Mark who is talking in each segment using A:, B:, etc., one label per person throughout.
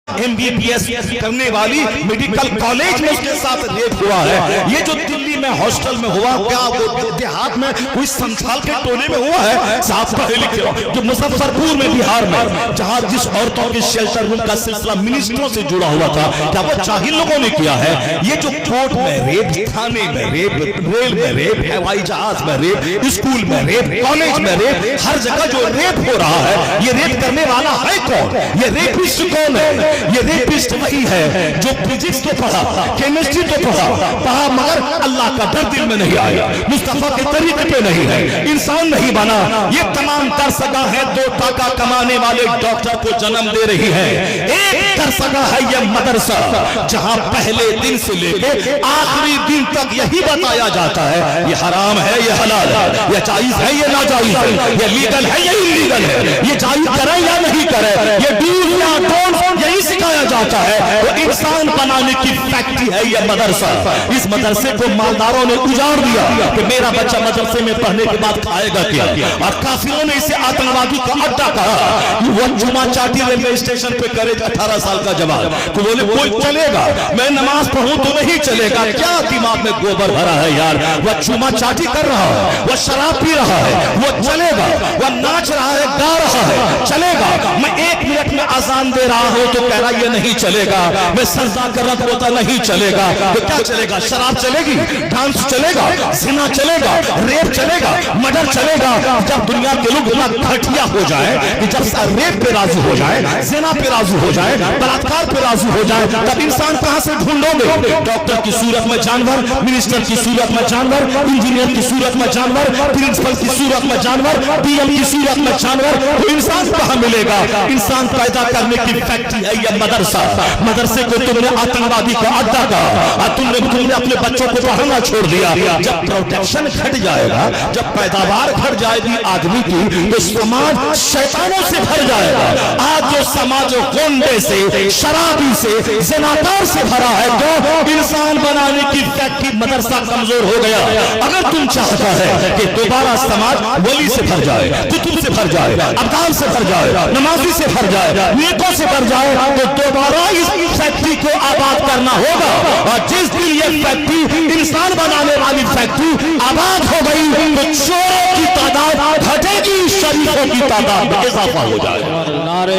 A: MBBS کرنے والی medical college میں اس کے ساتھ ریپ ہوا ہے. یہ جو دلی میں ہاسٹل میں ہوا, کیا وہ دیہات میں کوئی سنتھال کے ٹولے میں ہوا ہے؟ صاحب پڑھے لکھے جو مظفرپور میں بہار میں جہاں جس عورتوں کے شیلٹر روم کا سلسلہ منسٹروں سے جڑا ہوا تھا, کیا وہ جاہل لوگوں نے کیا ہے؟ یہ جو کورٹ میں ریپ, تھانے میں ریپ, ریل میں ریپ, ہوائی جہاز میں ریپ, اسکول میں ریپ, کالج میں ریپ, ہر جگہ جو ریپ ہو رہا ہے, یہ ریپ کرنے والا ہے کون؟ یہ ریپسٹ کون ہے؟ یہ ریپسٹ وہی ہے جو فزکس تو پڑھا, کیمسٹری تو پڑھا, مگر اللہ کا ڈر دل میں نہیں آیا, مصطفیٰ کے طریقے پہ نہیں ہے, انسان نہیں بنا. یہ تمام درسگاہ ہے دو ٹاکا کمانے والے ڈاکٹر کو جنم دے رہی ہے. ایک درسگاہ ہے یہ مدرسہ جہاں پہلے دن سے لے کے آخری دن تک یہی بتایا جاتا ہے یہ حرام ہے, یہ حلال ہے, یہ جائز ہے, یہ ناجائز ہے, یہ لیگل ہے, یہ انلیگل ہے, یہ جائز کرے یا نہیں کرے, یہ ڈوز یا ڈونٹ, یہی سکھایا جاتا ہے. وہ انسان بنانے کی فیکٹری ہے یہ مدرسہ. اس مدرسے کو مالداروں نے اجاڑ دیا کہ میرا بچہ مدرسے میں پڑھنے کے بعد کھائے گا کیا, اور کافروں نے اسے آتنکوادی کا اڈا کہا. وہ جمعہ چاٹی ریلوے اسٹیشن پہ کرے 18 سال کا جوان تو بولے کوئی چلے گا, میں نماز پڑھوں تو نہیں چلے گا. کیا دماغ میں گوبر بھرا ہے یار؟ وہ جمعہ چاٹی کر رہا ہے, وہ شراب پی رہا ہے, وہ چلے گا, وہ ناچ رہا ہے, گا رہا ہے, چلے گا. میں 1 منٹ میں اذان دے رہا ہوں تو کہہ رہا یہ نہیں چلے گا, میں سجدہ کر رہا ہوتا نہیں چلے گا. تو کیا چلے گا؟ شراب چلے گی, ڈانس چلے گا, زنا چلے گا, ریپ چلے گا, مرڈر چلے گا. جب دنیا کے لوگ اتنا گھٹیا ہو جائے کہ جب ریپ پہ راضی ہو جائے, زنا پہ راضی ہو جائے, بلاತ್ಕಾರ پہ راضی ہو جائے, تب انسان کہاں سے ڈھونڈو گے؟ ڈاکٹر کی صورت میں جانور, منسٹر کی صورت میں جانور, انجینئر کی صورت میں جانور, پرنسپل کی صورت میں جانور, PM کی صورت میں جانور. تو انسان کہاں ملے گا؟ انسان پیدا کرنے کی فیکٹری ہے یہ مدرسہ. مدرسے کو تم نے آتنکوادی کا اڈا کہا, تم نے اپنے بچوں کو پڑھانا چھوڑ دیا. جب پروڈکشن گھٹ جائے گا, جب پیداوار گھٹ جائے گی آدمی کی, تو سماج شیطانوں سے بھر جائے گا. آج جو سماج گونڈے سے, شرابی سے, زناکار سے بھرا ہے, تو انسان بنانے کی فیکٹری مدرسہ کمزور ہو گیا. اگر تم چاہتا ہے کہ دوبارہ سماج ولی سے بھر جائے, کتب سے بھر جائے, ابدال سے بھر جائے, نمازی سے بھر جائے, نیکوں سے بھر جائے, تو دوبارہ اس فیکٹری کو آباد کرنا ہوگا. اور جس دن یہ فیکٹری انسان بنانے والی فیکٹری آباد ہو گئی, تو چوروں کی تعداد گھٹے گی, شریفوں کی تعداد میں اضافہ ہو جائے گا.
B: نعرہ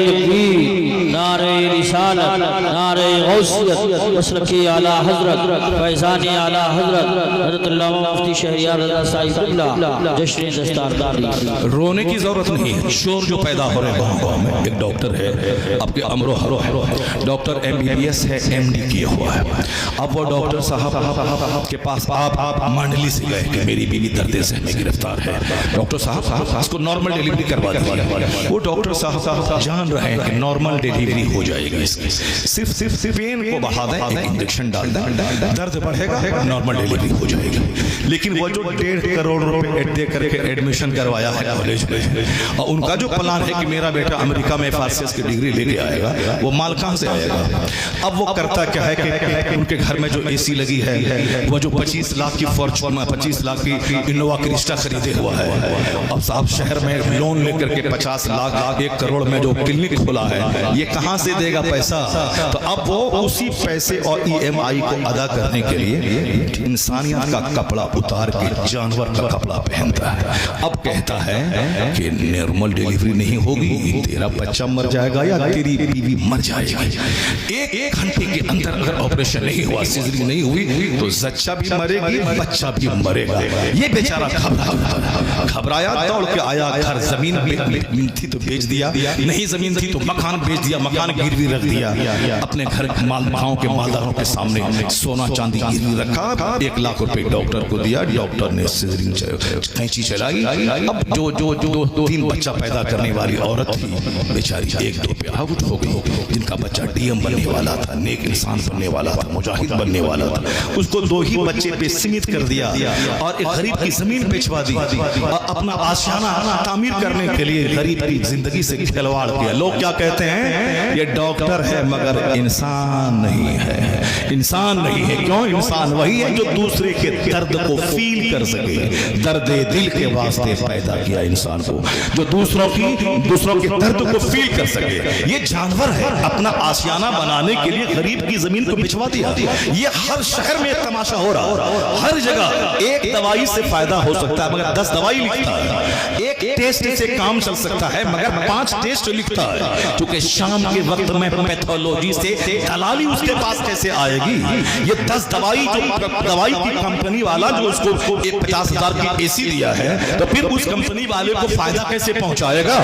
B: تکبیر, نعرہ رسالت, نعرہ غوثیت, مسلکی اعلی حضرت, فیضانی اعلی حضرت حضرت علامہ مفتی شہریار رضا صاحب قبلہ جشن دستارداری.
A: رونے کی ضرورت نہیں, شور جو پیدا ہو رہے ہیں گاؤں میں. ایک ڈاکٹر ہے آپ کے امرو ہرو ہے, ڈاکٹر MBBS ہے, MD کیا ہوا ہے. اب وہ ڈاکٹر صاحب کے پاس آپ منڈلی سے گئے کہ میری بیوی درد ذہن میں گرفتار ہے, ڈاکٹر صاحب اس کو نارمل ڈیلیوری کروا دیا. وہ ڈاکٹر صاحب جان رہے ہیں کہ نارمل ڈیلیوری ہو جائے گی, صرف پین کو بڑھا دیں, ایک انجیکشن ڈال دیں, درد بڑھے گا, نارمل ڈیلیوری ہو جائے گی. لیکن وہ جو 1.5 کروڑ روپے دے کر کے ایڈمیشن کروایا ہے کالج میں, اور ان کا جو پلان ہے کہ میرا بیٹا امریکہ میں FRCS کی ڈگری لے کے آئے گا, وہ مال کہاں سے آئے گا؟ اب وہ کرتا کیا ہے کہ ان کے گھر میں جو AC لگی ہے, وہ جو 25 لاکھ کی فارچون, 25 لاکھ کی انووا کرسٹا خریدے ہوا ہے, اب صاحب شہر میں لون لے کر کے 50 لاکھ 1 کروڑ میں جو کلینک کھولا ہے, یہ کہاں سے دے گا پیسہ؟ تو اب وہ اسی پیسے اور EMI کو ادا کرنے کے لیے انسانیت کا کپڑا اتار کے جانور کا کپڑا پہنتا ہے. اب کہتا ہے کہ نارمل ڈیلیوری نہیں ہوگی, تیرا بچہ مر جائے گا یا تیری بیوی مر جائے گی. 1 گھنٹے کے اندر اگر آپریشن نہیں ہوا, سیزرین نہیں ہوئی, تو زچہ بھی مرے گی, بچہ بھی مرے گا. یہ بیچارہ گھبرایا, دوڑ کے آیا گھر. زمین تھی تو بیچ دیا, نہیں زمین تھی تو مکان بیچ دیا, مکان گروی رکھ دیا. اپنے گھر گاؤں کے مالداروں کے سامنے سونا چاندی گروی رکھا, 1 لاکھ روپے ڈاکٹر کو دیا. ڈاکٹر نے سیزرین قینچی چلائی. اب جو 2-3 بچہ پیدا کرنے والی عورت تھی, بیچاری 1-2 پہ آؤٹ ہو گئی. جن کا بچہ DM بننے والا تھا, نیک انسان بننے والا تھا, مجاہد بننے والا تھا, اس کو 2 ہی بچے پہ سیمت کر دیا, اور ایک غریب کی زمین بیچوا دی, اور اپنا آشیانہ تعمیر کرنے کے لیے غریب کی زندگی سے کھلواڑ کیا. لوگ کیا کہتے ہیں हैं ये डॉक्टर है मगर इंसान नहीं है, इंसान नहीं है। क्यों? इंसान वही है जो दूसरे के दर्द को फील कर सके। दर्द दिल के वास्ते पैदा किया इंसान को, जो दूसरों के दर्द को फील कर सके। ये जानवर है, अपना आशियाना बनाने के लिए गरीब की जमीन को बिछवा दिया। ये हर शहर में तमाशा हो रहा, हर जगह एक दवाई से फायदा हो सकता है मगर 10 दवाई लिखता है। एक टेस्ट से काम चल सकता है मगर 5 टेस्ट लिखता है। क्योंकि शाम के वक्त में पैथोलॉजी से दलाली उसके पास कैसे आएगी? ये 10 दवाई जो दवाई की कंपनी वाला जो उसको 50,000 की एसी दिया है, तो फिर उस कंपनी वाले को फायदा कैसे पहुंचाएगा?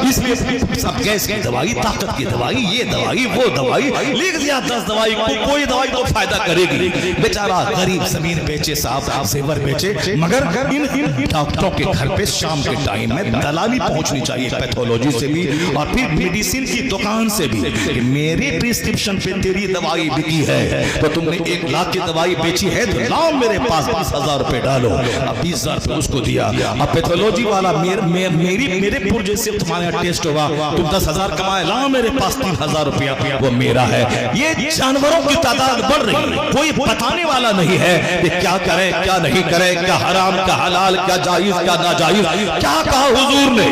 A: इसलिए सब गैस की दवाई, ताकत की दवाई, ये दवाई वो दवाई लिख दिया। 10 दवाई को कोई दवाई तो फायदा करेगी। बेचारा गरीब जमीन बेचे, साहब जेवर बेचे, मगर इन डॉक्टरों के घर पे शाम के टाइम में दलाली पहुंचनी चाहिए पैथोलॉजी से भी और फिर मेडिसिन की दुकान से भी कि मेरे प्रिस्क्रिप्शन पे तेरी दवाई बिकी है, तो तुमने 1 लाख की दवाई बेची है तो लाओ मेरे पास 20,000 रुपए डालो। अब 20,000 रुपए उसको दिया। अब पैथोलॉजी वाला मेरे पुर्जे से तुम्हारा टेस्ट होगा, तुम 10,000 कमाए, लाओ मेरे पास 3,000 रुपया, वो मेरा है। ये जानवरों की तादाद बढ़ रही है, कोई बताने वाला नहीं है कि क्या करे क्या नहीं करे, क्या हराम क्या हलाल, क्या जायज क्या नाजायज। क्या कहा हुजूर ने?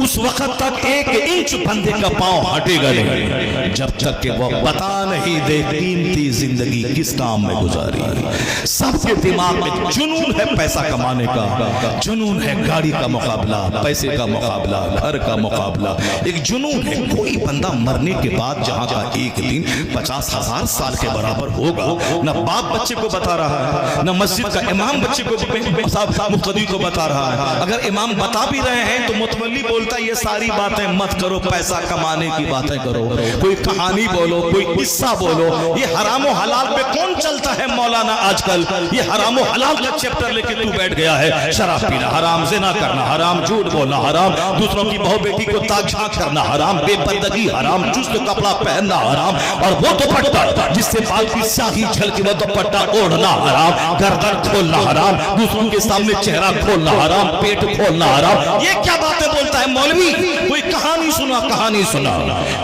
A: उस वक्त तक 1 इंच बंदे का पांव हटेगा नहीं जब तक कि वो बता नहीं दे कीमती जिंदगी किस काम में गुजारी। सबके दिमाग में जुनून है पैसा कमाने का, जुनून है गाड़ी का मुकाबला, पैसे का मुकाबला, घर का मुकाबला, एक जुनून है। कोई बंदा मरने के बाद जहां का एक दिन 50,000 साल के बराबर होगा, न बाप बच्चे को बता रहा है, न मस्जिद का इमाम बच्चे को मुक्तदी को बता रहा है। अगर इमाम बता भी रहे हैं तो मुतवल्ली बोलता है ये सारी बातें मत करो, पैसा कमाने की बातें करो, कोई कहानी बोलो, कोई किस्सा बोलो। ये हराम और हलाल पे कौन चलता है मौलाना आजकल? ये हराम और हलाल का चैप्टर लेके तू बैठ गया है। शराब पीना हराम, ज़िना करना हराम, झूठ बोलना हराम, दूसरों की बहू बेटी को ताक झांक करना हराम, बेपर्दगी हराम, चुस्त कपड़ा पहनना हराम, और वो दुपट्टा जिससे बाल की स्याही झलकी वो दुपट्टा ओढ़ना हराम, गर्दन खोलना हराम, दूसरों के सामने चेहरा खोलना हराम, पेट खोलना हराम। ये क्या बातें बोलता है मौलवी? कोई कहानी सुना, कहानी सुना,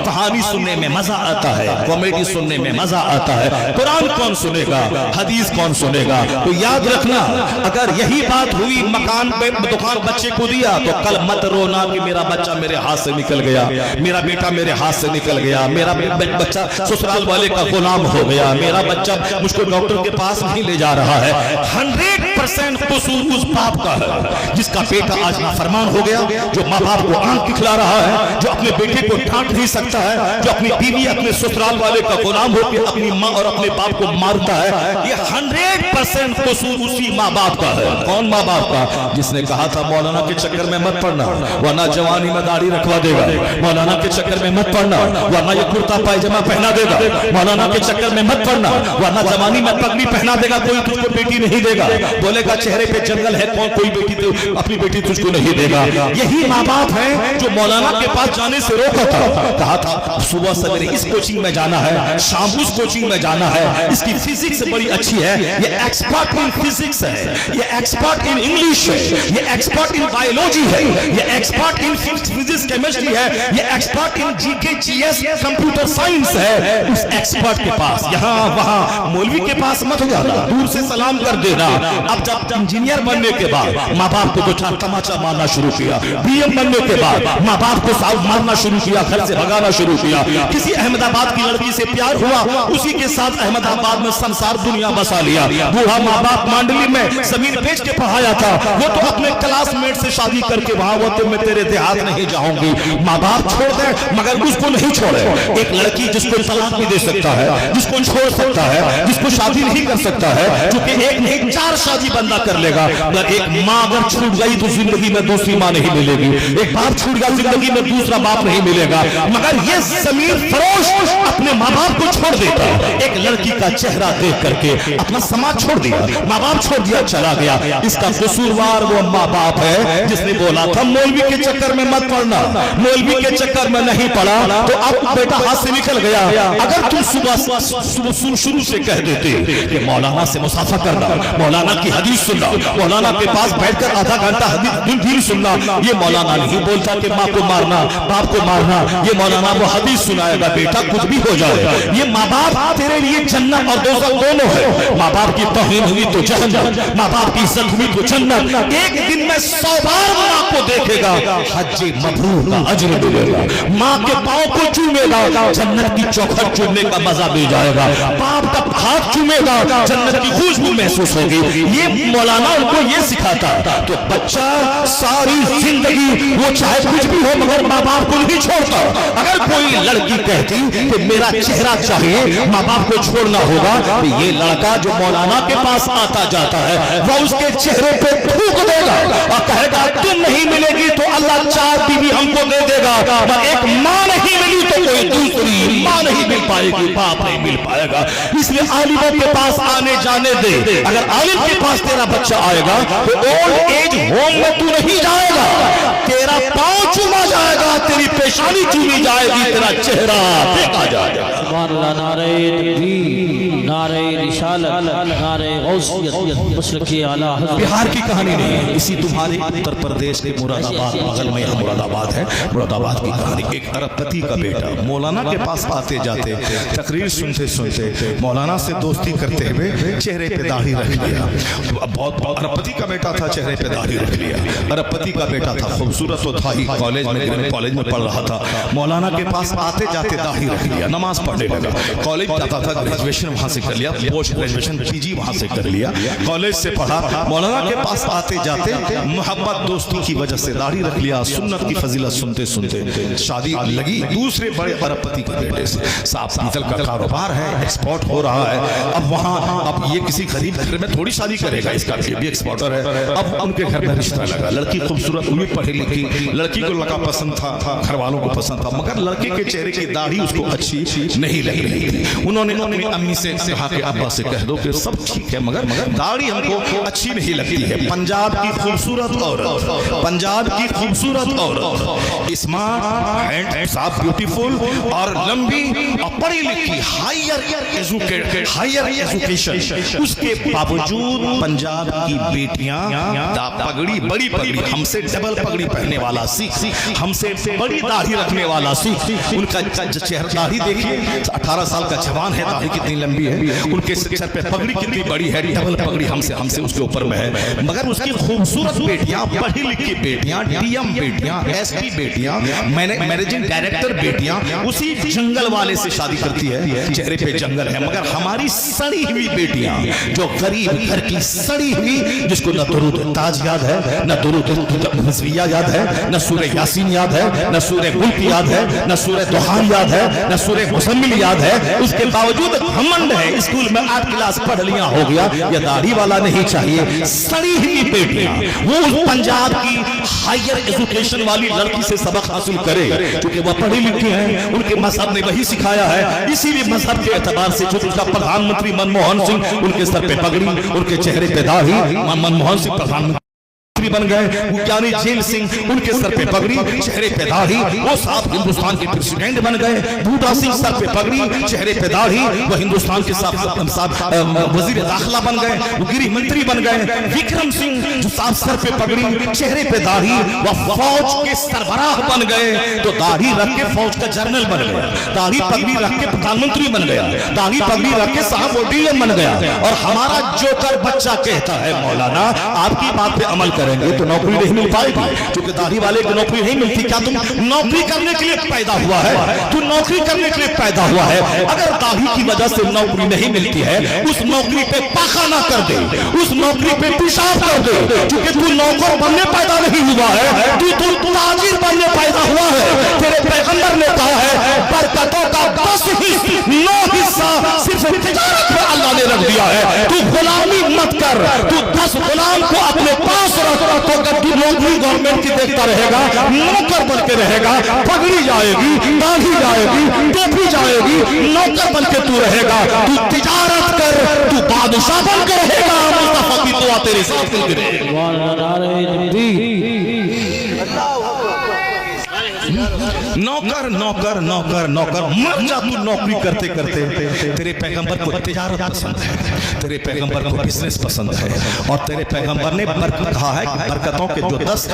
A: कहानी सुनने में मजा आता है, कॉमेडी सुनने में मजा आता है, कुरान कौन सुनेगा, हदीस कौन सुनेगा? तो याद रखना, अगर यही बात हुई मकान पे दुकान बच्चे को दिया तो कल मत रोना कि मेरा बच्चा मेरे हाथ से निकल गया, मेरा बेटा मेरे हाथ से निकल गया, मेरा बच्चा ससुराल वाले का गुलाम हो गया, मेरा बच्चा मुझको डॉक्टर के पास नहीं ले जा रहा है। 100% कसूर उस बाप का है जिसका बेटा आज नाफरमान हो गया, जो माँ बाप को आंख दिखला रहा है, जो अपने बेटे को डांट नहीं सकता है, जो अपनी बीवी अपने ससुराल वाले का गुलाम होकर अपनी माँ और अपने बाप को मारता है। ये 100% कसूर उसी माँ बाप का है। कौन माँ बाप का? जिसने कहा था मौलाना के चक्कर में मत पड़ना वरना जवानी में दाढ़ी रखवा देगा, मौलाना के चक्कर में मत पड़ना वरना ये कुर्ता पायजामा पहना देगा, मौलाना के चक्कर में मत पड़ना वरना जवानी में पगड़ी पहना देगा, कोई तुझको बेटी नहीं देगा, बोलेगा चेहरे पे जंगल है, कोई बेटी अपनी बेटी तुझको नहीं देगा। यही माँ बाप है जो मौलाना के पास जाने से रोका था, कहा था सुबह सवेरे इस कोचिंग में जाना है, शाम उस कोचिंग में जाना है, इसकी फिजिक्स बड़ी अच्छी है, ये एक्सपर्ट इन फिजिक्स है, ये एक्सपर्ट इन इंग्लिश है, ये एक्सपर्ट इन बायोलॉजी है, ये एक्सपर्ट इन फिजिक्स केमिस्ट्री है, ये expert in GK GS computer science है। उस एक्सपर्ट के पास यहाँ वहाँ मौलवी के पास मत जाना, दूर से सलाम कर देना। अब जब इंजीनियर बनने के बाद माँ बाप को कुछ तमाचा मारना शुरू किया, बीएम बनने के बाद माँ बाप को साउथ मारना शुरू किया, घर से भगाना शुरू किया। किसी अहमदाबाद की लड़की से प्यार हुआ, उसी के साथ अहमदाबाद में संसार दुनिया बसा लिया। बूढ़ा माँ बाप मांडली में जमीन बेच के पढ़ाया था, वो तो अपने क्लासमेट से शादी करके वहां वो तो मैं तेरे देहात नहीं जाऊंगी, माँ बाप छोड़ दे मगर उसको नहीं छोड़े। एक लड़की जिसको तलाक भी दे सकता है, जिसको छोड़ सकता है, जिसको शादी नहीं कर सकता है, क्योंकि एक नहीं 4 शादी बंदा कर लेगा, मगर एक माँ अगर छूट गई तो जिंदगी में दूसरी माँ नहीं मिलेगी, एक बाप छूट गया जिंदगी में दूसरा बाप नहीं मिलेगा। मगर ये जमीन फरोश अपने माँ बाप को छोड़ देता, एक लड़की का चेहरा देख करके अपना समाज छोड़ दिया, माँ बाप छोड़ दिया, चला गया। इसका कसूरवार वो माँ बाप है जिसने बोला था मौलवी के चक्कर में मत पड़ना, मौलवी के चक्कर में नहीं पड़ा तो अब बेटा हाथ से निकल गया। अगर तुम सुबह शुरू से कह देते कि मौलाना से मुसाफा करना, मौलाना की हदीस सुनना, मौलाना के पास बैठकर आधा घंटा हदीस सुनना, ये मौलाना नहीं बोलता कि माँ को मारना, बाप को मारना, ये मौलाना वो हदीस सुनाएगा बेटा कुछ भी हो जाए। ये माँ बाप तेरे लिए जन्नत और दोज़ख दोनों है। माँ बाप की तौहीन हुई तो जहन्नम, माँ बाप की इज्जत हुई तो जन्नत। एक दिन में 100 बार माँ को देखेगा, हज्जे मबरूर का अजर मिलेगा। माँ के पाँव को चूमेगा, जन्नत की चौखट चूमने का मजा मिल जाएगा। बाप का हाथ चूमेगा, जन्नत की खुशबू महसूस होगी। ये मौलाना उनको ये सिखाता। तो बच्चा सारी जिंदगी वो चाहे कुछ भी हो मगर माँ बाप को नहीं छोड़ता। अगर कोई लड़की कहती कि मेरा चेहरा चाहिए, माँ बाप को छोड़ना होगा, तो ये लड़का जो मौलाना के पास आता जाता है वो उसके चेहरे पे थूक देगा और कहेगा तुम नहीं मिलेगी तो अल्लाह 4 बीवी हमको दे देगा, पर एक माँ नहीं मिली तो कोई दूसरी माँ नहीं मिल पाएगी, बाप नहीं मिल पाएगा। इसलिए आलिमों के पास आने जाने दे। अगर आलिम के पास तेरा बच्चा आएगा तो ओल्ड एज होम में तू नहीं जाएगा, तेरा पाँव चूमा जाएगा, तेरी पेशानी चूमी जाएगी, तेरा चेहरा देखा जाएगा।
B: नारे तकबीर, नारे रिसालत, नारे गौसियत, मसलके आला हज़रत।
A: बिहार की कहानी नहीं है, इसी तुम्हारे उत्तर प्रदेश के मुरादाबाद, बगल में मुरादाबाद है, मुरादाबाद की कहानी। एक अरबपति का बेटा मौलाना के पास आते जाते तकरीर सुनते सुनते मौलाना से दोस्ती करते हुए चेहरे पे दाढ़ी रख लिया। बहुत अरबपति का बेटा था, चेहरे पे दाढ़ी रख लिया। अरबपति का बेटा था, खूबसूरत तो था ही, कॉलेज में पढ़ रहा था। मौलाना के पास आते जाते दाढ़ी रख लिया, नमाज पढ़ने लगा। कॉलेज जाता था, ग्रेजुएशन वहां से कर लिया, पोस्ट ग्रेजुएशन पीजी वहां से कर लिया, कॉलेज से पढ़ा। मौलाना के पास आते जाते मोहब्बत दोस्ती की वजह से दाढ़ी रख लिया। सुन्नत की फजीलत सुनते सुनते शादी लगी दूसरे बड़े अरबपति के बेटे से। साफ पीतल का कारोबार है, एक्सपोर्ट हो रहा है। अब वहां अब ये किसी गरीब घर में थोड़ी शादी करेगा, इसका भी एक्सपोर्टर है। अब उनके घर में रिश्ता लगा, लड़की खूबसूरत हुई, पढ़ी लिखी, लड़की को लड़का पसंद था, घर वालों को पसंद था, मगर लड़के के चेहरे की दाढ़ी उसको अच्छी नहीं लग रही थी। उन्होंने अपनी अम्मी से कहा कि अब्बा से कह दो कि सब ठीक है मगर दाढ़ी हमको अच्छी नहीं लगती है। पंजाब की खूबसूरत औरत, पंजाब की खूबसूरत औरत, स्मार्ट एंड साफ ब्यूटीफुल और लंबी और पढ़ी लिखी, हायर एजुकेशन, उसके बावजूद पंजाब की बेटियां पगड़ी, बड़ी पगड़ी, हमसे डबल पगड़ी पहनने वाला सीख, हमसे बड़ी दाढ़ी रखने वाला सीख, उनका चेहरा दाढ़ी देखिए, 18 साल का जवान है, दाढ़ी कितनी लंबी है, उनके सर पे पगड़ी कितनी बड़ी है, डबल पगड़ी हमसे उसके ऊपर में है। मगर उसकी खूबसूरत बेटियां, पढ़ी लिखी बेटियां, डीएम बेटियां, एसपी बेटियां, मैनेजिंग डायरेक्टर बेटियां उसी जंगल वाले से शादी करती है, चेहरे पे जंगल है। मगर हमारी सड़ी हुई बेटियां जो गरीब घर की सड़ी हुई, जिसको न दुरूद ताज याद है, न दुरूद नज़विया याद है, न सूरह यासीन याद है, न सूरह मुल्क याद है, न सूरह दुहान याद है, न सूरह मुज़म्मिल याद है, उसके बावजूद घमंड है स्कूल में 8 क्लास पढ़ लिया हो गया, ये दाढ़ी वाला नहीं चाहिए। सड़ी हुई बेटियां वो पंजाब की हायर एजुकेशन वाली लड़की से सबक हासिल करे, क्योंकि वह पढ़ी लिखी है, उनके मजहब ने वही सिखाया है। इसीलिए मजहब के एतबार से जो उनका प्रधानमंत्री मनमोहन सिंह, उनके सर पे पगड़ी, उनके चेहरे पे दाढ़ी, मनमोहन सिंह प्रधानमंत्री बन गए, ज्ञानी जेल सिंह उनके सर पे पगड़ी, चेहरे पे दाढ़ी, वो साफ हिंदुस्तान के प्रेसिडेंट बन गए। बूटा सिंह सर पे पगड़ी, चेहरे पे दाढ़ी, वो हिंदुस्तान के साफ वजीर दाखिला बन गए, वो गृह मंत्री बन गए। विक्रम सिंह जो साफ सर पे पगड़ी, चेहरे पे दाढ़ी, वह फौज के सरबराह बन गए। तो दाढ़ी रख के फौज का जनरल बन गया, दाढ़ी पगड़ी रख के प्रधानमंत्री बन गया, दाढ़ी पगड़ी रख के साहब वो डीएम बन गया। और हमारा जोकर बच्चा कहता है मौलाना आपकी बात पे अमल करेंगे तो नौकरी नहीं मिल पाएगी, क्योंकि दाढ़ी वाले को नौकरी नहीं मिलती। क्या तुम नौकरी करने के लिए पैदा हुआ है? तू नौकरी करने के लिए पैदा हुआ है। अगर दाढ़ी की वजह से नौकरी नहीं मिलती है, उस नौकरी पे पाखाना कर दे, उस नौकरी पे पेशाब कर दे, क्योंकि तू नौकर बनने पैदा नहीं हुआ है, तू ताजिर बनने पैदा हुआ है। तेरे पैगंबर ने कहा है बरकतों का 10 हिस्सा सिर्फ तिजारत में अल्लाह ने रख दिया है। तू गुलामी मत कर, तू 10 गुलाम को अपने पास रख, तो तू नौकरी गवर्नमेंट की देखता रहेगा, नौकर बन के रहेगा, पगड़ी जाएगी, दाढ़ी जाएगी, टोपी जाएगी, नौकर बन के तू रहेगा, तू तिजारत कर, तू बादशाह बन के रहेगा। मुस्तफा की दुआ तेरे साथ मिलती रहे। नौकर नौकर नौकर नौकर मर जा तू नौकरी करते करते। तेरे पैगंबर को तिजारत पसंद है, तेरे पैगंबर को बिजनेस पसंद है, और तेरे पैगंबर ने बरकत कहा है कि बरकतों के जो 10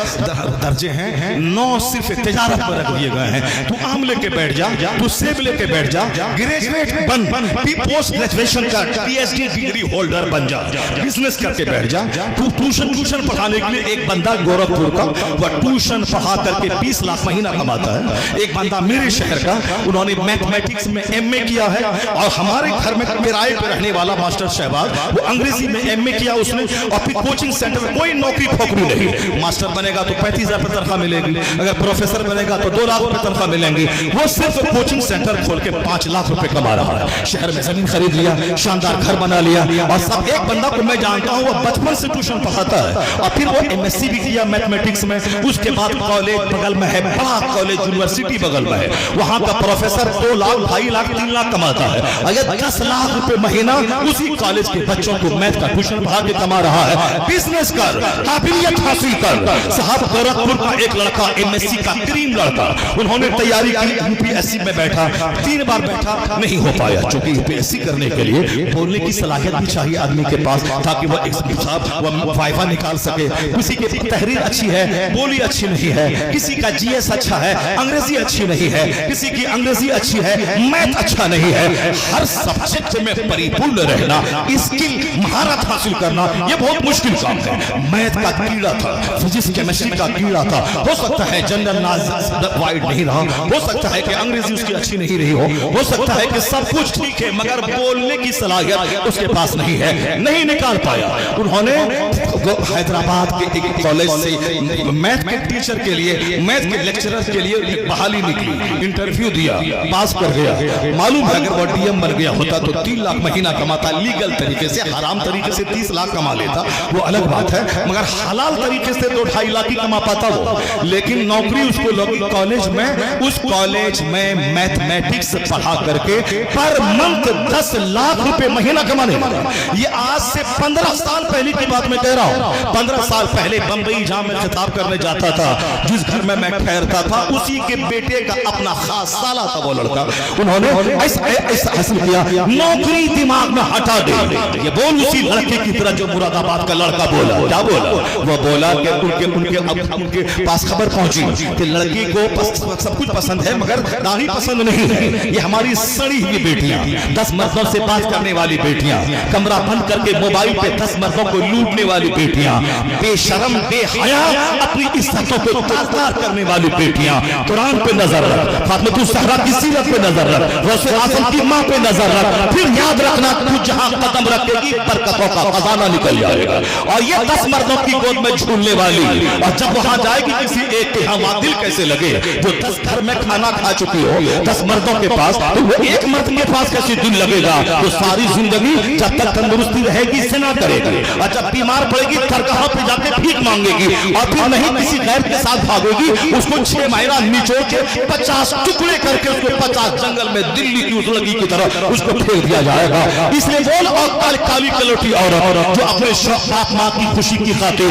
A: दर्जे हैं 9 सिर्फ तिजारत पर रख दिए गए हैं। तू आम लेके बैठ जा, तू सेब लेके बैठ जा, ग्रेजुएट बन, पोस्ट ग्रेजुएशन का PhD डिग्री होल्डर बन जा, बिजनेस करके बैठ जा। तू ट्यूशन पढ़ाने के लिए एक बंदा गोरखपुर का वह ट्यूशन पढ़ा करके 20 लाख महीना कमाता है। एक बंदा मेरे शहर का, उन्होंने मैथमेटिक्स में MA किया है, और हमारे घर में किराए पे रहने वाला मास्टर शहबाज, वो अंग्रेजी में MA किया उसने, और फिर कोचिंग सेंटर में कोई नौकरी फोकरी नहीं। मास्टर बनेगा तो 35,000 रुपये तनख्वाह मिलेगी, अगर प्रोफेसर बनेगा तो 2 लाख रुपए तनख्वाह मिलेंगी। वो सिर्फ कोचिंग सेंटर खोल के 5 लाख रुपए कमा रहा है। शहर में जमीन खरीद लिया, शानदार घर बना लिया, और सब एक बंदा को मैं जानता हूँ, वो बचपन से ट्यूशन पढ़ाता है, और फिर वो MSc भी किया मैथमेटिक्स में। उसके बाद कॉलेज बगल में है, बड़ा कॉलेज यूनिवर्सिटी बगल में है, वहां का प्रोफेसर 2 लाख 2.5 लाख 3 लाख कमाता है। अगर 10 लाख रुपए महीना उसी कॉलेज के बच्चों को मैथ का ट्यूशन पढ़ा के कमा रहा है। बिजनेस कर, काबिलियत हासिल कर। साहब गोरखपुर का एक लड़का MSc का क्रीम लड़का, उन्होंने तैयारी की, UPSC में बैठा, 3 बार बैठा, नहीं हो पाया। क्योंकि UPSC करने के लिए बोलने की सलाहियत भी चाहिए आदमी के पास, ताकि वो वाइवा निकाल सके। किसी की तहरीर अच्छी है, बोली अच्छी नहीं है, किसी का GS अच्छा है, अंग्रेजी अच्छी नहीं है, किसी की अंग्रेजी अच्छी है, मैथ अच्छा नहीं है। हर सब्जेक्ट में परिपूर्ण रहना, स्किल महारत हासिल करना, ये बहुत मुश्किल काम है। मैथ का कीड़ा था, फिजिक्स केमिस्ट्री का कीड़ा था, हो सकता है जनरल नॉलेज वाइड नहीं रहा, हो सकता है कि अंग्रेजी उसकी अच्छी नहीं रही हो सकता है कि सब कुछ ठीक है, मगर बोलने की सलाहियत उसके पास नहीं है, नहीं निकाल पाया। उन्होंने हैदराबाद के एक कॉलेज से मैथ के टीचर के लिए, मैथ के लेक्चरर के लिए बहाली निकली, इंटरव्यू दिया, पास कर गया। मालूम है अगर वो DM बन गया होता तो 3 लाख महीना कमाता, लीगल तरीके से, हराम तरीके से 30 लाख कमा लेता, वो अलग बात है, मगर हलाल तरीके से 2-2.5 लाख ही कमा पाता वो। लेकिन नौकरी उसको लगी कॉलेज में, उस कॉलेज में मैथमेटिक्स पढ़ा करके पर मंथ 10 लाख रुपए महीना कमाने लगा। ये आज से 15 साल पहले की बात मैं कह रहा हूँ। 15 साल पहले बंबई जहां मैं खिताब करने जाता था, जिस घर में मैं ठहरता था, उसी के बेटे का अपना खास साला था वो लड़का। उन्होंने ऐसा हासिल किया, नौकरी दिमाग में हटा दे। ये बोल उसी लड़के की तरह जो मुरादाबाद का लड़का बोला। क्या बोला? वो बोला कि उनके पास खबर पहुंची कि लड़की को सब कुछ पसंद है मगर दाढ़ी पसंद नहीं है। ये हमारी सड़ी हुई बेटियां, 10 मर्दों से बात करने वाली बेटियां, कमरा बंद करके मोबाइल पे 10 मर्दों को लूटने वाली बेटियां, बेशरम बेहया अपनी इज्जतों को तार करने वाली बेटियां। कुरान पे नजर रख, फातिमा ज़हरा की सीरत पे नजर रख, रसूल आज़म की मां पे नजर रख, फिर याद रखना तू जहां कदम रखेगी बरकतों का खजाना निकल जाएगा। और ये 10 मर्दों की गोद में झूलने वाली, और जब वहां जाएगी किसी एक के यहाँ दिल कैसे लगे, जो 10 घर में खाना खा चुकी हो, 10 मर्दों के पास, तो वो एक मर्द के पास कैसे दिल लगेगा? तो सारी जिंदगी जब तक तंदुरुस्ती रहेगी सेना करेगी, और जब बीमार पड़ेगी दरगाह पे जाके भीख मांगेगी, और फिर नहीं किसी गैर के साथ भागेगी, उसको 6 महीना निचोड़ के 50 टुकड़े करके उसको 50 जंगल में दिल्ली की उस लगी की तरह उसको फेंक दिया जाएगा। इसलिए बोल और काली कलोटी औरत जो अपने बाप माँ की खुशी की खातिर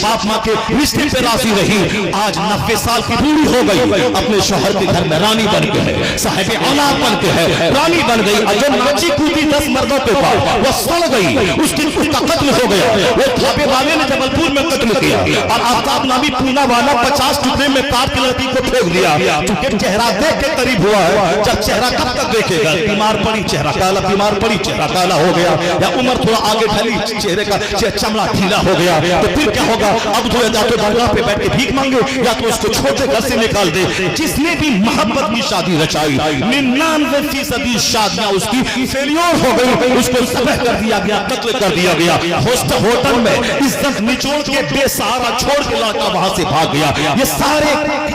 A: बाप माँ के रिश्ते पे राजी रही, आज 90 साल की बूढ़ी हो गई, अपने शोहर के घर में रानी बन के है, साहिब औलाद बन के है, रानी बन गई। और जो नाची कूदी 10 मर्दों के पास वो सड़ गई, उसका कत्ल हो गया। वो थापे वाले ने जबलपुर में कत्ल किया, और आफ्ताब नामी पूना वाला 50 टुकड़े में काट के लड़की को फेंक दिया। क्योंकि चेहरा देख के करीब हुआ है, जब चेहरा कब तक देखेगा? बीमार पड़ी चेहरा काला, बीमार पड़ी चेहरा काला हो गया, या उम्र थोड़ा आगे ढली चेहरे का चमड़ा ढीला हो गया, तो फिर क्या होगा? अब तो या तो दरगाह पे बैठ के भीख मांगे, या तो उसको छोटे घर से निकाल दे। जिसने भी मोहब्बत की शादी रचाई, 99% शादियां उसकी फेलियर हो गई, उसको तबाह कर दिया गया, कत्ल कर दिया गया। होटल में है, इज्जत निचोड़ के बेसहारा छोड़ के लड़का वहां से भाग गया। ये सारे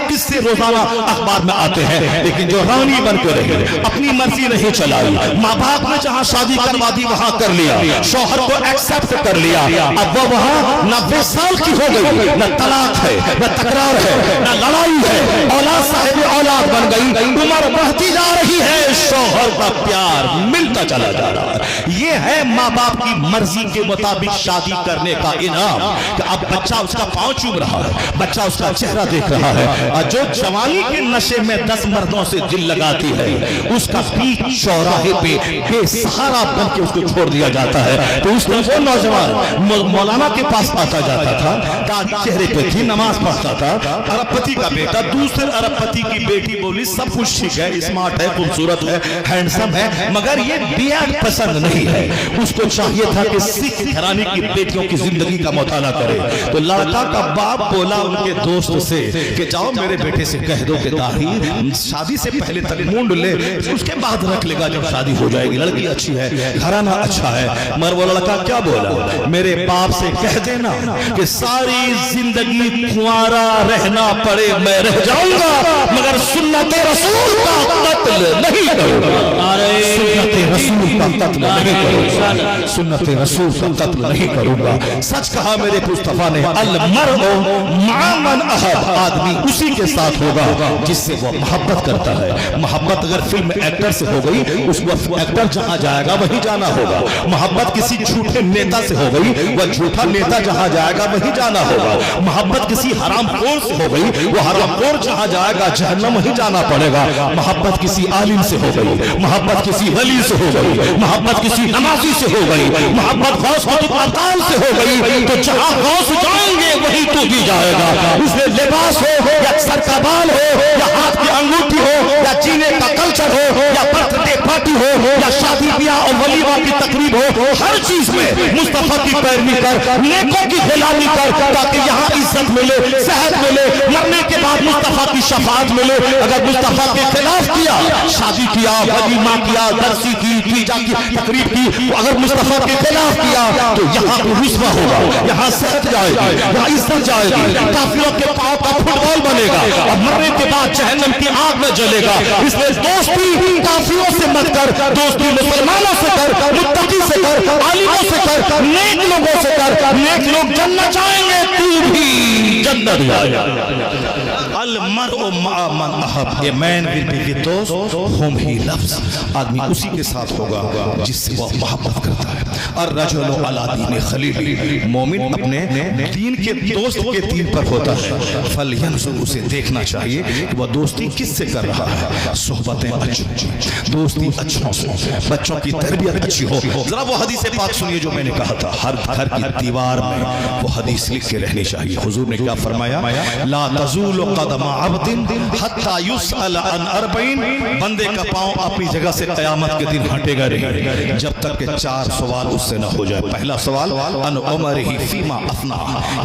A: किस्से रोजाना अखबार में आते हैं। लेकिन जो रानी बन के रही, अपनी मर्जी नहीं चलाई, माँ बाप ने जहां शादी करवा दी वहां कर लिया, शौहर को एक्सेप्ट कर लिया, अब वो वहां 90 साल की हो गई, न तलाक है, न तकरार है, न लड़ाई है, औलाद साहिब औलाद बन गई, उम्र बढ़ती जा रही है, शौहर का प्यार मिलता चला जा रहा है। ये है माँ बाप की मर्जी के मुताबिक शादी करने का इनाम कि अब बच्चा उसका पांव चूम रहा है, बच्चा उसका चेहरा देख रहा है। और जो जवानी के नशे में 10 मर्दों से दिल लगाती है, उसका बीच चौराहे पे बेसहारा बन के उसको छोड़ दिया जाता है। तो उस वो नौजवान मौलाना के पास आता जाता था, दाढ़ी चेहरे पे थी, नमाज पढ़ता था, अरबपति का बेटा दूसरे अरबपति की बेटी बोली सब कुछ ठीक है, स्मार्ट है, खूबसूरत है, हैंडसम है, मगर ये बियाह पसंद नहीं है। उसको चाहिए था कि सिख घराने की बेटियों की जिंदगी का मुताला करे। तो लड़का का बाप बोला उनके दोस्त से कि जाओ मेरे बेटे से कह दो कि दाढ़ी शादी से पहले तक मूंड ले, उसके बाद रख लेगा जब शादी हो जाएगी, लड़की अच्छी है, घराना अच्छा है। मगर वो लड़का क्या बोला, मेरे बाप से कह देना कि सारी जिंदगी कुंवारा रहना पड़े मैं रह जाऊंगा, मगर सुन्नत रसूल का कत्ल नहीं करूंगा, सुन्नत रसूल का कत्ल नहीं करूंगा, सुन्नत रसूल का कत्ल नहीं करूंगा। सच कहा मेरे मुस्तफा ने, अल मर्उ मा मन अहब, आदमी उसी के साथ होगा जिससे वो मोहब्बत करता है। मोहब्बत अगर फिल्म एक्टर से हो गई, उसको एक्टर जहां जाएगा वहीं जाना होगा। मोहब्बत किसी झूठे नेता से हो गई, वह झूठा नेता जहां जाएगा वहीं जाना होगा। मोहब्बत किसी हरामखोर से हो गई, वो हरामखोर जहां जाएगा जहन्नम वहीं जाना पड़ेगा। मोहब्बत किसी आलिम से हो गई, मोहब्बत किसी वली से हो गई, मोहब्बत किसी नमाजी से हो गई, मोहब्बत गौस अताल से हो गई, तो जहां गौस जाएंगे वहीं तू भी जाएगा। उसमें लिबास हो या सर का बाल हो या हाथ की अंगूठी हो या जीने का कल्चर हो या बर्थडे पार्टी हो या शादी ब्याह और वलीमा की तकरीब हो, हर चीज में मुस्तफा की पैरवी कर, नेकों की गुलामी कर, ताकि यहाँ इज्जत मिले, सेहत मिले, मरने के बाद मुस्तफा की शफाअत मिले। अगर मुस्तफा के खिलाफ किया, शादी किया, वलीमा किया, दरसी की, तीजा की तकरीब की, तो अगर मुस्तफा के खिलाफ किया तो यहाँ रुस्वा होगा, यहाँ सेहत जाएगी, यहाँ इज्जत जाएगी, काफिरों के पांव का फुटबॉल बनेगा और मरने के बाद जहन्नम की आग में जलेगा। इसलिए दोस्ती काफिरों से मत कर, दोस्ती मुसलमानों से कर, मुत्तकी से कर, आलिमों से कर, नेक लोगों से कर। नेक लोग जन्नत जाएंगे, तू भी जन्नत जाएगा। अल मर्उ मा मन अहब, a man will be with those whom he loves, आदमी उसी के साथ होगा जिससे वो मोहब्बत करता है। और रजुलु अला दीन खलील, मोमिन अपने दीन के दोस्त के दीन पर होता है। फलयंजुर, उसे देखना चाहिए कि वह दोस्ती किससे कर रहा है। सोहबतें अच्छी, दोस्ती अच्छों से, बच्चों की तरबियत अच्छी हो। जरा वो हदीस पाक सुनिए जो मैंने कहा था, हर घर की दीवार में वो हदीस लिख के रहनी चाहिए। हुजूर ने क्या फरमाया, ला तज़ूलु क़दम अब्दिन हत्ता युसअल अन अर्बईन, बंदे का पांव अपनी जगह से क़यामत के दिन हटेगा नहीं जब तक के 4 सवाल उससे न हो जाए। पहला सवाल, अन उमरिही फीमा अफना,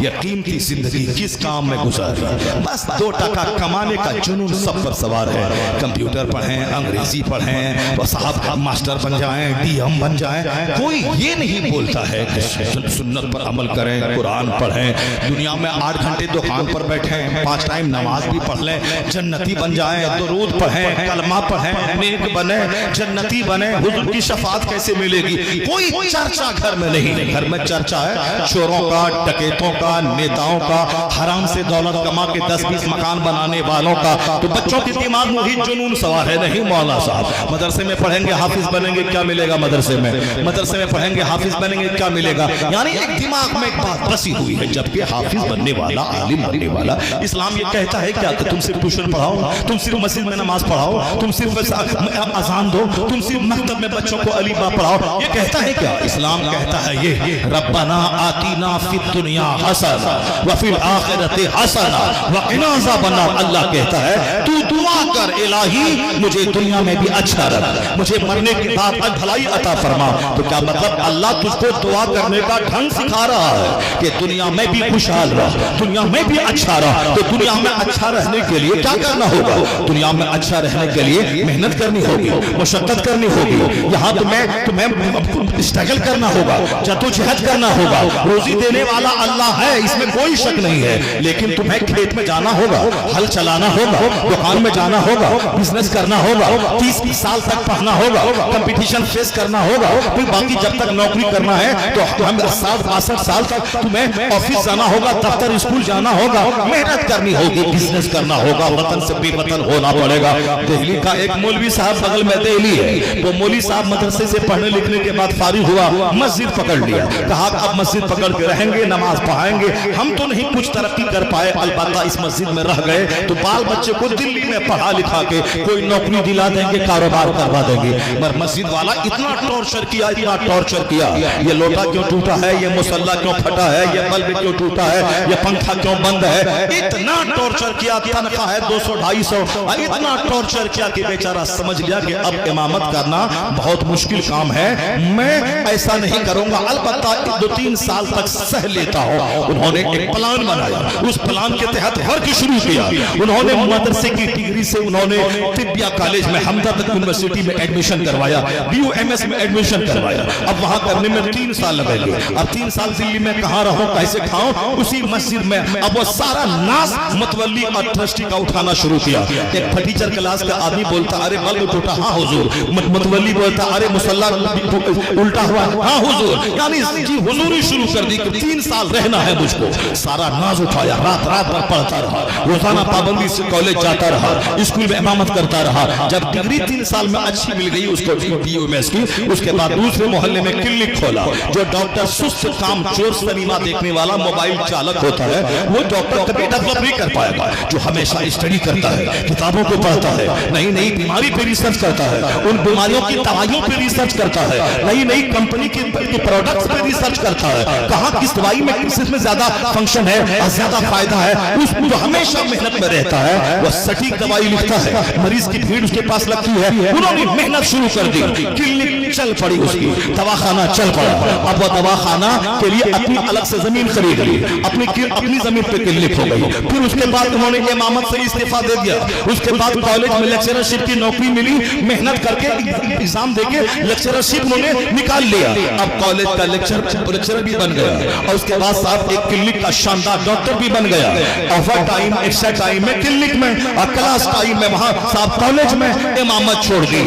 A: या कीमती जिंदगी किस काम में गुजारी। बस 2 टका कमाने का जुनून सब पर सवार है। कंप्यूटर पढ़ें, अंग्रेजी पढ़ें, साहब मास्टर बन जाएं, डीएम बन जाएं, कोई ये नहीं बोलता है कि सुन्नत पर अमल करें, कुरान पढ़ें, दुनिया में 8 घंटे दुकान पर बैठें, 5 टाइम नमाज भी पढ़ लें, जन्नती बन जाएं, दुरूद पढ़ें, कलमा पढ़ें, नेक बने, जन्नती बने। हुजूर की शफाअत कैसे मिलेगी? कोई चर्चा घर में नहीं। घर में चर्चा है चोरों का, डकैतों का, नेताओं का, हराम से दौलत कमा के 10-20 मकान बनाने वालों का। तो बच्चों के दिमाग में ही जुनून सवार है। नहीं मौला साहब, मदरसे में पढ़ेंगे हाफिज बनेंगे, क्या मिलेगा मदरसे में? मदरसे में पढ़ेंगे हाफिज बनेंगे, क्या मिलेगा? यानी एक दिमाग में एक बात बसी हुई है। जबकि हाफिज बनने वाला, आलिम बनने वाला, इस्लाम ये कहता है क्या कि तुम सिर्फ ट्यूशन पढ़ाओ, तुम सिर्फ मस्जिद में नमाज पढ़ाओ, तुम सिर्फ अजान दो, तुम सिर्फ मकतब में बच्चों को अली बा पढ़ाओ, ये कहता है क्या? इस्लाम कहता है ये, रब्बना आतीना फिद दुनिया हसना व फिल आखिरति हसना व क़िना अज़ाबन्नार। अल्लाह कहता है तू दुआ कर, इलाही मुझे दुनिया में भी अच्छा रख, मुझे मरने के बाद भलाई अता फरमा। तो क्या मतलब अल्लाह तुझको दुआ करने का ढंग सिखा रहा है कि दुनिया में भी खुशहाल रह, दुनिया में भी अच्छा रह। तो दुनिया में اچھا رہنے کے لیے کیا کرنا ہوگا؟ دنیا میں اچھا رہنے کے لیے محنت کرنی ہوگی، مشقت کرنی ہوگی، یہاں تمہیں اسٹرگل کرنا ہوگا، جدوجہد کرنا ہوگا۔ روزی دینے والا اللہ ہے، اس میں کوئی شک نہیں ہے، لیکن تمہیں کھیت میں جانا ہوگا، ہل چلانا ہوگا، دکان میں جانا ہوگا، بزنس کرنا ہوگا، 30 سال تک پڑھنا ہوگا، کمپٹیشن فیس کرنا ہوگا، پھر باقی جب تک نوکری کرنا ہے تو 60-62 سال تک تمہیں آفس جانا ہوگا، دفتر اسکول جانا ہوگا، محنت کرنی ہوگی، بزنس کرنا ہوگا، وطن سے بے وطن ہونا پڑے گا۔ دہلی کا ایک مولوی صاحب بغل میں دہلی ہے، وہ مولوی صاحب مدرسے سے پڑھنے لکھنے کے بعد فارغ ہوا، مسجد پکڑ لیا، کہا کہ اب مسجد پکڑ کے رہیں گے، نماز پڑھائیں گے، ہم تو نہیں کچھ ترقی کر پائے، البتہ اس مسجد میں رہ گئے تو بال بچے کو دلی میں پڑھا لکھا کے کوئی نوکری دلا دیں گے، کاروبار کروا دیں گے۔ مگر مسجد والا اتنا ٹارچر کیا، اتنا ٹارچر کیا، یہ لوٹا کیوں ٹوٹا ہے، یہ مصلی کیوں پھٹا ہے، یہ بلب کیوں ٹوٹا ہے، یہ پنکھا کیوں بند ہے، اتنا ٹارچر کیا، تنخواہ ہے 200-250، اتنا ٹارچر کیا کہ بیچارہ سمجھ لیا کہ اب امامت کرنا بہت مشکل کام ہے، میں ایسا نہیں کروں گا، البتہ 2-3 سال تک سہ لیتا ہوں۔ انہوں نے ایک پلان بنایا، اس پلان کے تحت ورک شروع کیا، انہوں نے مدرسے کی ڈگری سے انہوں نے طبیہ کالج میں حمدرد یونیورسٹی میں ایڈمیشن کروایا، BUMS میں ایڈمیشن کروایا، اب وہاں کرنے میں 3 سال لگے گے، اب 3 سال دلی میں کہاں رہوں، کیسے کھاؤں، اسی مسجد میں اب وہ سارا ناز متولی اور ٹرسٹی کا اٹھانا شروع کیا۔ ایک ٹیچر کلاس کا آدمی بولتا ارے بلب ٹوٹا، ہاں حضور، متولی بولتا ارے مصلی الٹا ہوا، ہاں حضور، یعنی جی حضوری شروع کر دی کہ 3 سال رہنا ہے مجھ کو، سارا ناز اٹھایا، رات رات بھر پڑھتا رہا، روزانہ پابندی سے کالج جاتا رہا، اسکول میں امامت کرتا رہا، جب ڈگری 3 سال میں اچھی مل گئی اس کو BUMS کی، اس کے بعد دوسرے محلے میں کلینک کھولا، جو ڈاکٹر سست کام چور سنیما دیکھنے والا موبائل چالک ہوتا ہے وہ ڈاکٹر کبھی ڈیولپ نہیں کر پائے گا، جو ہمیشہ اسٹڈی کرتا ہے، کتابوں کو پڑھتا ہے، نئی نئی بیماری پہ ریسرچ کرتا ہے، ان بیماریوں کی دوائیوں پہ ریسرچ کرتا ہے، نئی نئی کمپنی کے پروڈکٹس پہ ریسرچ کرتا ہے، کہاں کس دوائی میں کس میں زیادہ فنکشن ہے اور زیادہ فائدہ ہے، اس جو ہمیشہ محنت میں رہتا ہے وہ سٹیک دوائی لکھتا ہے، مریض کی بھیڑ اس کے پاس لگتی ہے، انہوں نے محنت شروع کر دی، کلینک چل پڑی اس کی، دواخانہ چل پڑا، اب وہ دواخانہ کے لیے اپنی الگ سے زمین خرید لی، اپنی زمین پہ کلینک ہو گئی، پھر اس کے بعد انہوں نے امامت سے استعفیٰ دے دیا، اس کے بعد کالج میں لیکچررشپ کی نوکری ملی، محنت کر کے ایگزام دے کے لیکچررشپ انہوں نے نکال لیا، اب کالج کا لیکچرر بھی بن گیا، اور اس کے بعد صاحب ایک کلینک کا شاندار ڈاکٹر بھی بن گیا، اوور ٹائم ایکسٹرا ٹائم میں کلینک میں اور کلاس ٹائم میں وہاں صاحب کالج میں امامت چھوڑ دی،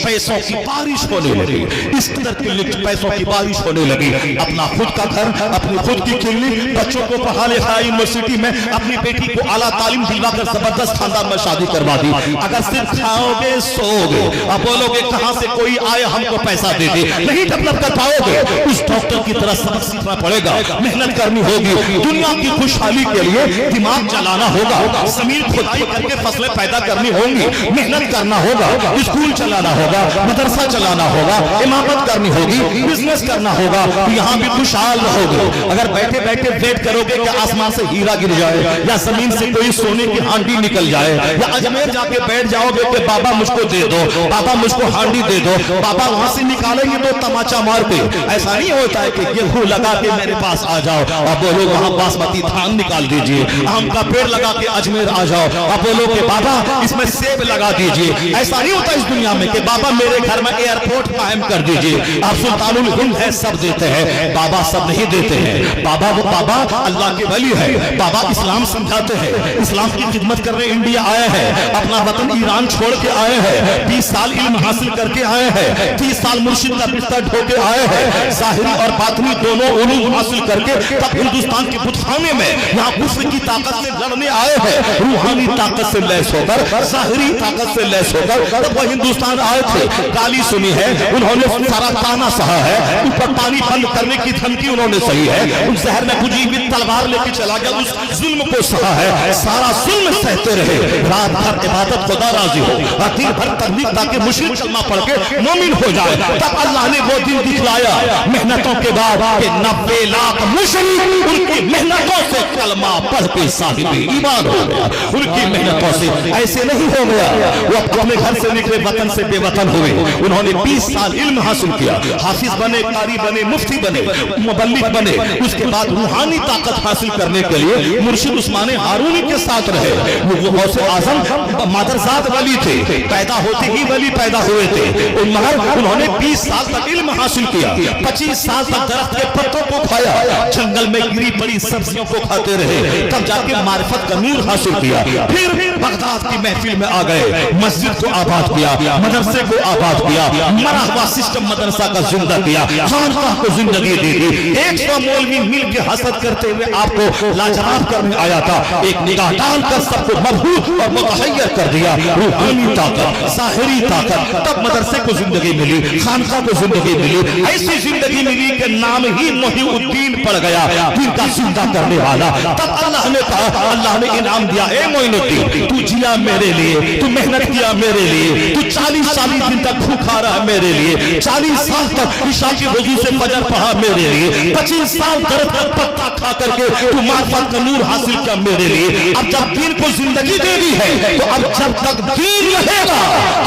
A: پیسوں کی بارش ہونے لگی، اس قدر کلینک پیسوں کی بارش ہونے لگی، اپنا خود کا گھر، اپنی خود کی کلینک، بچوں کو پڑھا لکھا یونیورسٹی میں، اپنی بیٹی کو اعلیٰ تعلیم دلوا کر زبردست خاندان میں شادی کروا دی، اگر صرف کھاؤ گے سو گے اب بولو گے کہاں سے کوئی آئے ہم کو پیسہ دے دے، نہیں ڈیولپ کر پاؤ گے، اس ڈاکٹر کی طرح سبق سیکھنا پڑے گا، محنت کرنی ہوگی، دنیا کی خوشحالی کے لیے دماغ چلانا ہوگا، زمین کھدائی کر کے فصلیں پیدا کرنی ہوں گی، محنت کرنا ہوگا، اسکول چلانا ہوگا، مدرسہ چلانا ہوگا، امامت کرنی ہوگی، بزنس کرنا ہوگا، یہاں بھی خوشحال رہو گے، اگر بیٹھے بیٹھے ویٹ کرو گے کہ آسمان سے ہیرا گر جائے یا زمین سے کوئی سونے کی ہانڈی نکل جائے یا اجمیر جا کے بیٹھ جاؤ گے کہ بابا مجھ کو دے دو، بابا مجھ کو ہانڈی دے دو، بابا وہاں سے نکالیں گے تو تماچا مار کے، ایسا نہیں ہوتا ہے کہ گیہوں لگا کے میرے پاس آ جاؤ اور بولو وہاں باسمتی دھان نکال دیجئے، آم کا پیڑ لگا کے اجمیر آ جاؤ اور بولو کہ بابا اس میں سیب لگا دیجئے، ایسا نہیں ہوتا اس دنیا میں کہ بابا میرے گھر میں ایئرپورٹ قائم کر دیجئے، آپ سلطان الہند ہے سب دیتے ہیں، بابا سب نہیں دیتے ہیں، بابا وہ بابا اللہ کے ولی ہے، بابا اسلام سمجھاتے ہیں، اسلام کی خدمت کرنے انڈیا آئے ہیں، اپنا وطن ایران چھوڑ کے آئے ہیں، 20 سال علم حاصل کر کے آئے ہیں، 30 سال مرشد کا بستر ڈھو کے آئے ہیں، ظاہری اور باطنی دونوں علوم حاصل کر کے تب ہندوستان کے بت خانے میں یہاں کفر کی طاقت سے لڑنے آئے ہیں، روحانی طاقت سے لیس ہو کر، ظاہری طاقت سے لیس ہو کر تب وہ ہندوستان آئے تھے، گالی سنی ہے انہوں نے، سارا تانا سہا ہے، اوپر پانی بند کرنے کی دھمکی انہوں نے سہی ہے، اس زہر میں کجی بھی تلوار لے کے چلا گیا، اس ظلم کو سہا ہے، سارا ظلم سہتے رہے، رات بھر عبادت خدا راضی ہو اور دن بھر تبلیغ تاکہ مشرک کلمہ پڑھ کے مومن ہو جائے، تب اللہ نے وہ دن دکھلایا محنتوں کے بعد کہ 90 لاکھ مشرک ان کی محنتوں سے کلمہ پڑھ کے صاحب ایمان ہو گیا، ان کی محنتوں سے ایسے نہیں ہو گیا، وہ اپنے گھر سے نکلے وطن سے بے وطن ہوئے، انہوں نے 20 سال علم حاصل کیا، حافظ بنے، قاری بنے، مفتی بنے، مبلغ بنے، اس کے بعد روحانی طاقت حاصل کرنے کے لیے مرشد عثمان ہارونی انہی کے ساتھ رہے. وہ غوث اعظم مادرزاد ولی تھے, پیدا ہوتے ہی ولی پیدا ہوئے تھے, مگر انہوں نے 20 سال تک علم حاصل کیا, 25 سال تک درخت کے پتوں کو کھایا, جنگل میں گری پڑی سبزیوں کو کھاتے رہے, تب جا کے معرفت کا نور حاصل کیا. پھر بغداد کی محفل میں آ گئے, مسجد کو آباد کیا, مدرسے کو آباد کیا, مرا ہوا سسٹم مدرسہ کا زندہ کیا, خانقاہ کو زندگی دی تھی. 100 مولوی مل کے حسد کرتے ہوئے آپ کو لاجواب کرنے آیا تھا, ایک نگاہ ڈال کر سب کو مبہوت اور متحیر کر دیا. روحانی طاقت, ظاہری طاقت, تب مدرسے کو زندگی ملی, خانقاہ کو زندگی ملی, ایسی زندگی ملی کہ نام ہی محی الدین پڑ گیا, دین کا زندہ کرنے والا. تب اللہ نے کہا, اللہ نے انعام دیا, اے معین الدین تو جیا میرے لیے, تو محنت کیا میرے لیے, تو 40 دن تک بھوکا رہا میرے لیے, 40 سال تک عشاء کی وضو سے فجر پڑھا میرے لیے, 25 سال درد کا پتا کھا کر کے تو معرفت کا نور حاصل کیا میرے لیے. اب جب دین کو زندگی دے دی ہے تو اب جب تک دین رہے گا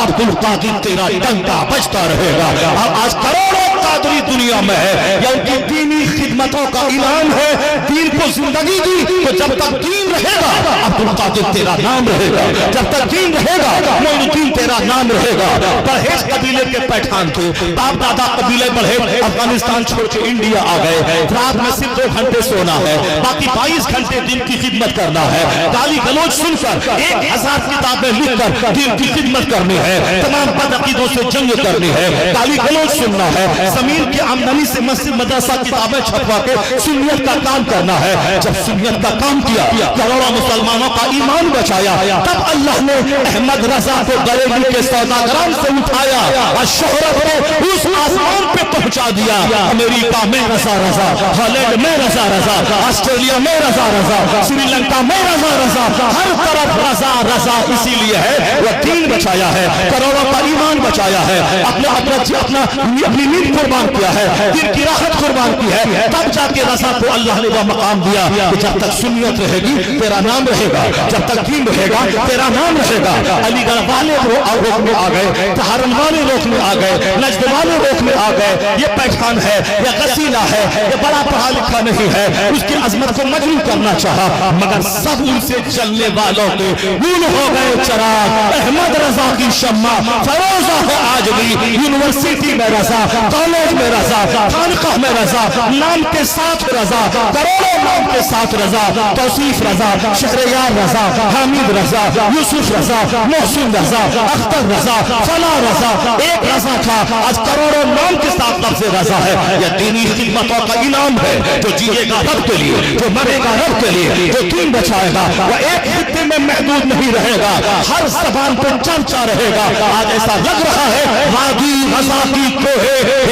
A: عبد القادر تیرا ڈنکا بجتا رہے گا. اب آج کروڑوں قادری دنیا میں ہے, یا ان کی دینی خدمتوں کا اعلان ہے, دین کو زندگی دی تو جب تک دین رہے گا عبد القادر تیرا نام رہے گا, جب تک دین رہے گا معین الدین تیرا نام رہے گا. پرہیز قبیلے کے پٹھان تھے, باپ دادا قبیلے بڑھے, افغانستان چھوڑ کے انڈیا آ گئے, رات میں صرف 2 گھنٹے سونا ہے, باقی 22 گھنٹے دین کی خدمت کرنا ہے, گالی گلوچ سن کر 1000 کتابیں لکھ کر دین کی خدمت کرنی ہے, تمام بدعقیدوں سے جنگ کرنی ہے, گالی گلوچ سننا ہے, زمین کی آمدنی سے مسجد مدرسہ کتابیں چھپوا کے سنیت کا کام کرنا ہے. جب سنیت کا کام کیا, کروڑوں مسلمانوں کا ایمان بچایا, تب اللہ نے احمد رضا کو بریلی کے سوداگران سے اٹھایا اور شہرت کو اس آسمان پہ پہنچا دیا. امریکہ میں رضا رضا, ہالینڈ میں رضا رضا, آسٹریلیا میں رضا رضا, سری لنکا میں رضا رضا, ہر طرف رضا رضا. اسی لیے ہے وہ دین بچایا ہے, کروڑوں کا ایمان بچایا ہے, اپنی نیند قربان کیا ہے, دین کی راحت قربان کی ہے, تب جا کے رضا کو اللہ نے وہ مقام دیا کہ جب تک سنیت رہے گی تیرا نام رہے گا, جب تک دین رہے گا تیرا نام رہے گا. علی گڑھ والے روکنے آ گئے, تہران والے روکنے آ گئے, نجد والے روکنے آ گئے, یہ پہچان ہے, یہ غسیلہ ہے, یہ بڑا پڑھا لکھا نہیں ہے, اس کی عظمت کو مجروح کرنا چاہا, مگر سب ان سے چلنے والوں کے گول ہو گئے چراغ. احمد رضا کی شمع فروزہ ہے آج بھی, یونیورسٹی میں رضا, کالج میں رضا, خانقاہ میں رضا, نام کے ساتھ رضا, کروڑوں نام کے ساتھ رضا, توصیف رضا, شہریار رضا, حامد رضا, یوسف رضا, محسن رضا, اختر رضا, فلاں رضا, ایک رضا تھا, آج کروڑوں نام کے ساتھ لفظ رضا ہے. یہ دینی خدمتوں کا انعام ہے, جو جیے گا رب کے لیے, جو مرے گا رب کے لیے, جو دین بچائے گا وہ ایک خطے میں محدود نہیں رہے گا, ہر زبان پہ چرچا رہے گا. آج ایسا لگ رہا ہے وادی رضا کی کوہ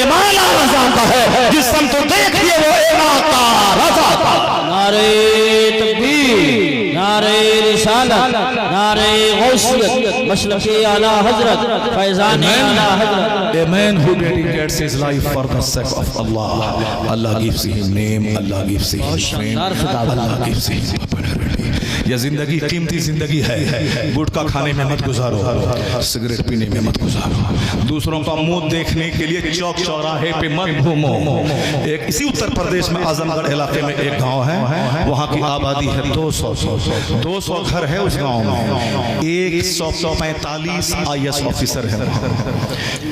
A: ہمالیہ رضا کا ہے, جس سمت کو دیکھئے وہ علاقہ رضا کا.
B: نعرہ تکبیر, نعرہ رسالت, نعرہ غوثیت, مسلک اعلیٰ حضرت, فیضان اعلیٰ حضرت.
A: A man who dedicates his life for the sake of Allah, Allah gives him name, Allah gives him fame, Allah gives him popularity. یہ زندگی قیمتی زندگی ہے, گٹکا کھانے میں مت گزارو, سگریٹ پینے میں مت گزارو, دوسروں کا منہ دیکھنے کے لیے چوک چوراہے پہ مت گھومو. ایک اسی اتر پردیش میں اعظم گڑھ علاقے میں ایک گاؤں ہے, وہاں کی آبادی ہے 200 گھر ہے اس گاؤں میں, 145 IAS آفیسر ہے,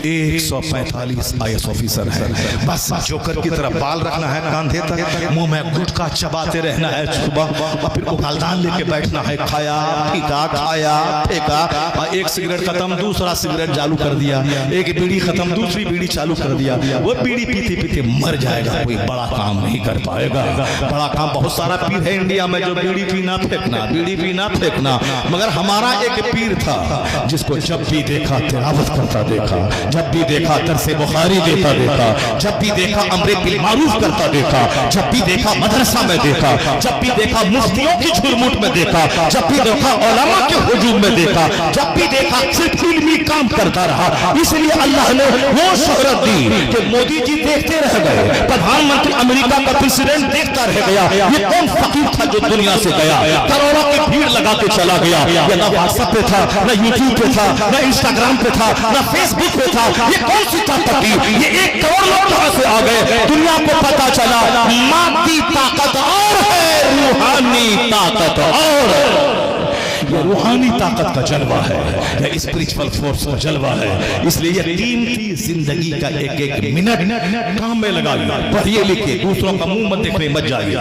A: 145 IAS آفیسر ہے. بس جوکر کی طرح بال رکھنا ہے کاندھے تک, منہ میں گٹکا چباتے رہنا ہے صبح, اور پھر اگالدان لے کے بیٹھنا ہے, کھایا پھیکا, کھایا پھیکا, ایک سگریٹ ختم دوسرا سگریٹ چالو کر دیا, ایک بیڑی ختم دوسری بیڑی چالو کر دیا. وہ بیڑی پیتے پیتے مر جائے گا, کوئی بڑا کام نہیں کر پائے گا. بڑا کام بہت سارا پیر ہے انڈیا میں جو بیڑی پینا پھینکنا, بیڑی پینا پھینکنا, مگر ہمارا ایک پیر تھا جس کو جب بھی دیکھا تلاوت کرتا دیکھا, جب بھی دیکھا درس بخاری دیتا دیکھا, جب بھی دیکھا امر بالمعروف کرتا دیکھا, جب بھی دیکھا مدرسہ میں دیکھا, جب بھی دیکھا مفتیوں کی جھرمٹ میں دیکھا, جب بھی دیکھا علماء کے ہجوم میں دیکھا, جب بھی دیکھا صرف علمی کام کرتا رہا. اس لیے اللہ نے وہ شہرت دی کہ مودی جی دیکھتے رہ گئے, پردھان منتری امریکہ کا پریزیڈنٹ دیکھتا رہ گیا. یہ کون فقیر تھا جو دنیا سے گیا, کروڑوں کی بھیڑ لگا کے چلا گیا. یہ نہ واٹس ایپ پہ تھا, نہ یوٹیوب پہ تھا, نہ انسٹاگرام پہ تھا, نہ فیس بک پہ تھا. یہ کون سی طاقت تھی, یہ 1 کروڑ لوگ کہاں سے آ گئے. دنیا کو پتا چلا مادی طاقت اور ہے, روحانی طاقت और ये रूहानी ताकत का जलवा है, ये स्पिरिचुअल फोर्स का जलवा है। इसलिए ये कीमती जिंदगी का एक एक मिनट काम में लगाइए, पढ़िए लिखिए, दूसरों का मुंह मत देखने मत जाइए।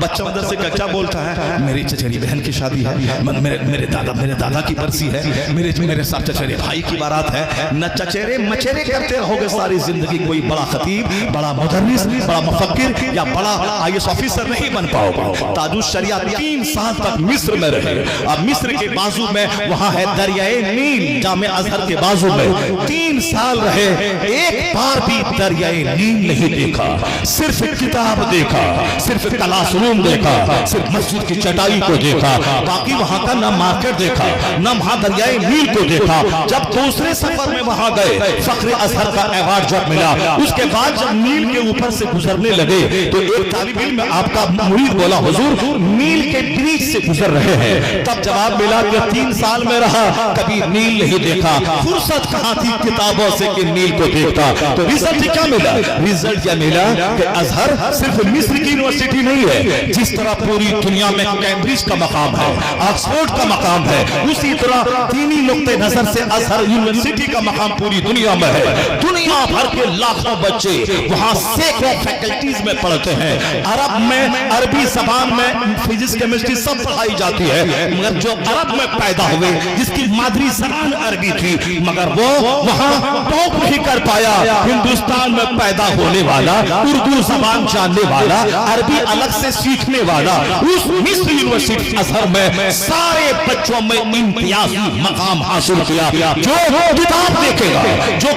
A: बच्चा मदरसे का क्या बोलता है, मेरी चचेरी बहन की शादी है, मेरे दादा की बरसी है, मेरे साथ चचेरे भाई की बारात है। न चचेरे मचेरे करते रहोगे सारी जिंदगी, कोई बड़ा खतीब, बड़ा मुदर्रिस, बड़ा मुफक्किर या बड़ा IAS ऑफिसर नहीं बन पाओगे। ताजुश शरिया 3 साल तक मिस्र में रहे। अब मिस्र के बाजू में वहां है दरियाए नील, जामे अजहर के बाजू में 3 साल रहे, एक बार भी दरियाए नील नहीं देखा, सिर्फ किताब देखा, सिर्फ क्लासरूम देखा, सिर्फ मस्जिद की चटाई को देखा, बाकी वहां का ना मार्केट देखा, ना वहां दरियाए नील को देखा। जब दूसरे सफर में वहां गए, फख्र अजहर का अवार्ड जब मिला, उसके बाद जब नील के ऊपर से गुजरने लगे तो एक तालिब इल्म आपका मुरीद बोला, हुजूर नील के बीच से गुजर रहे हैं। तब जवाब मिला कि 3 साल में रहा, कभी नील नहीं देखा, फुर्सत कहां थी किताबों से कि नील को देखता। तो रिजल्ट क्या मिला? रिजल्ट क्या मिला कि अजहर सिर्फ मिस्र की यूनिवर्सिटी नहीं है, जिस तरह पूरी दुनिया में कैम्ब्रिज का मकाम है, ऑक्सफोर्ड का मकाम है, उसी तरह दीनी नुक्ते नजर से अजहर यूनिवर्सिटी का मकाम पूरी दुनिया में है। दुनिया भर के लाखों बच्चे वहां सैकड़ों फैकल्टीज में पढ़ते हैं। अरब में, अरबी जबान में फिजिक्स केमिस्ट्री सब पढ़ाई जाती है, मगर जो अरब में पैदा हुए, जिसकी मादरी जबान अरबी थी, मगर वो वहां टॉप नहीं कर पाया। हिंदुस्तान में पैदा होने वाला, उर्दू जबान जानने वाला, अरबी अलग से सीखने वाला, उस मिस्र यूनिवर्सिटी अजहर में सारे बच्चों में इम्तियाजी मकाम हासिल किया। जो किताब देखेगा, जो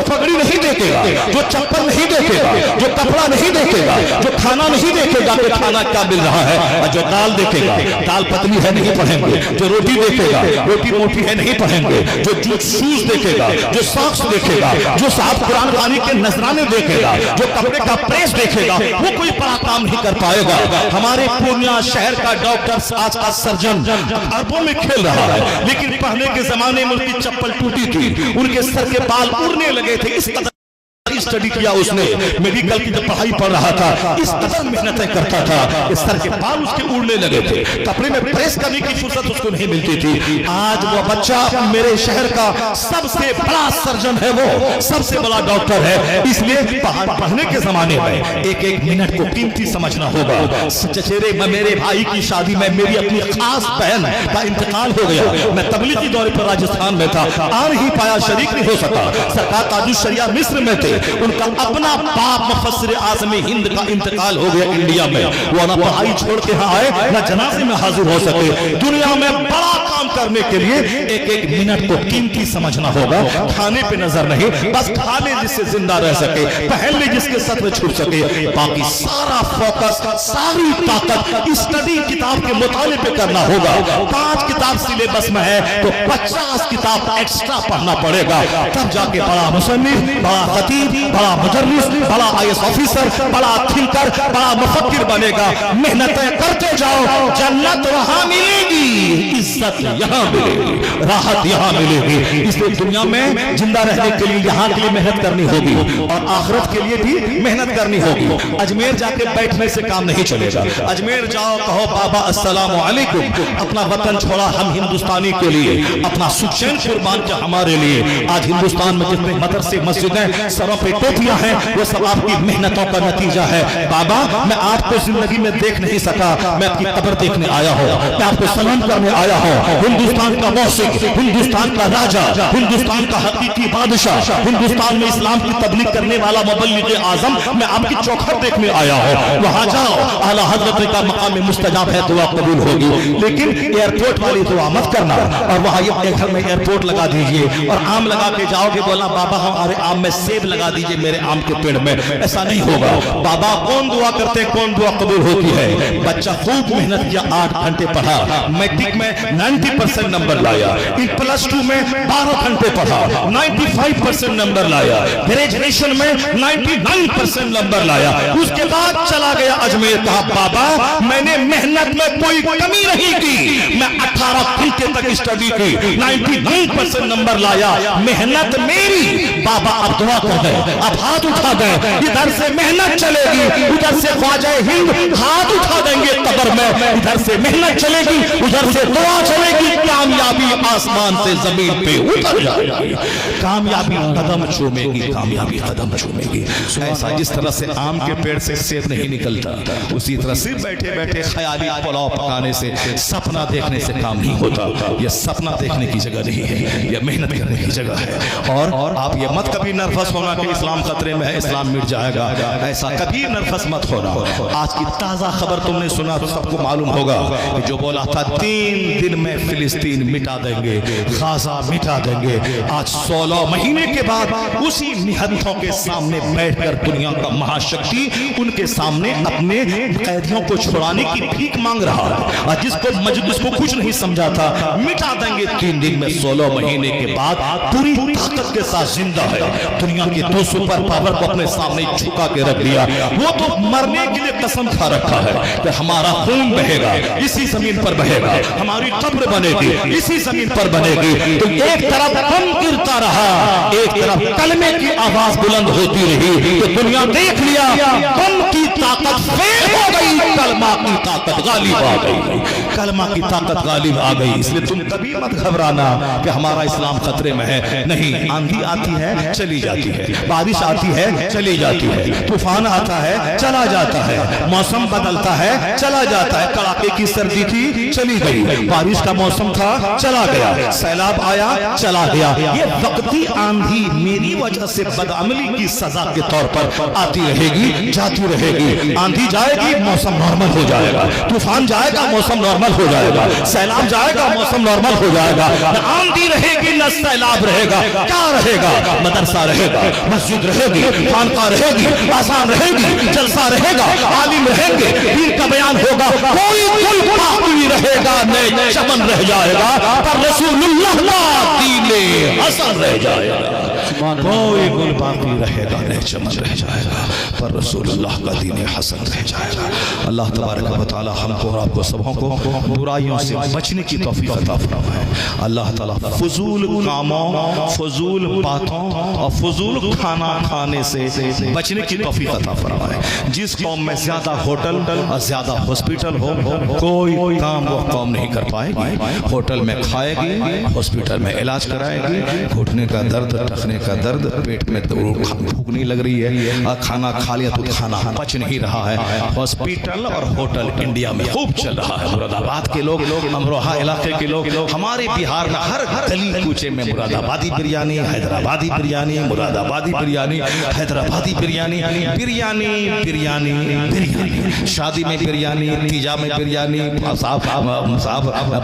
A: पगड़ी नहीं देखेगा, जो चप्पल नहीं देखेगा, जो कपड़ा नहीं देखेगा, जो खाना नहीं देखेगा कि खाना क्या मिल रहा है, और जो दाल देखेगा, दाल पतली है नहीं पढ़ेंगे, जो रोटी देखेगा, रोटी मोटी है नहीं पढ़ेंगे, जो शूज देखेगा, जो सॉक्स देखेगा, जो साहब कुरान खानी के नजराने देखेगा, जो कपड़े का प्रेस देखेगा, वो कोई बड़ा काम नहीं कर पाएगा। हमारे पूर्णिया शहर का डॉक्टर, आज का सर्जन अरबों में खेल रहा है, लेकिन पहले के जमाने में उनकी चप्पल टूटी थी, उनके सर के बाल उड़ने लगे थे। इस कदर स्टडी किया उसने, मेडिकल की जब पढ़ाई पढ़ रहा था, इस कदर मेहनतें करता था, इस सर के बाल उसके उड़ने लगे थे, कपड़े में प्रेस करने की फुर्सत उसको नहीं मिलती थी। आज वो बच्चा मेरे शहर का सबसे बड़ा सर्जन है, वो सबसे बड़ा डॉक्टर है। इसलिए पढ़ने के जमाने में एक एक मिनट को कीमती समझना होगा। चचेरे मेरे भाई की शादी में मेरी अपनी खास बहन का इंतकाल हो गया, मैं तबलीगी दौरे पर राजस्थान में था, आ नहीं पाया, शरीक नहीं हो सका। सरकार ताजुश शरिया मिस्र में थे, उनका अपना बाप मुफस्सिर आज़म हिंद का इंतकाल हो गया इंडिया में। वो ना पढ़ाई छोड़ के यहाँ आए, ना जनाजे में हाजिर हो सके। दुनिया में बड़ा काम करने के लिए एक एक मिनट को कीमती समझना होगा। खाने पे नजर नहीं, बस खाने जिससे जिंदा रह सके, पहले जिसके सत्व छूट सके, बाकी सारा फोकस, सारी ताकत स्टडी किताब के मुताले पे करना होगा। 5 किताब सिलेबस में है तो 50 किताब एक्स्ट्रा पढ़ना पड़ेगा, तब जाके बड़ा मुसन्निफ, बड़ा खतीब, बड़ा मुदर्रिस, बड़ा IAS ऑफिसर, बड़ा थिंकर, बड़ा मुफक्किर बनेगा। मेहनतें करते जाओ, जन्नत वहां मिलेगी, इज्जत यहाँ मिलेगी, राहत यहाँ मिलेगी। इसलिए दुनिया में जिंदा रहने के लिए यहाँ के लिए मेहनत करनी होगी, और आखिरत के लिए भी मेहनत करनी होगी। अजमेर जाके बैठने से काम नहीं चलेगा। अजमेर जाओ, कहो बाबा अस्सलाम वालेकुम, अपना वतन छोड़ा हम हिंदुस्तानी के लिए, अपना सुचैन कुर्बान किया हमारे लिए। आज हिंदुस्तान में जितने मदरसे मस्जिदें, सरों पे टोपियां हैं, वो सब आपकी मेहनतों का नतीजा है। बाबा मैं आपको जिंदगी में देख नहीं सका, मैं आपकी कब्र देखने आया हूँ, मैं आपको सलाम करने आया हूँ। हिंदुस्तान का मौसिक, हिंदुस्तान का राजा, हिंदुस्तान का हकीकी बादशाह, हिंदुस्तान में इस्लाम की तबलीग करने वाला मुबल्लिग आजम, मैं आपकी चौखट देखने आया हूँ। वहां जाओ, आला हजरत का मकाम मुस्तजाब है, दुआ कबूल होगी। लेकिन एयरपोर्ट वाली दुआ मत करना, और वहां ये घर में एयरपोर्ट लगा दीजिए और आम लगा के जाओगे, बोला बाबा हमारे आम में सेब लगा दीजिए मेरे आम के पेड़ में, ऐसा नहीं होगा। बाबा कौन दुआ करते, कौन दुआ कबूल होती है? बच्चा खूब मेहनत किया, 8 घंटे पढ़ा, मैट्रिक में 90% नंबर लाया, +2 में 12 घंटे पढ़ा, 95% नंबर लाया, ग्रेजुएशन में 99% नंबर लाया। उसके बाद चला गया अजमेर, कहा बाबा मैंने मेहनत में कोई कमी नहीं की, मैं 18 घंटे तक स्टडी की, 99% नंबर लाया, मेहनत मेरी। बाबा अब दुआ कर दे, अब हाथ उठा दें, इधर से मेहनत चलेगी, उधर से ख्वाजा हिंद हाथ उठा देंगे कब्र में, इधर से मेहनत चलेगी, उधर से दुआ चलेगी, कामयाबी आसमान से जमीन पे उतर जाएगी, कामयाबी कदम चूमेगी, कामयाबी कदम चूमेगी। ऐसा जिस तरह से आम के पेड़ से सेब नहीं निकलता, उसी तरह से बैठे बैठे ख्याली पुलाव पकाने से, सपना देखने से काम नहीं होता। यह सपना देखने की जगह नहीं है, यह मेहनत करने की जगह है। और आप ये मत कभी नर्वस होना कि इस्लाम खतरे में है, इस्लाम मिट जाएगा, ऐसा कभी नर्वस मत होना। आज की ताजा खबर तुमने सुना तो सबको मालूम होगा कि जो बोला था 3 दिन में फिलिस्तीन मिटा देंगे, गाजा मिटा देंगे, आज 16 महीने के बाद उसी निहत्थों के सामने बैठकर दुनिया का महाशक्ति उनके सामने अपने कैदियों को छुड़ाने की भीख मांग रहा है। और जिसको कुछ नहीं समझा था, मिटा देंगे 3 दिन में, 16 महीने के बाद पूरी ताकत के साथ जिंदा है। दुनिया के 2 सुपर पावर को अपने सामने झुका के रख दिया। वो तो मरने के लिए कसम खा रखा है कि हमारा खून बहेगा, इसी जमीन पर बहेगा, हमारी कब्र बनेगी, इसी जमीन पर बनेगी। तो एक तरफ बम गिरता रहा, एक तरफ कलमे की आवाज बुलंद होती रही, तो दुनिया देख लिया बम की ताकत फेल हो गई, कलमा की ताकत गालिब आ गई, कलमा की ताकत गालिब आ गई। इसलिए तुम कभी मत घबराना कि हमारा इस्लाम खतरे में है। नहीं, आंधी आती है चली जाती है, बारिश आती है चली जाती है, तूफान आता है चला जाता है, मौसम बदलता है चला जाता है। कड़ाके की सर्दी थी चली गई, बारिश का मौसम था चला गया, सैलाब आया चला गया। ये वक्ती आंधी मेरी वजह से बदअमली की सजा के तौर पर आती रहेगी, जाती रहेगी। आंधी जाएगी, मौसम नॉर्मल हो जाएगा, तूफान जाएगा, मौसम नॉर्मल हो जाएगा, सैलाब जाएगा, मौसम नॉर्मल हो जाएगा। न आंधी रहेगी न सैलाब रहेगा, क्या रहेगा? मदरसा रहेगा, मस्जिद रहेगी, खानका रहेगी, आसान रहेगी, जलसा रहेगा, आलिम रहेंगे, पीर का बयान होगा, कोई बाकी रहेगा नहीं, चमन रह जाएगा, पर रसूलुल्लाह का दीने हसन रह जाएगा। कोई गुल बाकी रहेगा नहीं, चमन रह जाएगा, पर रसूलुल्लाह का दीने हसन रह जाएगा। अल्लाह तबारक व तआला हमको और आपको सबों को बुराइयों से बचने की तौफीक अता फरमाए। अल्लाह ताला फजूल कामों, फजूल बातों और फजूल खाना खाने से बचने की तौफीक अता फरमाए। जिस कौम में ज्यादा होटल और ज्यादा हॉस्पिटल हो, कोई काम वो कौम नहीं कर पाएगी। होटल में खाएगी, हॉस्पिटल में इलाज कराएगी, घुटने का दर्द, टखने का दर्द, पेट में भूख नहीं लग रही है, और खाना खा लिया तो खाना पच नहीं रहा है। हॉस्पिटल और होटल इंडिया में खूब चल रहा है। मुरादाबाद के लोग, अमरोहा इलाके के लोग, हमारे बिहार में हर गली कूचे में मुरादाबादी बिरयानी, हैदराबादी बिरयानी, मुरादाबादी बिरयानी, हैदराबादी बिरयानी, बिरयानी बिरयानी बिरयानी, शादी में बिरयानी, तीजा में बिरयानी,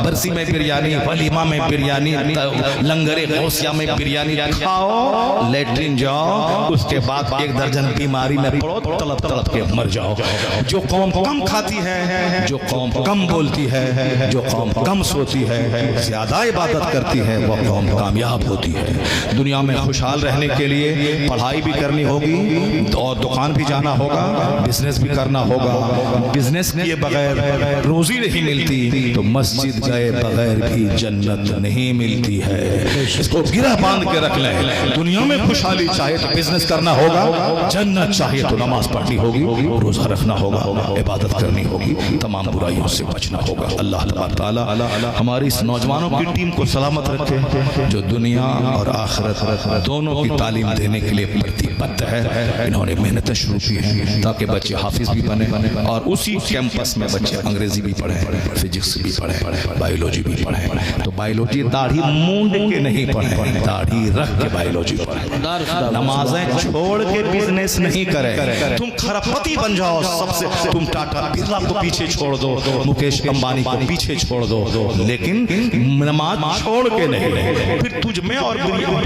A: बरसी में बिरयानी, वलीमा में बिरयानी, लंगरे गौसिया में बिरयानी। खाओ, लेटरिन जाओ, उसके बाद 1 दर्जन बीमारी में पड़ो, तड़प तड़प के मर जाओ। जो कौम कम खाती है, जो कौम कम बोलती है, जो कौम कम सोती है, ज्यादा इबादत करती है, वह कौम कामयाब होती है। दुनिया में खुशहाल रहने के लिए पढ़ाई भी करनी होगी, और दुकान भी जाना होगा, बिजनेस भी करना होगा। बिजनेस किए बगैर रोजी नहीं मिलती, तो मस्जिद गए बगैर भी जन्नत नहीं मिलती है। इसको गिरा बांध के रख लें। दुनिया में खुशहाली चाहे तो बिजनेस करना होगा, जन्नत चाहिए तो नमाज पढ़नी होगी, रोजा रखना होगा, इबादत करनी होगी, तमाम बुराइयों से बचना होगा। अल्लाह ताला हमारी इस नौजवानों की टीम को सलामत रखे, जो दुनिया और आखिरत दोनों की तालीम देने के लिए प्रतिबद्ध है। इन्होंने मेहनत शुरू की है ताकि बच्चे हाफिज भी बने, और उसी कैंपस में बच्चे अंग्रेजी भी पढ़े, फिजिक्स भी पढ़े, बायोलॉजी भी पढ़े। तो बायोलॉजी दाढ़ी मूंद के नहीं पढ़े, दाढ़ी रख के बायोलॉजी पढ़े। नमाजें छोड़ के बिजनेस नहीं करे। तुम खरबपति बन जाओ सबसे, तुम टाटा बिरला को पीछे छोड़ दो, मुकेश अंबानी को पीछे छोड़ दो, लेकिन नमाज छोड़ के नहीं। फिर तुझ में और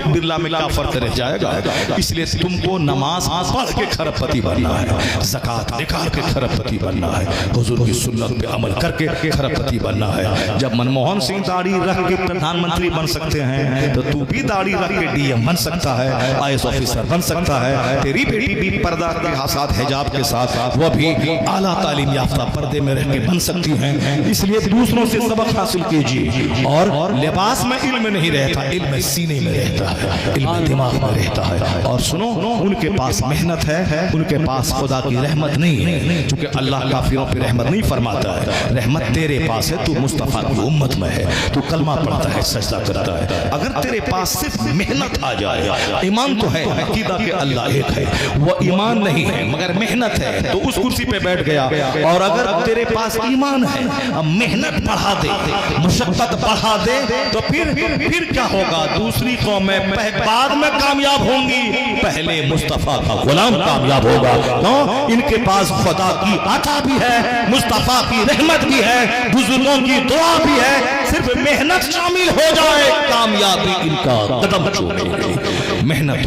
A: बिरला में क्या फर्क रह जाएगा? इसलिए तुमको नमाज पढ़ के खरबपति बनना है, ज़कात निकाल के खरबपति बनना है, हुजूर की सुन्नत पे अमल करके खरबपति बनना है। जब मनमोहन सिंह दाढ़ी रख के प्रधानमंत्री बन सकते हैं, तो तू भी दाढ़ी रख के डीएम बन सकता है, IAS ऑफिसर बन सकता है, तेरी बेटी भी पर्दा के साथ हिजाब के साथ वो भी आला तालीम याफ्ता पर्दे में रह के बन सकती हैं। इसलिए दूसरों से सबक हासिल कीजिए। और लिबास में इल्म नहीं रहता, इल्म सीने में रहता है, इल्म दिमाग में रहता है। और सुनो, उनके पास मेहनत है, उनके पास खुदा की रहमत नहीं है, क्योंकि अल्लाह काफिरों पे रहमत नहीं फरमाता है। रहमत तेरे पास है, तू मुस्तफा की उम्मत में है, तू कलमा पढ़ता है, सजदा करता है। अगर तेरे पास सिर्फ मेहनत आ जाए, ईमान तो है, अकीदा के अल्लाह एक है, वो ईमान नहीं है मगर मेहनत है, तो उस कुर्सी पे बैठ गया। और अगर तेरे पास ईमान है, अब मेहनत बढ़ा दे, मुशक्कत बढ़ा दे, तो फिर क्या होगा? दूसरी कौमें बाद में कामयाब होंगी, पहले मुस्तफा का गुलाम कामयाब होगा। क्यों? इनके पास खुदा की अता भी है, मुस्तफा की रहमत भी है, बुजुर्गों की दुआ भी है। सिर्फ मेहनत शामिल हो जाए, कामयाबी इनका कदम चूमेगी। मेहनत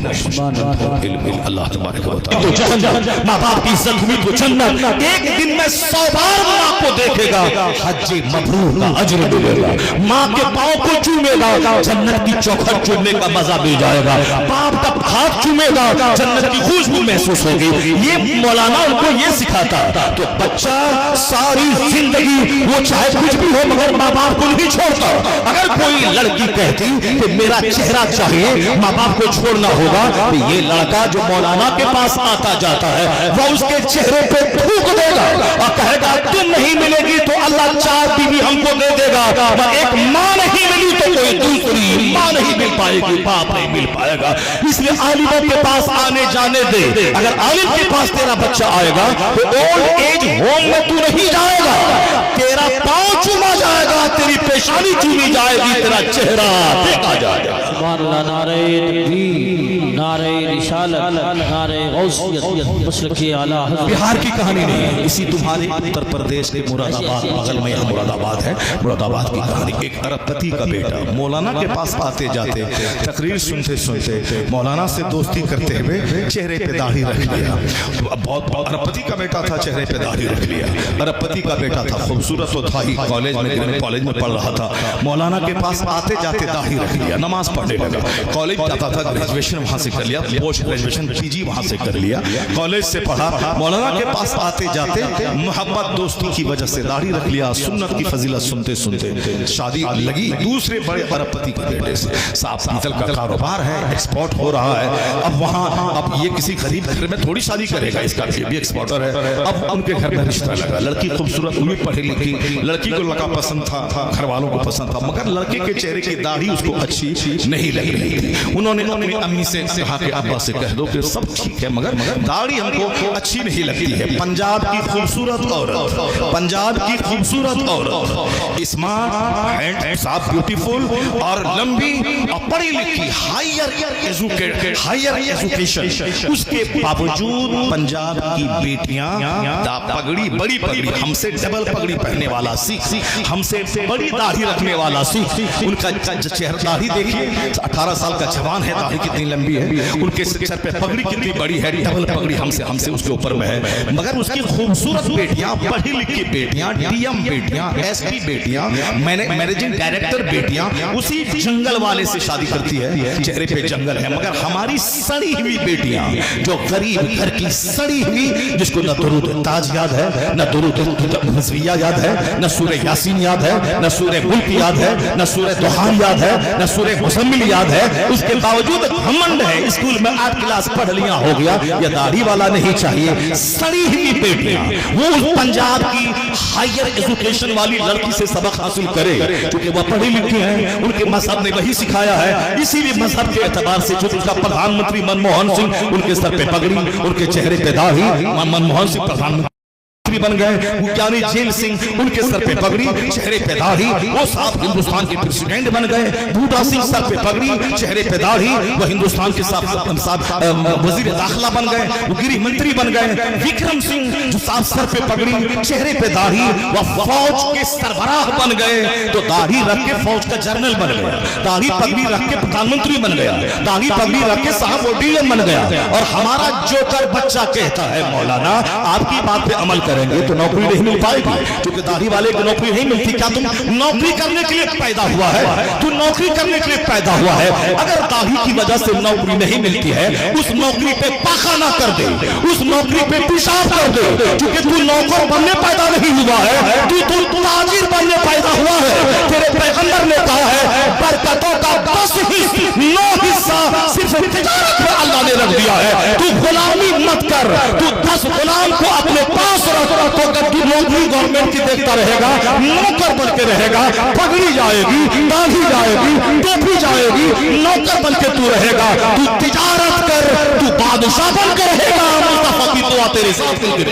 A: अल्लाह तबारक व तआला माँ बाप की इज्जत हुई तो जन्नत, एक दिन में 100 बार माँ को देखेगा, हज मबरूर का अजर मिलेगा। माँ के पाँव को चूमेगा, जन्नत की चौखट चूमने का मजा मिल जाएगा। बाप का हाथ चूमेगा, जन्नत की खुशबू महसूस होगी। ये मौलाना उनको ये सिखाता। तो बच्चा सारी जिंदगी वो चाहे कुछ भी हो मगर माँ बाप को नहीं छोड़ता। अगर कोई लड़की कहती कि मेरा चेहरा चाहिए, माँ बाप को छोड़ना होगा, तो ये लड़का जो मौलाना के पास आता जाता है वो उसके चेहरे पे थूक देगा और कहेगा तुम नहीं मिलेगी तो अल्लाह 4 बीवी हमको दे देगा, एक माँ नहीं मिली तो कोई दूसरी माँ नहीं मिल पाएगी, बाप नहीं मिल पाएगा। इसलिए आलिमों के पास आने जाने दे। अगर आलिम के पास तेरा बच्चा आएगा तो ओल्ड एज होम में तू नहीं जाएगा, तेरा पाँव चूमा जाएगा, तेरी पेशानी चूमी जाएगी, तेरा चेहरा देखा जाएगा।
B: सुभान अल्लाह, नारे तकबीर, नारे रिसालत, नारे गौसियत, मसलक आला हज़रत।
A: बिहार की कहानी नहीं है, इसी तुम्हारे उत्तर प्रदेश के मुरादाबाद, बगल में यहाँ मुरादाबाद है, मुरादाबाद की कहानी। एक अरबपति का बेटा मौलाना के पास आते जाते, तकरीर सुनते सुनते मौलाना से दोस्ती करते हुए चेहरे पे दाढ़ी रख लिया। बहुत अरबपति का बेटा था, चेहरे पे दाढ़ी रख लिया। अरबपति का बेटा था, खूबसूरत तो था ही, कॉलेज में पढ़ रहा था। मौलाना के पास आते जाते दाढ़ी रख लिया, नमाज पढ़ने लगा। कॉलेज जाता था, ग्रेजुएशन वहां से कर लिया, पोस्ट ग्रेजुएशन PG वहां से कर लिया, कॉलेज से पढ़ा। मौलाना के पास आते जाते मोहब्बत दोस्ती की वजह से दाढ़ी रख लिया। सुन्नत की फजीलत सुनते सुनते शादी लगी दूसरे बड़े अरबपति के बेटे से। साफ पीतल का कारोबार है, एक्सपोर्ट हो रहा है। अब वहां अब ये किसी गरीब घर में थोड़ी शादी करेगा, इसका भी एक्सपोर्टर है। अब उनके घर में रिश्ता लगा, लड़की खूबसूरत हुई, पढ़ी लिखी, लड़की को लड़का पसंद था, घर वालों को पसंद था, मगर लड़के के चेहरे की दाढ़ी उसको अच्छी नहीं लग रही थी। उन्होंने अपनी अम्मी से कहा कि अब्बा से कह दो कि सब ठीक है मगर दाढ़ी हमको अच्छी नहीं लगती है। पंजाब की खूबसूरत औरत, पंजाब की खूबसूरत औरत, स्मार्ट एंड साफ, ब्यूटीफुल और लंबी और पढ़ी लिखी, हायर एजुकेशन, उसके बावजूद पंजाब की बेटियां पगड़ी, बड़ी पगड़ी, हमसे डबल पगड़ी पहनने वाला सीख, हमसे बड़ी दाढ़ी रखने वाला सीख, उनका चेहरा दाढ़ी देखिए, 18 साल का जवान है, दाढ़ी कितनी लंबी है, उनके सर पे पगड़ी कितनी बड़ी है, डबल पगड़ी हमसे उसके ऊपर में है। मगर उसकी खूबसूरत बेटियां, पढ़ी लिखी बेटियां, DM बेटियां, SP बेटियां, मैनेजिंग डायरेक्टर बेटियां उसी जंगल वाले से शादी करती है। चेहरे पे जंगल है मगर हमारी सड़ी हुई बेटियां, जो गरीब घर की सड़ी हुई, जिसको न दुरूद ताज याद है, न दुरूद मज़विया याद है, न सूरह यासीन याद है, न सूरह मुल्क याद है, न सूरह दुहान याद है, न सूरह मुज़म्मिल याद है, उसके बावजूद घमंड है, स्कूल में 8 क्लास पढ़ लिया हो गया, ये दाढ़ी वाला नहीं चाहिए। सड़ी हुई बेटियां वो पंजाब की हायर एजुकेशन वाली लड़की से सबक हासिल करे, क्योंकि वह पढ़ी लिखी है, उनके मजहब ने वही सिखाया है। इसीलिए मजहब के एतबार से जो उसका प्रधानमंत्री मनमोहन सिंह, उनके सर पे पगड़ी, उनके चेहरे पे दाढ़ी, मनमोहन सिंह प्रधानमंत्री बन गए। मुक्तानी जेल सिंह, उनके सर पे पगड़ी, चेहरे पे दाढ़ी, वो साफ हिंदुस्तान के प्रेसिडेंट बन गए। बूटा सिंह सर पे पगड़ी, चेहरे पे दाढ़ी, वो हिंदुस्तान के साफ वजीर दाखिला बन गए, वो गृह मंत्री बन गए। विक्रम सिंह जो साफ सर पे पगड़ी, चेहरे पे दाढ़ी, वो फौज के सरबराह बन गए। तो दाढ़ी रख के फौज का जनरल बन गया, दाढ़ी पगड़ी रख के प्रधानमंत्री बन गया, दाढ़ी पगड़ी रख के साहब ODM बन गया। और हमारा जोकर बच्चा कहता है मौलाना आपकी बात पे अमल करे, करेंगे तो नौकरी नहीं मिल पाएगी, क्योंकि दाढ़ी वाले को नौकरी नहीं मिलती। क्या तुम नौकरी करने के लिए पैदा हुआ है? तू नौकरी करने के लिए पैदा हुआ है। अगर दाढ़ी की वजह से नौकरी नहीं मिलती है, उस नौकरी पे पाखाना कर दे, उस नौकरी पे पेशाब कर दे, क्योंकि तू नौकर बनने पैदा नहीं हुआ है, तू ताजिर बनने पैदा हुआ है। तेरे पैगंबर ने कहा है बरकतों का 10 हिस्सा सिर्फ तिजारत में अल्लाह ने रख दिया है। तू गुलामी मत कर, तू 10 गुलाम को अपने पास रख, तो तू नौकरी गवर्नमेंट की देखता रहेगा, नौकर बन के रहेगा, पगड़ी जाएगी, दाढ़ी जाएगी, टोपी जाएगी, नौकर बन के तू रहेगा। तू तिजारत कर, तू बादशाह बन के रहेगा। मुस्तफा की दुआ तेरे साथ मिलकर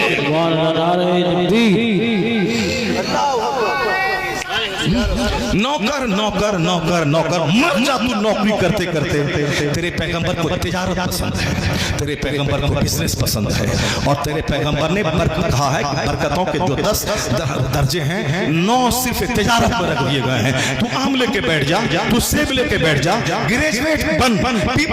A: नौकर नौकर नौकर नौकर मर जा तू नौकरी करते करते। तेरे पैगंबर को तिजारत पसंद है, तेरे पैगंबर को बिजनेस पसंद है, और तेरे पैगंबर ने कहा है बरकतों के जो 10 दर्जे हैं 9 सिर्फ तिजारत पर रख दिए गए हैं। तू आम लेके बैठ जा, तू सेब लेके बैठ जा, ग्रेजुएट बन,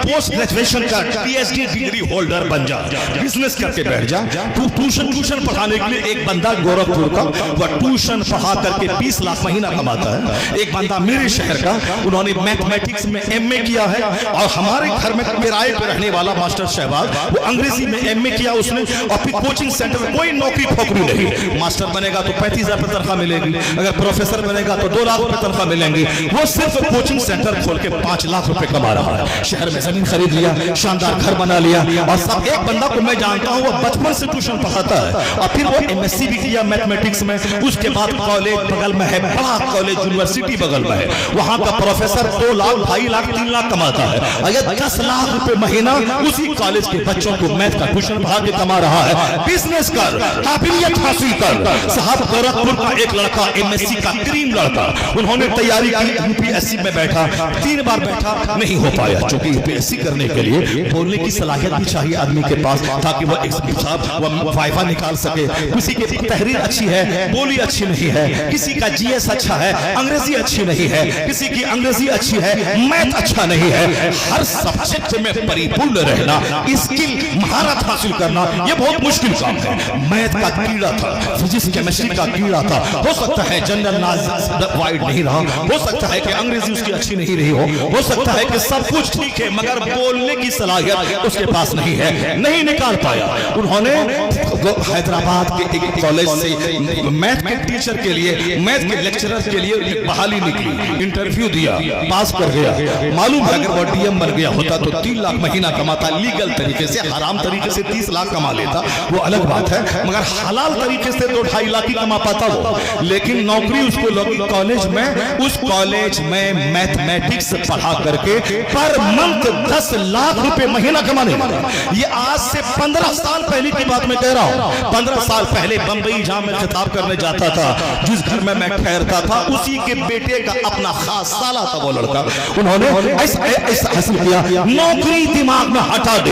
A: पोस्ट ग्रेजुएशन का PhD डिग्री होल्डर बन जा, बिजनेस करके बैठ जा। तू ट्यूशन पढ़ाने के लिए एक बंदा गोरखपुर का वह ट्यूशन पढ़ा करके 20 लाख महीना कमाता है। एक बंदा मेरे शहर का, उन्होंने मैथमेटिक्स में MA किया है, और हमारे घर में किराए पे रहने वाला मास्टर शहबाज, वो अंग्रेजी में MA किया उसने, और फिर कोचिंग सेंटर में कोई नौकरी फोकरी नहीं। मास्टर बनेगा तो 35,000 रुपये तनख्वाह मिलेगी, अगर प्रोफेसर बनेगा तो 2 लाख रुपए तनख्वाह मिलेंगी। वो सिर्फ कोचिंग सेंटर खोल के 5 लाख रुपए कमा रहा है। शहर में जमीन खरीद लिया, शानदार घर बना लिया, और सब एक बंदा को मैं जानता हूँ, वो बचपन से ट्यूशन पढ़ाता है, और फिर वो MSc भी किया मैथमेटिक्स में। उसके बाद कॉलेज बगल में है, बड़ा कॉलेज यूनिवर्सिटी बगल में है, वहां का प्रोफेसर 2 लाख 2.5 लाख 3 लाख कमाता है। अगर 10 लाख रुपए महीना उसी कॉलेज के बच्चों को मैथ का ट्यूशन पढ़ा के कमा रहा है। बिजनेस कर, काबिलियत हासिल कर। साहब गोरखपुर का एक लड़का MSc का क्रीम लड़का, उन्होंने तैयारी की, UPSC में बैठा, 3 बार बैठा, नहीं हो पाया, क्योंकि UPSC करने के लिए बोलने की सलाहियत भी चाहिए आदमी के पास, ताकि वो वाइफा निकाल सके। किसी की तहरीर अच्छी है, बोली अच्छी नहीं है, किसी का GS अच्छा है, अंग्रेजी अच्छी नहीं है, किसी की अंग्रेजी अच्छी है, मैथ अच्छा नहीं है। हर सब्जेक्ट में परिपूर्ण रहना, स्किल महारत हासिल करना, ये बहुत मुश्किल काम है। मैथ का कीड़ा था, फिजिक्स केमिस्ट्री का कीड़ा था, हो सकता है जनरल नॉलेज वाइड नहीं रहा, हो सकता है कि अंग्रेजी उसकी अच्छी नहीं रही हो सकता है कि सब कुछ ठीक है, मगर बोलने की सलाहियत उसके पास नहीं है, नहीं निकाल पाया। उन्होंने हैदराबाद के एक कॉलेज से मैथ के टीचर के लिए, मैथ के लेक्चरर के लिए बहाली निकली, इंटरव्यू दिया, पास कर गया। मालूम है अगर वो DM बन गया होता तो 3 लाख महीना कमाता, लीगल तरीके से, हराम तरीके से 30 लाख कमा लेता, वो अलग बात है, मगर हलाल तरीके से तो 2.5 लाख ही कमा पाता वो। लेकिन नौकरी उसको लगी कॉलेज में, उस कॉलेज में मैथमेटिक्स पढ़ा करके पर मंथ 10 लाख रुपए महीना कमाने वाला। ये आज से 15 साल पहले की बात मैं कह रहा हूँ। 15 साल पहले बंबई जहां मैं खिताब करने जाता था, जिस घर में मैं ठहरता था, उसी के बेटे का अपना खास साला था वो लड़का। उन्होंने ऐसा हासिल किया, नौकरी दिमाग में हटा दे।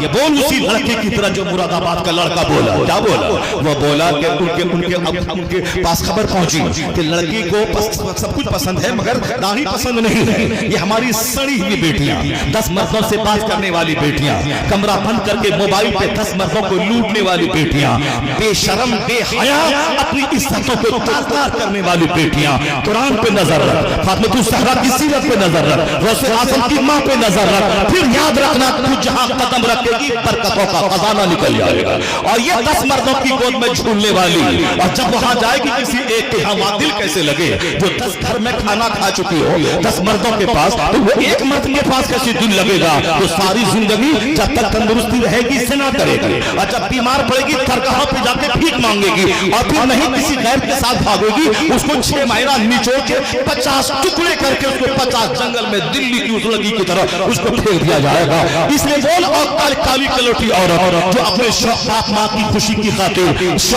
A: ये बोल उसी लड़के की तरह जो मुरादाबाद का लड़का बोला। क्या बोला? वो बोला कि उनके पास खबर पहुंची कि लड़की को सब कुछ पसंद है, मगर दाढ़ी पसंद नहीं है। ये हमारी सड़ी हुई बेटियां, 10 मर्दों से बात करने वाली बेटियां, कमरा बंद करके मोबाइल पे 10 मर्दों को लूटने वाली बेटियां, बेशरम बेहया अपनी इज्जतों को तार करने वाली बेटियां। कुरान पे नजर रख, फातिमा ज़हरा की सीरत पे नजर रख, रसूल आज़म की मां पे नजर रख, फिर याद रखना तू जहां कदम रखेगी बरकतों का खजाना निकल जाएगा। और ये 10 मर्दों की गोद में झूलने वाली, और जब वहां जाएगी किसी एक के यहाँ दिल कैसे लगे, जो 10 घर में खाना खा चुकी हो, 10 मर्दों के पास, तो वो एक मर्द के पास कैसे दिल लगेगा? तो सारी जिंदगी जब तक तंदुरुस्ती रहेगी सिना करेगी, और जब बीमार पड़ेगी दरगाह पे जाके भीख मांगेगी, और फिर नहीं किसी गैर के साथ भागेगी, उसको 6 महीना निचोड़ के 50 टुकड़े करके उसको 50 जंगल में दिल्ली की उजलगी की तरह उसको फेंक दिया जाएगा। इसलिए बोल, और काली कलोटी औरत जो अपने बाप माँ की खुशी की खातिर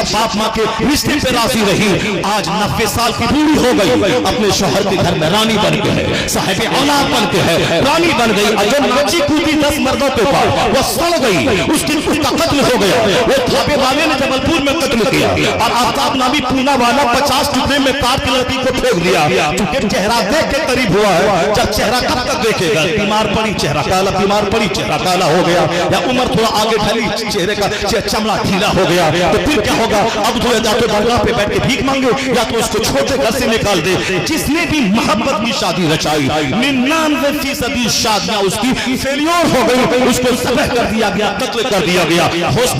A: बाप माँ के रिश्ते पे राजी रही, आज 90 साल की बूढ़ी हो गई, अपने शौहर के घर में रानी बन के है, साहिब औलाद बन के है, रानी बन गई। और जो नाची कूदी 10 मर्दों के पास वो सड़ गई, उसका कत्ल हो गया, वो भापे वाले ने जबलपुर में कत्ल किया और आफ्ताब नामी पूना वाला 50 टुकड़े में काट के लड़की को फेंक दिया। क्योंकि चेहरा देख के करीब हुआ है, जब चेहरा कब तक देखेगा? बीमार पड़ी चेहरा काला, बीमार पड़ी चेहरा काला हो गया, या उम्र थोड़ा आगे ढली चेहरे का चमड़ा ढीला हो गया, तो फिर क्या होगा? अब तो या तो दरगाह पे बैठ के भीख मांगे या तो उसको छोटे घर से निकाल दे। जिसने भी मोहब्बत की शादी रचाई 99% शादियां उसकी फेलियर हो गई, उसको ज़ब्ह कर दिया गया, कत्ल कर दिया गया।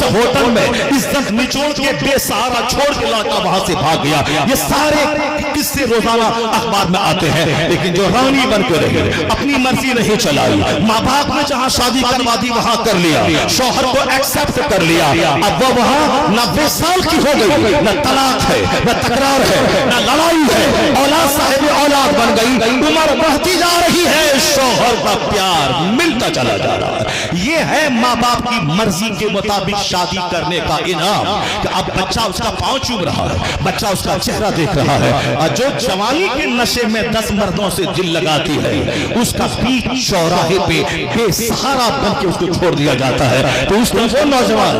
A: होटल में इज्जत निचोड़ के बेसहारा छोड़ के लड़का वहां से भाग गया। ये सारे किस्से रोजाना अखबार में आते हैं। लेकिन जो रानी बन के रही, अपनी मर्जी नहीं चलाई, माँ बाप ने जहां शादी करवा दी वहां कर लिया, शौहर को एक्सेप्ट कर लिया, अब वो वहां 90 साल की हो गई, न तलाक है, न तकरार है, न लड़ाई है, औलाद साहिब औलाद बन गई, उम्र बढ़ती जा रही है, शौहर का प्यार मिलता चला जा रहा है। ये है माँ बाप की मर्जी के मुताबिक शादी करने का इनाम। कि अब बच्चा उसका पांव चूम रहा है, बच्चा उसका चेहरा देख रहा है, और जो जवानी के नशे में 10 मर्दों से दिल लगाती है, उसका बीच चौराहे पे बेसहारा बन के उसको छोड़ दिया जाता है। तो उसका वो नौजवान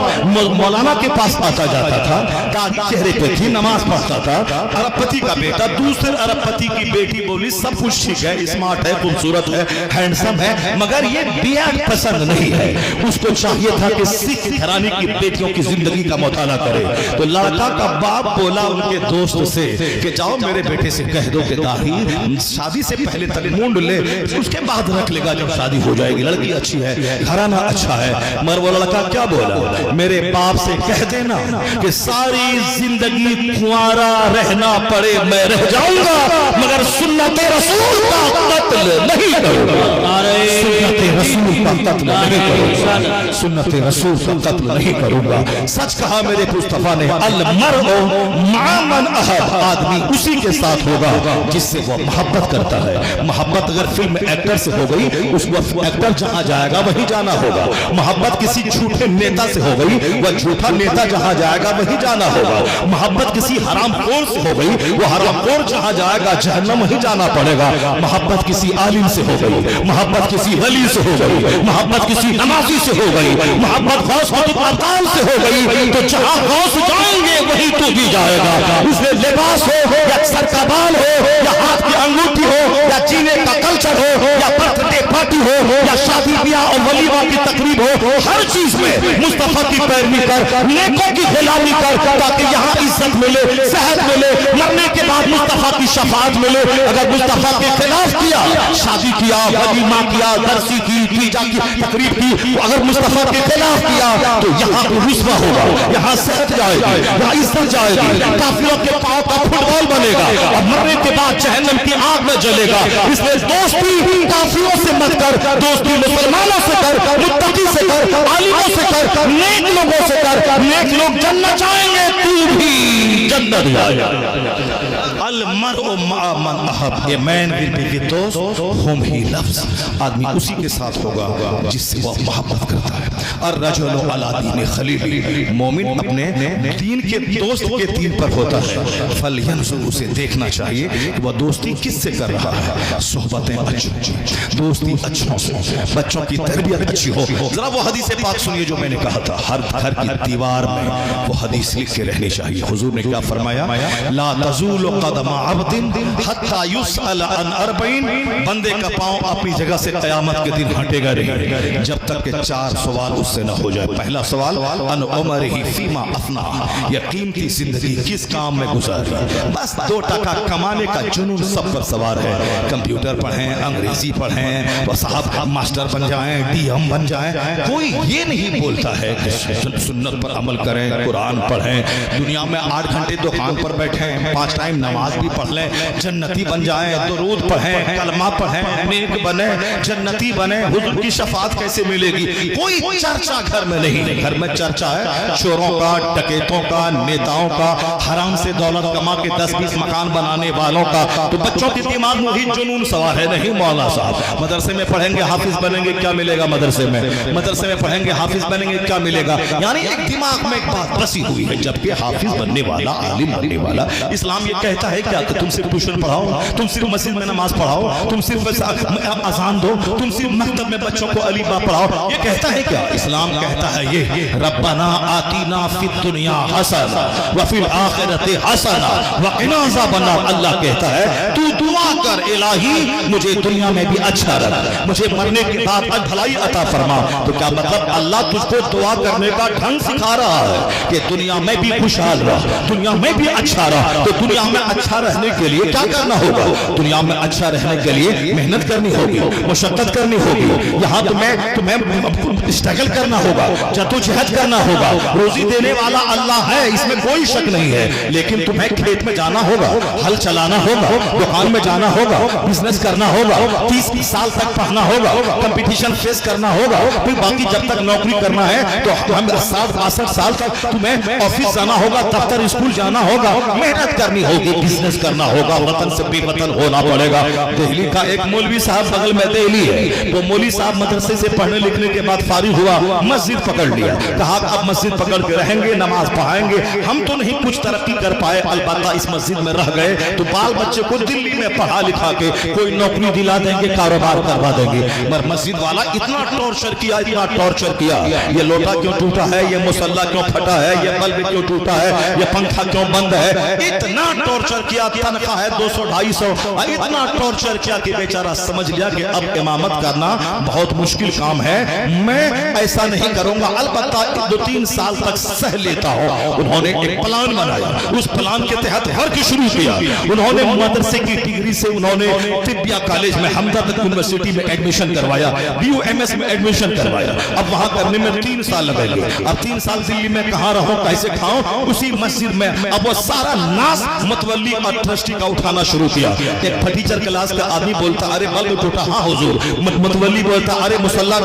A: मौलाना के पास आता जाता था, दाढ़ी चेहरे पे थी, नमाज पढ़ता था, अरबपति का बेटा दूसरे अरबपति की बेटी बोली सब कुछ ठीक है, स्मार्ट है, खूबसूरत है, हैंडसम है, मगर ये बियर्ड पसंद नहीं है। उसको चाहिए था कि सिख घराने की बेटियों की जिंदगी का मुताला करे। तो लड़का का बाप बोला उनके दोस्त से कि जाओ मेरे बेटे से कह दो कि दाढ़ी शादी से पहले तक मूंड ले, उसके बाद रख लेगा जब शादी हो जाएगी, लड़की अच्छी है, घराना अच्छा है। मगर वो लड़का क्या बोला? मेरे बाप से कह देना कि सारी जिंदगी कुंवारा रहना पड़े मैं रह जाऊंगा, मगर सुन्नत रसूल का कत्ल नहीं करूंगा। सुन्नत रसूल का कत्ल नहीं करूंगा, सुन्नत रसूल का कत्ल नहीं करूंगा। सच कहा मेरे मुस्तफा ने, अल मर्उ मा मन अहब, आदमी उसी के साथ होगा जिससे वो मोहब्बत करता है। मोहब्बत अगर फिल्म एक्टर से हो गई, उसको एक्टर जहां जाएगा वहीं जाना होगा। मोहब्बत किसी झूठे नेता से हो गई, वह झूठा नेता जहां जाएगा वहीं जाना होगा। मोहब्बत किसी हरामखोर से हो गई, वो हरामखोर जहां जाएगा जहन्नम ही जाना पड़ेगा। मोहब्बत किसी आलिम से हो गई, मोहब्बत किसी वली से हो गई, मोहब्बत किसी नमाजी से हो गई, मोहब्बत गौस अब्दाल से हो गई, तो जहां गौस जाएंगे वहीं तू भी जाएगा। उसमें लिबास हो या सर का बाल हो या हाथ की अंगूठी हो या जीने का कल्चर हो या बर्थडे पार्टी हो या शादी ब्याह और वलीमा की तकरीब हो, हर चीज में मुस्तफा की पैरवी कर, नेकों की गुलामी कर, ताकि यहाँ इज्जत मिले, सेहत मिले, मरने के बाद मुस्तफा की शफाअत मिले। अगर मुस्तफा के खिलाफ किया, शादी किया, वलीमा किया, दरसी की, तीजा की तकरीब की, अगर मुस्तफा के खिलाफ किया तो यहाँ रुस्वा होगा, यहाँ सेहत जाएगी, यहाँ इज्जत जाएगी, काफिरों के पांव का फुटबॉल बनेगा और मरने के बाद जहन्नम की आग में जलेगा। इसलिए दोस्ती काफिरों से मत कर, दोस्ती मुसलमानों से कर, मुत्तकी से कर, आलिमों से कर, नेक लोगों से कर। नेक लोग जन्नत जाएंगे, तू भी जन्नत जाएगा। अल मर्उ मा मन अहब, ये मैन विल बी विद दोस्त हुम ही लव्स, आदमी उसी के साथ होगा जिससे वो मोहब्बत करता है। और रजुलु अला दीन खलीली, मोमिन अपने दीन के दोस्त के दीन पर होता है। फल यंजुर, उसे देखना चाहिए कि वह दोस्ती किससे कर रहा है। सोहबतें अच्छी, दोस्ती अच्छों से, बच्चों की तरबियत अच्छी हो। जरा वो हदीस पाक सुनिए जो मैंने कहा था, हर घर की दीवार में वो हदीस लिख के रहनी चाहिए। हुजूर ने क्या फरमाया? ला तज़ूलु क़दम अब्दिन हत्ता युसअल अन अर्बईन, बंदे का पांव अपनी जगह से क़यामत के दिन हटेगा नहीं जब तक के 4 सवाल उससे न हो जाए। पहला सवाल अन उमरिही फीमा अफना, ये कीमती जिंदगी किस काम में गुजारी। बस 2 टका कमाने का जुनून सब पर सवार है। कंप्यूटर पढ़ें, अंग्रेजी पढ़ें, वो साहब मास्टर बन जाएं, डीएम बन जाएं, कोई ये नहीं बोलता है कि सुन्नत पर अमल करें, कुरान पढ़ें, दुनिया में 8 घंटे दुकान पर बैठें, 5 टाइम नमाज भी पढ़ लें, जन्नती बन जाएं, दुरूद पढ़ें, कलमा पढ़ें, नेक बने, जन्नती बने, हुजूर की शफाअत कैसे मिलेगी? कोई चर्चा घर में नहीं। घर में चर्चा है चोरों का, डकैतों का, नेताओं का, हराम से दौलत कमा के 10-20 मकान बनाने वालों का। तो बच्चों के दिमाग में वही जुनून सवार है। नहीं मौला साहब, मदरसे में पढ़ेंगे हाफिज बनेंगे, क्या मिलेगा मदरसे में? मदरसे में पढ़ेंगे हाफिज बनेंगे, क्या मिलेगा? यानी एक दिमाग में एक बात बसी हुई है, जबकि हाफिज बनने वाला, आलिम बनने वाला, इस्लाम ये कहता है है क्या कि तुम सिर्फ ट्यूशन पढ़ाओ, तुम सिर्फ मस्जिद में नमाज पढ़ाओ, तुम सिर्फ अजान दो, तुम सिर्फ मकतब में बच्चों को अली बा पढ़ाओ, ये कहता है क्या? इस्लाम कहता है ये रब्बना आतीना फिद दुनिया हसना व फिल आखिरति हसना व क़िना अज़ाबन्नार। अल्लाह कहता है तू दुआ कर इलाही मुझे दुनिया में भी अच्छा रख, मुझे मरने के बाद भलाई अता फरमा। तो क्या मतलब अल्लाह तुझको दुआ करने का ढंग सिखा रहा है कि दुनिया में भी खुशहाल रह, दुनिया में भी अच्छा रह। तो दुनिया में अच्छा रहने के लिए क्या करना होगा? दुनिया में अच्छा रहने के लिए मेहनत करनी होगी, मुशक्कत करनी होगी, यहाँ तुम्हें स्ट्रगल करना होगा, जद्दोजहद करना होगा। रोजी देने वाला अल्लाह है, इसमें कोई शक नहीं है, लेकिन तुम्हें खेत में जाना होगा, हल चलाना होगा, दुकान में जाना होगा, बिजनेस करना होगा, 30 साल तक पढ़ना होगा, कंपटीशन फेस करना होगा, फिर बाकी जब तक नौकरी करना है तो हम 60-62 साल तक तुम्हें ऑफिस जाना होगा, दफ्तर स्कूल जाना होगा, मेहनत करनी होगी, बिजनेस करना होगा, वतन से बेवतन होना पड़ेगा। दिल्ली का एक मौलवी साहब बगल में दिल्ली है, तो मौलवी साहब मदरसे से पढ़ने लिखने के बाद फारिग हुआ, मस्जिद पकड़ लिया, कहा अब मस्जिद पकड़ के रहेंगे, नमाज पढ़ाएंगे। हम तो नहीं कुछ तरक्की कर पाए, अलबत्ता इस मस्जिद में रह गए तो बाल बच्चे को दिल्ली में पढ़ा लिखा के कोई नौकरी दिला देंगे, कारोबार करवा देंगे। मगर मस्जिद वाला इतना टॉर्चर किया, इतना टॉर्चर किया, ये लोटा क्यों टूटा है, ये मुसल्ला क्यों फटा है, ये बल्ब क्यों टूटा है, ये पंखा क्यों बंद है, इतना टॉर्चर किया। तनख्वाह है 200-250, इतना टॉर्चर किया कि बेचारा समझ लिया कि अब इमामत करना बहुत मुश्किल काम है, मैं ऐसा नहीं करूंगा, अलबत्ता 2-3 साल तक सह लेता हूं। उन्होंने एक प्लान बनाया, उस प्लान के तहत वर्क शुरू किया। उन्होंने मदरसे की डिग्री से उन्होंने तिब्बिया कॉलेज में हमदर्द यूनिवर्सिटी में एडमिशन करवाया, BUMS में एडमिशन करवाया। अब वहां करने में 3 साल लगेंगे। अब 3 साल दिल्ली में कहां रहूं, कैसे खाऊं, उसी मस्जिद में अब वो सारा नाश मतवल्ली और ट्रस्टी का उठाना शुरू किया। एक टीचर क्लास का आदमी बोलता अरे बल्ब टूटा, हाँ हुजूर। मतवल्ली बोलता अरे मुसल्ला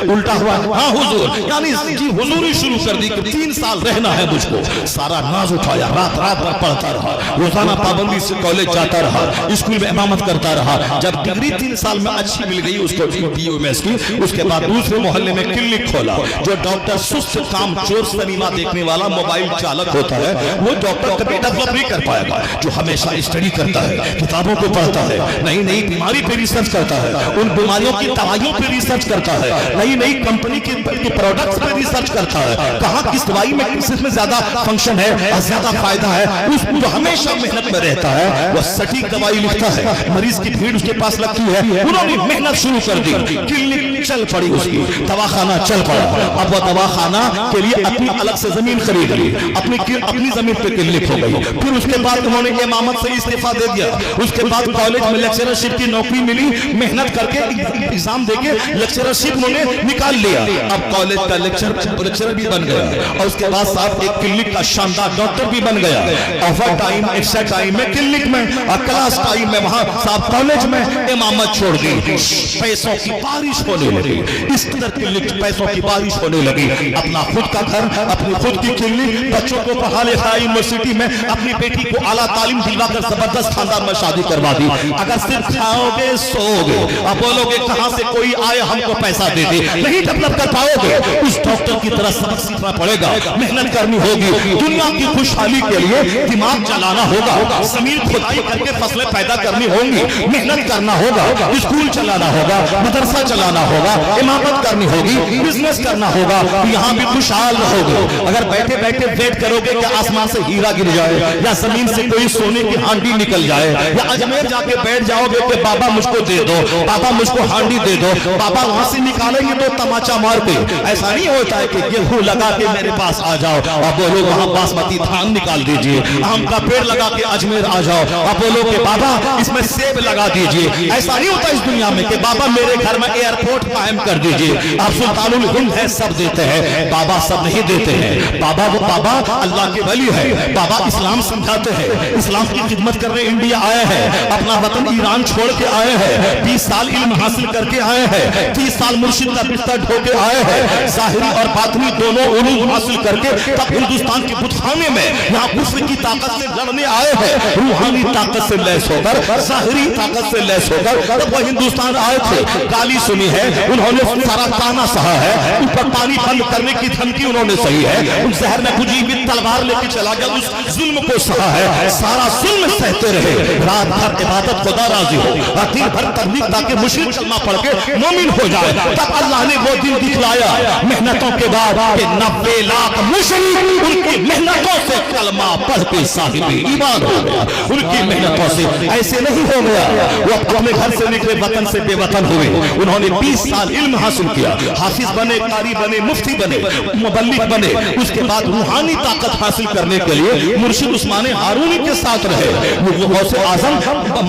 A: उल्टा हुआ, हाँ हुजूर। यानी हुजूरी शुरू कर दी कि 3 साल रहना है मुझको। सारा नाज उठाया, रात रात भर पढ़ता रहा, रोजाना पाबंदी से कॉलेज जाता रहा, स्कूल में इमामत करता रहा। जब डिग्री 3 साल में अच्छी मिल गई उसको BUMS की, उसके बाद दूसरे मोहल्ले में क्लिनिक खोला। जो डॉक्टर सुस्त काम चोर सिनेमा देखने वाला मोबाइल चालक होता है, वो डॉक्टर कभी डेवलप नहीं कर पाएगा। जो हमेशा स्टडी करता है, किताबों को पढ़ता है, नई नई बीमारी पे रिसर्च करता है, उन बीमारियों की दवाइयों पे रिसर्च करता है, नई नई कंपनी के प्रोडक्ट्स पे रिसर्च करता है, कहाँ किस दवाई में किस में ज्यादा फंक्शन है, ज्यादा फायदा है, उसको हमेशा मेहनत में रहता है। वो सटीक दवाई लिखता है, मरीज की भीड़ उसके पास लगती है, उन्होंने मेहनत शुरू कर दी, क्लिनिक चल पड़ी उसकी, दवाखाना चल पड़ा। अब वो दवाखाना के लिए अपनी अलग से जमीन खरीद ली, अपनी जमीन पे क्लिनिक हो गई। फिर उसके बाद उन्होंने इमामत से इस्तीफा दे दिया। उसके बाद कॉलेज में लेक्चरशिप की नौकरी मिली, मेहनत करके एग्जाम देके लेक्चरशिप उन्होंने निकाल लिया। अब कॉलेज का लेक्चरर भी बन गया और उसके बाद साहब एक क्लिनिक का शानदार डॉक्टर भी बन गया। ऑफर टाइम, एक्स्ट्रा टाइम में क्लिनिक में और क्लास टाइम में वहां साहब कॉलेज में इमामत छोड़ दी। पैसों की बारिश होने लगी, इस तरह क्लिनिक पैसों की बारिश होने लगी। अपना खुद का घर, अपनी खुद की क्लिनिक, बच्चों को पढ़ा लिखा यूनिवर्सिटी में, अपनी बेटी को आला तालीम दिलवाकर जबरदस्त खानदान में शादी करवा दी। अगर सिर्फ खाओगे सोओगे अब बोलोगे कहां से कोई आए हमको पैसा दे दे, नहीं डेवलप कर पाओगे। उस डॉक्टर की तरह सबक सीखना पड़ेगा, मेहनत करनी होगी, दुनिया की खुशहाली के लिए दिमाग चलाना होगा, जमीन खुदाई करके फसलें पैदा करनी होंगी, मेहनत करना होगा, स्कूल चलाना होगा, मदरसा चलाना होगा, इमामत करनी होगी, बिजनेस करना होगा, यहाँ भी खुशहाल रहोगे। अगर बैठे बैठे वेट करोगे कि आसमान से हीरा गिर जाए या जमीन से कोई सोने की हांडी निकल जाए, या अजमेर जाके बैठ जाओगे कि बाबा मुझको दे दो, बाबा मुझको हांडी दे दो, बाबा वहां से निकालेंगे तो तमाचा मार के, ऐसा नहीं होता है कि गेहूं लगा के मेरे पास आ जाओ और बोलो वहां बासमती धान निकाल दीजिए, आम का पेड़ लगा के अजमेर आ जाओ और बोलो कि बाबा इसमें सेब लगा दीजिए। ऐसा नहीं होता इस दुनिया में कि बाबा मेरे घर में एयरपोर्ट कायम कर दीजिए। आप सुल्तानुल हिंद है, सब देते हैं, बाबा सब नहीं देते हैं। बाबा वो बाबा अल्लाह के वली है, बाबा इस्लाम समझाते हैं, इस्लाम की खिदमत करने इंडिया आए हैं, अपना वतन ईरान छोड़ के आए हैं, 20 साल इल्म हासिल करके आए हैं, 30 साल मुर्शिद का बिस्तर ढोके आए हैं, ज़ाहिरी और बातिनी दोनों उलूम हासिल करके तब हिंदुस्तान के बुतखाने में यहाँ कुफ्र की ताकत से लड़ने आए हैं। रूहानी ताकत से लैस होकर, ज़ाहिरी ताकत से लैस होकर तब वो हिंदुस्तान आए थे। गाली सुनी है उन्होंने, सारा ताना सहा है, ऊपर पानी बंद करने की धमकी उन्होंने सही है, उस जहर में बुझी हुई तलवार लेके चला गया, उस जुल्म को सहा है, सारा जुल्म सहते रहे, रात भर इबादत खुदा राजी हो और दिन भर तबलीग ताकि मुशरिक कलमा पढ़ के मोमिन हो जाए। तब अल्लाह ने वो दिन दिखलाया मेहनतों के बाद कि 90 लाख मुशरिक उनकी मेहनतों से कलमा पढ़ के साहिब ईमान हो गया। उनकी मेहनतों से ऐसे नहीं हो गया, वो अपने घर से निकले वतन से बेवतन हुए। उन्होंने 20 साल इल्म हासिल किया, हाफिज बने, कारी बने, मुफ्ती बने, मुबल्लिग बने। उसके बाद रूहानी ताकत हासिल करने के लिए मुर्शिद उस्मान हारूनी के साथ रहे। वो गौसे आजम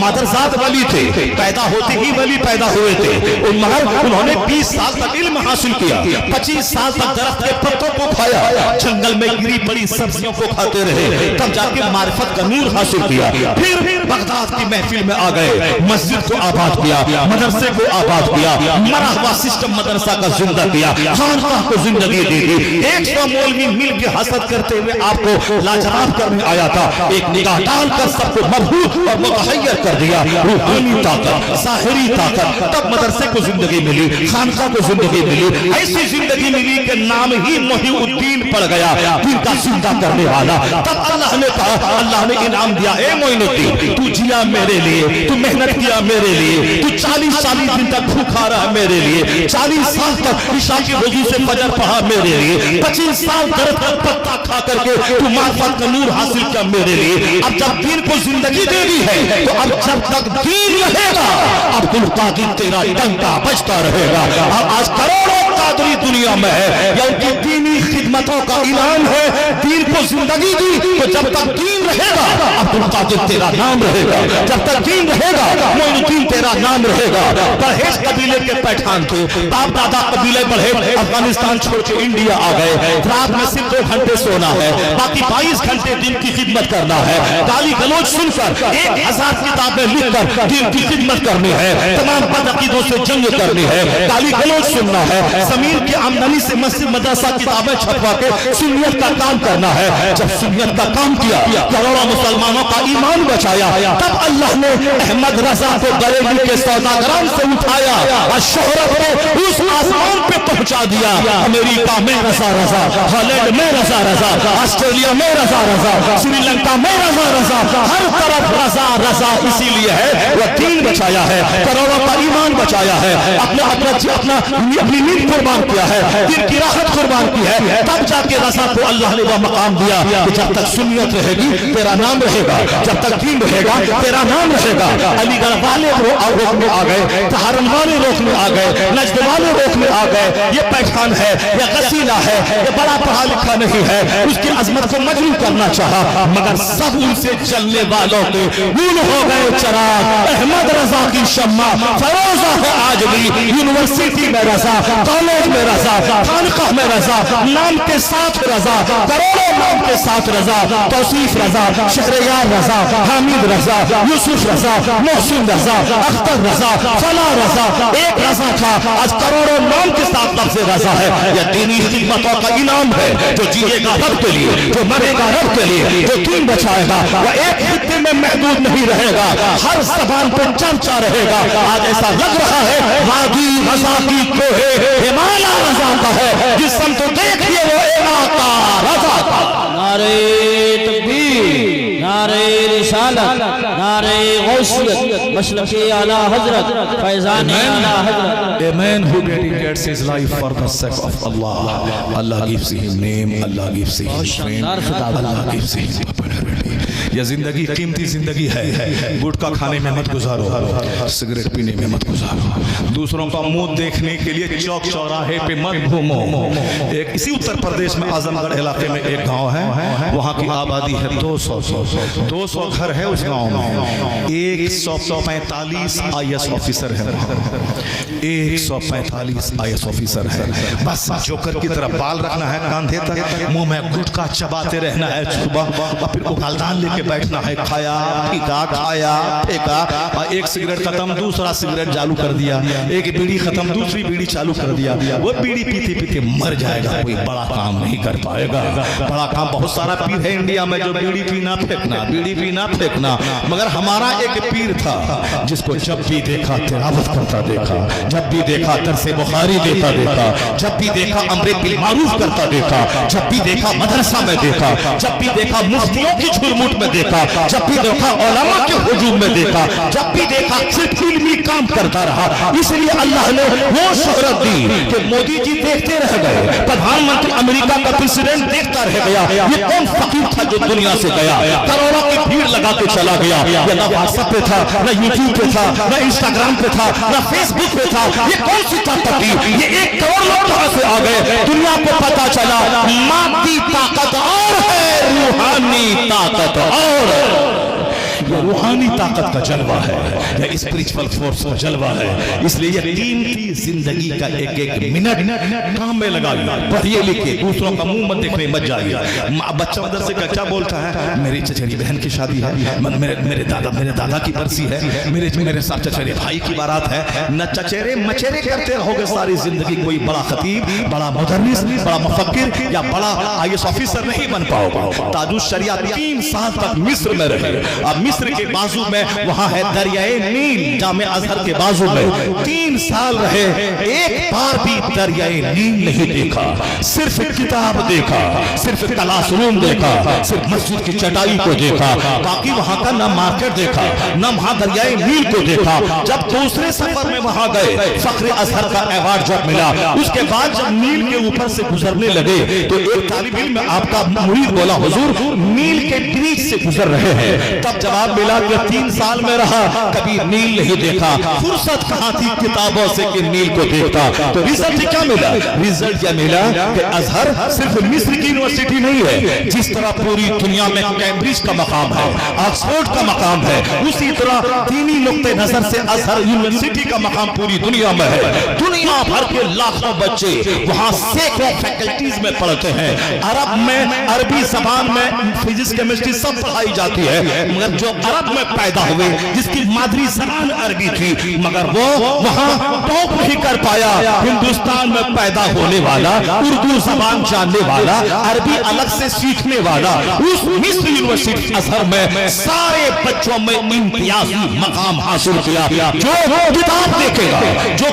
A: मादरजात वली थे, पैदा होते ही वली पैदा हुए थे। मगर उन्होंने 20 साल तक इल्म हासिल किया, 25 साल तक दरख्त के पत्तों को खाया, जंगल में गिरी पड़ी सब्जियों को खाते रहे, तब जाके मारिफत का नूर हासिल किया। फिर बगदाद की महफिल में आ गए, मस्जिद को आबाद किया, मदरसे को आबाद किया, मरा हुआ सिस्टम मदरसा का जिंदा किया, खानकाह को जिंदगी दे दी। 100 मौलवी मिल के हसद करते हुए आपको लाजवाब करने आया था, एक निगाह डालकर सबको मबहूत और मुतहय्यर कर दिया। रूहानी ताकत, साहिरी ताकत, तब मदरसे को जिंदगी मिली, खानकाह को जिंदगी मिली। ऐसी जिंदगी मिली कि नाम ही मोहिउद्दीन पड़ गया, दिन का जिंदा करने वाला। तब अल्लाह ने कहा, अल्लाह ने इनाम दिया, ए मोइनुद्दीन तू जिया मेरे लिए, तू मेहनत किया मेरे लिए, तू 40 दिन तक भूखा रहा मेरे लिए, 40 साल तक ईशा की वजू से फजर पढ़ा मेरे लिए, 25 साल दर्द का पत्ता खा करके तू मार्फत का नूर हासिल किया मेरे लिए। अब जब दीन को जिंदगी दे दी है तो अब जब तक दीन रहेगा अब्दुल कादिर तेरा डंका बजता रहेगा। अब आज करोड़ों कादरी दुनिया में है, या उनकी दीनी खिदमतों का इनाम है, दीन को जिंदगी दी तो जब तक दीन रहेगा अब्दुल कादिर तेरा नाम रहेगा, जब तक दीन रहेगा मोइनुद्दीन तेरा नाम रहेगा। परहेज कबीले के पैठान थे, बाप दादा कबीले बढ़े, अफगानिस्तान छोड़ के इंडिया आ गए। रात में सिर्फ 2 घंटे सोना है, बाकी 22 घंटे दिन की खिदमत करना है। गाली गलौज सुनकर 1000 किताबें लिखकर दिन की खिदमत करनी है, तमाम बदअकीदों से जंग करनी है, गाली गलौज सुनना है, जमीन की आमदनी से मस्जिद मदरसा किताबें छपवा के सुन्नियत का काम करना है। जब सुन्नियत का काम किया, करोड़ों मुसलमानों का ईमान बचाया, तब अल्लाह ने अहमद रजा को बरेली के सौदागरान से उठाया और शोहरत को उस आसमान पे पहुंचा दिया। अमेरिका में रजा रजा, हॉलैंड में रजा रजा, ऑस्ट्रेलिया में रजा रजा, श्रीलंका में रजा रजा, हर तरफ रजा रजा। इसीलिए है वह दीन बचाया है, करोड़ों का ईमान बचाया है, अपनी नींद कुर्बान किया है, दिन की राहत कुर्बान की है। तब जाके रजा को अल्लाह ने वह मकाम दिया कि जब तक सुन्नियत रहेगी तेरा नाम रहेगा, जब तक दीन रहेगा तेरा नाम रहेगा। अलीगढ़ वाले रोकने आ गए, तहरन वाले रोकने आ गए, नजद वाले रोकने आ गए। ये पैठान है, ये गसीला है, ये बड़ा पढ़ा लिखा नहीं है, उसकी अजमत को मजलूम करना चाहा, मगर सब उनसे चलने वालों के गुल हो गए चिराग। अहमद रजा की शम्मा फरोजा है आज भी, यूनिवर्सिटी में रजा, कॉलेज में रजा, खानकाह में रजा, नाम के साथ रजा, करोड़ों नाम के साथ रजा, तौसीफ रजा, शहरयार रजा, हामिद रजा, यूसुफ रजा, मोहसिन रजा, अख्तर रजा, फला रजा, एक रजा था, आज करोड़ों नाम के साथ लफ्ज़ रजा है। यह दीनी खिदमतों का इनाम है, जो जिएगा रब के लिए, जो मरेगा रब के लिए, जो दीन बचाएगा वह एक खित्ते में महदूद नहीं रहेगा, हर ज़बान पर चर्चा रहेगा। आज ऐसा लग रहा है वादी रजा की कोहे हिमालय रजा का है, जिस सम तो देखिए वो इलाका रजा का।
B: नारे तकबीर, नारे रिसालत, नारे गौसियत, मसलके आला हजरत, फैज़ाने आला हजरत।
A: A man who dedicates his life for the sake of Allah, Allah gives him name, Allah gives him fame, Allah gives him popularity. यह जिंदगी कीमती जिंदगी है, गुटखा खाने में मत गुजारो, सिगरेट पीने में मत गुजारो, दूसरों का मुंह देखने के लिए चौक चौराहे पे मत घूमो। एक इसी उत्तर प्रदेश में आजमगढ़ इलाके में एक गांव है, वहां की आबादी है 200 घर है उस गांव में, 145 IAS ऑफिसर है, 145 IAS ऑफिसर है। बस जोकर की तरह बाल रखना है कांधे तक, मुंह में गुटखा चबाते रहना है, सुबह और फिर उगालदान लेके बैठना है, खाया फीका, खाया फेंका, और एक सिगरेट खत्म दूसरा सिगरेट चालू कर दिया, एक बीड़ी खत्म दूसरी बीड़ी चालू कर दिया। वो बीड़ी पीते पीते मर जाएगा, कोई बड़ा काम नहीं कर पाएगा। बड़ा काम बहुत सारा पीर है इंडिया में, जो बीड़ी पीना फेंकना, बीड़ी पीना फेंकना, मगर हमारा एक पीर था जिसको जब भी देखा तिलावत करता देखा, जब भी देखा दरसे बुखारी देता देखा, जब भी देखा अमरे बिल मारूफ करता देखा, जब भी देखा मदरसा में देखा, जब भी देखा मुफ्तियों की झुरमुट में देखा, जब भी देखा उलमा के हुजूम में देखा, जब भी देखा सिर्फ इल्मी काम करता रहा। इसलिए अल्लाह ने वो शोहरत दी कि मोदी जी देखते रह गए, प्रधानमंत्री अमेरिका का प्रेसिडेंट देखता रह गया। ये कौन फकीर था जो दुनिया से गया, करोड़ों की भीड़ लगा के चला गया। ये ना व्हाट्सएप पे था, ना यूट्यूब पे था, ना इंस्टाग्राम पे था, ना फेसबुक पे था। ये कौन सी ताकत थी? ये 1 करोड़ लोग कहां से आ गए? दुनिया को पता चला मादी ताकत और है, रूहानी ताकत और है। ये रूहानी ताकत का जलवा है, या स्पिरिचुअल फोर्स का जलवा है। इसलिए यकीन की जिंदगी का एक एक मिनट काम में लगाइए, पढ़िए लिखिए, दूसरों का मुंह मत देखने मत जाइए। बच्चा मदरसे का क्या बोलता है, मेरी चचेरी बहन की शादी है, मेरे दादा की बरसी है, मेरे साथ चचेरे भाई की बारात है। न चचेरे मचेरे करते रहोगे सारी जिंदगी, कोई बड़ा खतीब, बड़ा मुदर्रिस, बड़ा मुफक्किर या बड़ा IAS ऑफिसर नहीं बन पाओगे। ताजुश शरिया 3 साल तक मिस्र में रहे। अब मिस्र के बाजू में वहां है दरियाए नील, जामे अजहर के बाजू में 3 साल रहे, एक बार भी दरियाए नील नहीं देखा, सिर्फ किताब देखा, सिर्फ क्लासरूम देखा, सिर्फ मस्जिद की चटाई को देखा, बाकी वहां का ना मार्केट देखा, ना वहां दरियाए नील को देखा। जब दूसरे सफर में वहां गए, फख्र अजहर का अवार्ड जब मिला, उसके बाद जब नील के ऊपर से गुजरने लगे तो एक तालिब इल्म आपका मुरीद बोला, हुजूर नील के ब्रिज से गुजर रहे हैं। तब जवाब मिला कि 3 साल में रहा, कभी नील नहीं देखा। फुर्सत कहां थी किताबों से कि नील को देखता? तो रिजल्ट क्या मिला? रिजल्ट क्या मिला कि अजहर सिर्फ मिस्र की यूनिवर्सिटी नहीं है, जिस तरह पूरी दुनिया में कैम्ब्रिज का मकाम है, ऑक्सफोर्ड का मकाम है, उसी तरह दीनी नुक्ते नजर से अजहर यूनिवर्सिटी का मकाम पूरी दुनिया में है। दुनिया भर के लाखों बच्चे वहां सैकड़ों फैकल्टीज में पढ़ते हैं। अरब में, अरबी जबान में फिजिक्स केमिस्ट्री सब पढ़ाई जाती है, मगर जो अरब में पैदा हुए, जिसकी मादरी जबान अरबी थी, मगर वो वहां टॉप नहीं कर पाया। हिंदुस्तान में पैदा होने वाला, उर्दू जबान जानने वाला, अरबी अलग से सीखने वाला, उस मिस्र यूनिवर्सिटी अजहर में सारे बच्चों में इम्तियाजी मकाम हासिल किया। जो किताब देखेगा, जो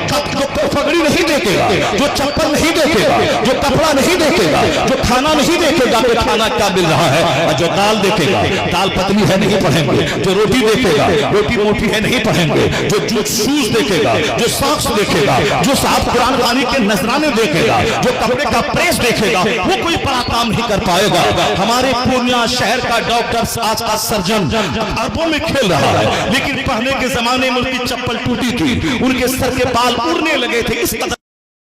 A: पगड़ी नहीं देखेगा, जो चप्पल नहीं देखेगा, जो कपड़ा नहीं देखेगा, जो खाना नहीं देखेगा कि खाना क्या मिल रहा है, और जो दाल देखेगा, दाल पतली है नहीं पढ़ेंगे, जो रोटी देखेगा, रोटी मोटी है नहीं पढ़ेंगे, जो शूज देखेगा, जो सॉक्स देखेगा, जो साहब कुरान खानी के नजराने देखेगा, जो कपड़े का प्रेस देखेगा, वो कोई बड़ा काम नहीं कर पाएगा। हमारे पूर्णिया शहर का डॉक्टर, आज का सर्जन अरबों में खेल रहा है, लेकिन पहले के जमाने में उनकी चप्पल टूटी थी, उनके सर के बाल उड़ने लगे थे। इस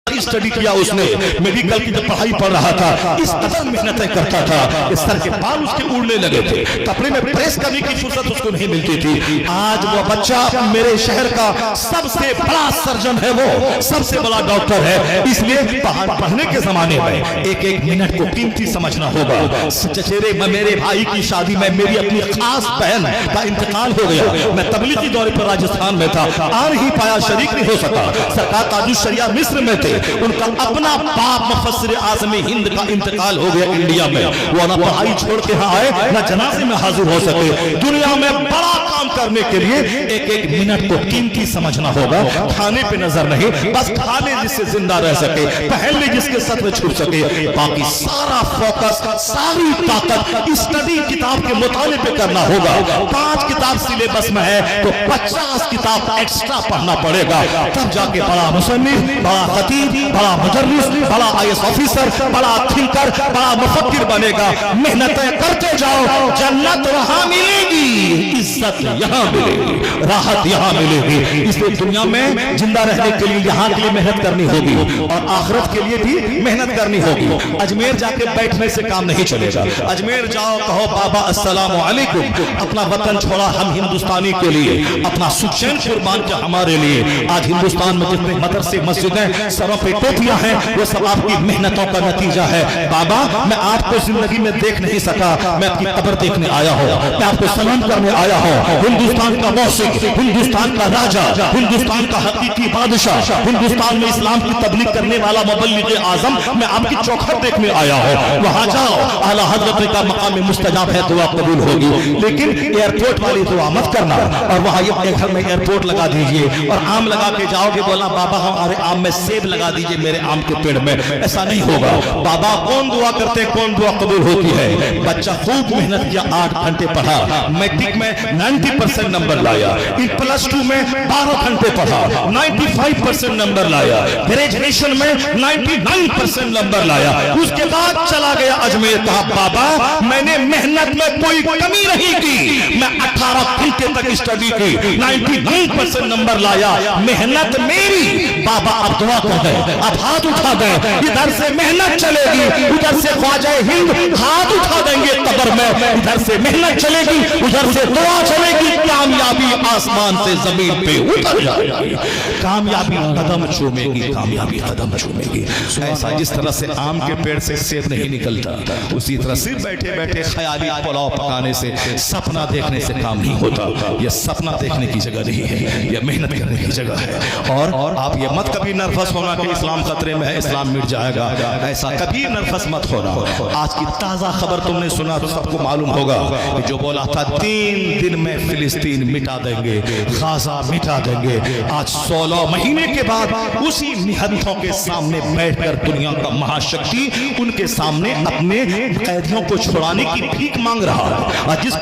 A: स्टडी किया उसने, मेडिकल की जब पढ़ाई पढ़ रहा था, इस कदर मेहनतें करता था कि सर के बाल उसके उड़ने लगे थे, कपड़े में प्रेस करने की फुर्सत उसको नहीं मिलती थी। आज वो बच्चा मेरे शहर का सबसे बड़ा सर्जन है, वो सबसे बड़ा डॉक्टर है। इसलिए पढ़ने के जमाने में एक एक मिनट को कीमती समझना होगा। चचेरे मेरे भाई की शादी में मेरी अपनी खास बहन का इंतकाल हो गया। मैं तबलीगी दौरे पर राजस्थान में था, आ नहीं पाया, शरीक नहीं हो सका। सरकार ताजुश शरिया मिस्र में थे, उनका अपना बाप मुफस्सिर आज़मी हिंद का इंतकाल हो गया इंडिया में। वो ना पढ़ाई छोड़ के यहाँ आए, ना जनाजे में हाजिर हो सके। दुनिया में बड़ा काम करने के लिए एक एक मिनट को कीमती समझना होगा। खाने पे नजर नहीं, बस खाने जिससे जिंदा रह सके, पहले जिसके सर में छूट सके, बाकी सारा फोकस, सारी ताकत स्टडी किताब के मुताले पे करना होगा। 5 किताब सिलेबस में है तो 50 किताब एक्स्ट्रा पढ़ना पड़ेगा, तब जाके बड़ा मुसन्निफ, बड़ा खतीब, बड़ा मुदर्रिस, बड़ा IAS ऑफिसर, बड़ा थिंकर, बड़ा मुफक्किर बनेगा। मेहनतें करते जाओ, जन्नत वहां मिलेगी, इज्जत यहाँ मिलेगी, राहत यहाँ मिलेगी। इसलिए दुनिया में जिंदा रहने के लिए यहाँ के लिए मेहनत करनी होगी और आखिरत के लिए भी मेहनत करनी होगी। अजमेर जाके बैठने से काम नहीं चलेगा। अजमेर जाओ, कहो बाबा अस्सलामु अलैकुम, अपना वतन छोड़ा हम हिंदुस्तानी के लिए, अपना सुचैन कुर्बान किया हमारे लिए। आज हिंदुस्तान में जितने मदरसे मस्जिदें, सरों पे टोपियां हैं, वो सब आपकी मेहनतों का नतीजा है। बाबा मैं आपको जिंदगी में देख नहीं सका, मैं आपकी कब्र देखने आया हूँ, मैं आपको सलाम करने आया हूँ। ہندوستان کا موسیقی، ہندوستان کا راجہ، ہندوستان کا حقیقی بادشاہ، ہندوستان میں اسلام کی تبلیغ کرنے والا مبلغ اعظم، میں آپ کی چوکھٹ دیکھنے آیا ہوں، وہاں جاؤ، اعلیٰ حضرت کا مقام مستجاب ہے، دعا قبول ہوگی، لیکن ایئرپورٹ والی دعا مت کرنا، اور وہاں یہ گھر میں ایئرپورٹ لگا دیجئے اور آم لگا کے جاؤ گے، بولا بابا ہمارے آم میں سیب لگا دیجئے میرے آم کے پیڑ میں، ایسا نہیں ہوگا۔ بابا کون دعا کرتے، کون دعا قبول ہوتی ہے؟ بچہ خوب محنت کیا، 8 گھنٹے پڑھا، میٹرک میں 90% نمبر لایا، ان پلس 2 میں 12 گھنٹے پڑھا، 95% نمبر لایا، گریجویشن میں 99% نمبر لایا، اس کے بعد چلا گیا اجمیر، کہا بابا میں نے محنت میں کوئی کمی نہیں کی، میں 18 گھنٹے تک اسٹڈی کی، 99% نمبر لایا، محنت میری۔ بابا اب دعا کر دیں، اب ہاتھ اٹھا دیں، ادھر سے محنت چلے گی، ادھر سے خواجہ ہند ہاتھ اٹھا دیں گے قبر میں، ادھر سے محنت چلے گی، ادھر سے دعا چلے گی، کامیابی آسمان سے زمین پہ اتر جائے گی، کامیابی قدم چومے گی، کامیابی قدم چومے گی۔ ایسا جس طرح سے آم کے پیڑ سے سیب نہیں نکلتا، اسی طرح صرف بیٹھے بیٹھے خیالی پلاؤ پکانے سے، سپنا دیکھنے سے کام نہیں ہوتا۔ یہ سپنا دیکھنے کی جگہ نہیں ہے، یہ محنت کرنے کی جگہ ہے۔ اور آپ یہ مت کبھی نرفس ہونا کہ اسلام خطرے میں ہے، اسلام مٹ جائے گا، ایسا کبھی نرفس مت ہونا۔ آج کی تازہ خبر تم نے سنا تو سب کو معلوم ہوگا کہ جو بولا تھا 3 دن میں فلسطین مٹا دیں گے، غازہ مٹا دیں گے، آج 16 مہینے کے بعد اسی نہتھوں کے سامنے بیٹھ کر دنیا کا مہاشکتی ان کے سامنے اپنے قیدیوں کو چھڑانے کی بھیک مانگ رہا ہے، اور جس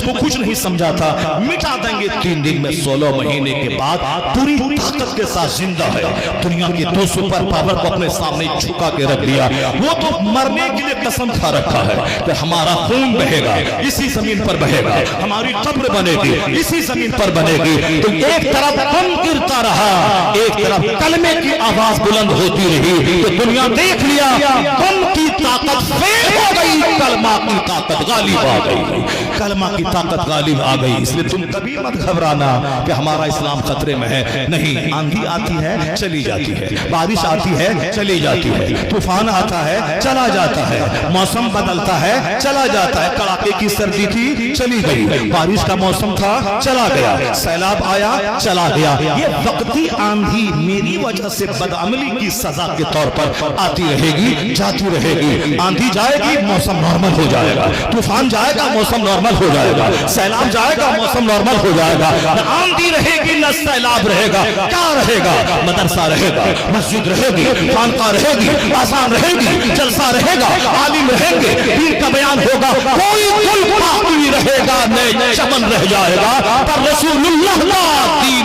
A: کو کچھ نہیں سمجھا تھا، مٹا دیں گے 3 دن میں، 16 مہینے کے بعد پوری طاقت کے ساتھ زندہ ہے۔ دنیا کے 2 سپر پاور کو اپنے سامنے جھکا کے رکھ دیا، وہ تو مرنے کے لیے قسم کھا رکھا ہے کہ ہمارا خون بہے گا، اسی زمین پر بہے گا، ہماری قبر بنے گی، اسی زمین پر بنے گی۔ تو ایک طرف بم گرتا رہا، ایک طرف کلمے کی آواز بلند ہوتی رہی، تو دنیا دیکھ لیا بم کی طاقت فیل ہو گئی، کلمہ کی طاقت غالب آ گئی، کلمہ کی طاقت غالب آ گئی۔ اس لیے تم کبھی مت گھبرانا کہ ہمارا اسلام خطرے میں ہے، نہیں، آندھی آتی ہے چلی جاتی ہے، بارش آتی ہے چلی جاتی ہے، طوفان آتا ہے چلا جاتا ہے، موسم بدلتا ہے چلا جاتا ہے، کڑاکے کی سردی تھی چلی گئی، بارش کا موسم تھا چلا گیا، سیلاب آیا چلا گیا۔ یہ وقتی آندھی میری وجہ سے بدعملی کی سزا کے طور پر آتی رہے گی، جاتی رہے گی۔ آندھی جائے گی موسم نارمل ہو جائے گا، طوفان جائے گا موسم نارمل ہو جائے گا، سیلاب جائے گا موسم نارمل ہو جائے گا۔ نہ آندھی رہے گی نہ سیلاب رہے گا، کیا رہے گا؟ مدرسہ رہے گا، مسجد رہے گی، خانقاہ رہے گی، آذان رہے گی، جلسہ رہے گا، عالم رہیں گے، پیر کا بیان ہوگا، کوئی گل باقی رہے گا نہ چمن رہ جائے گا، پر رسول اللہ کا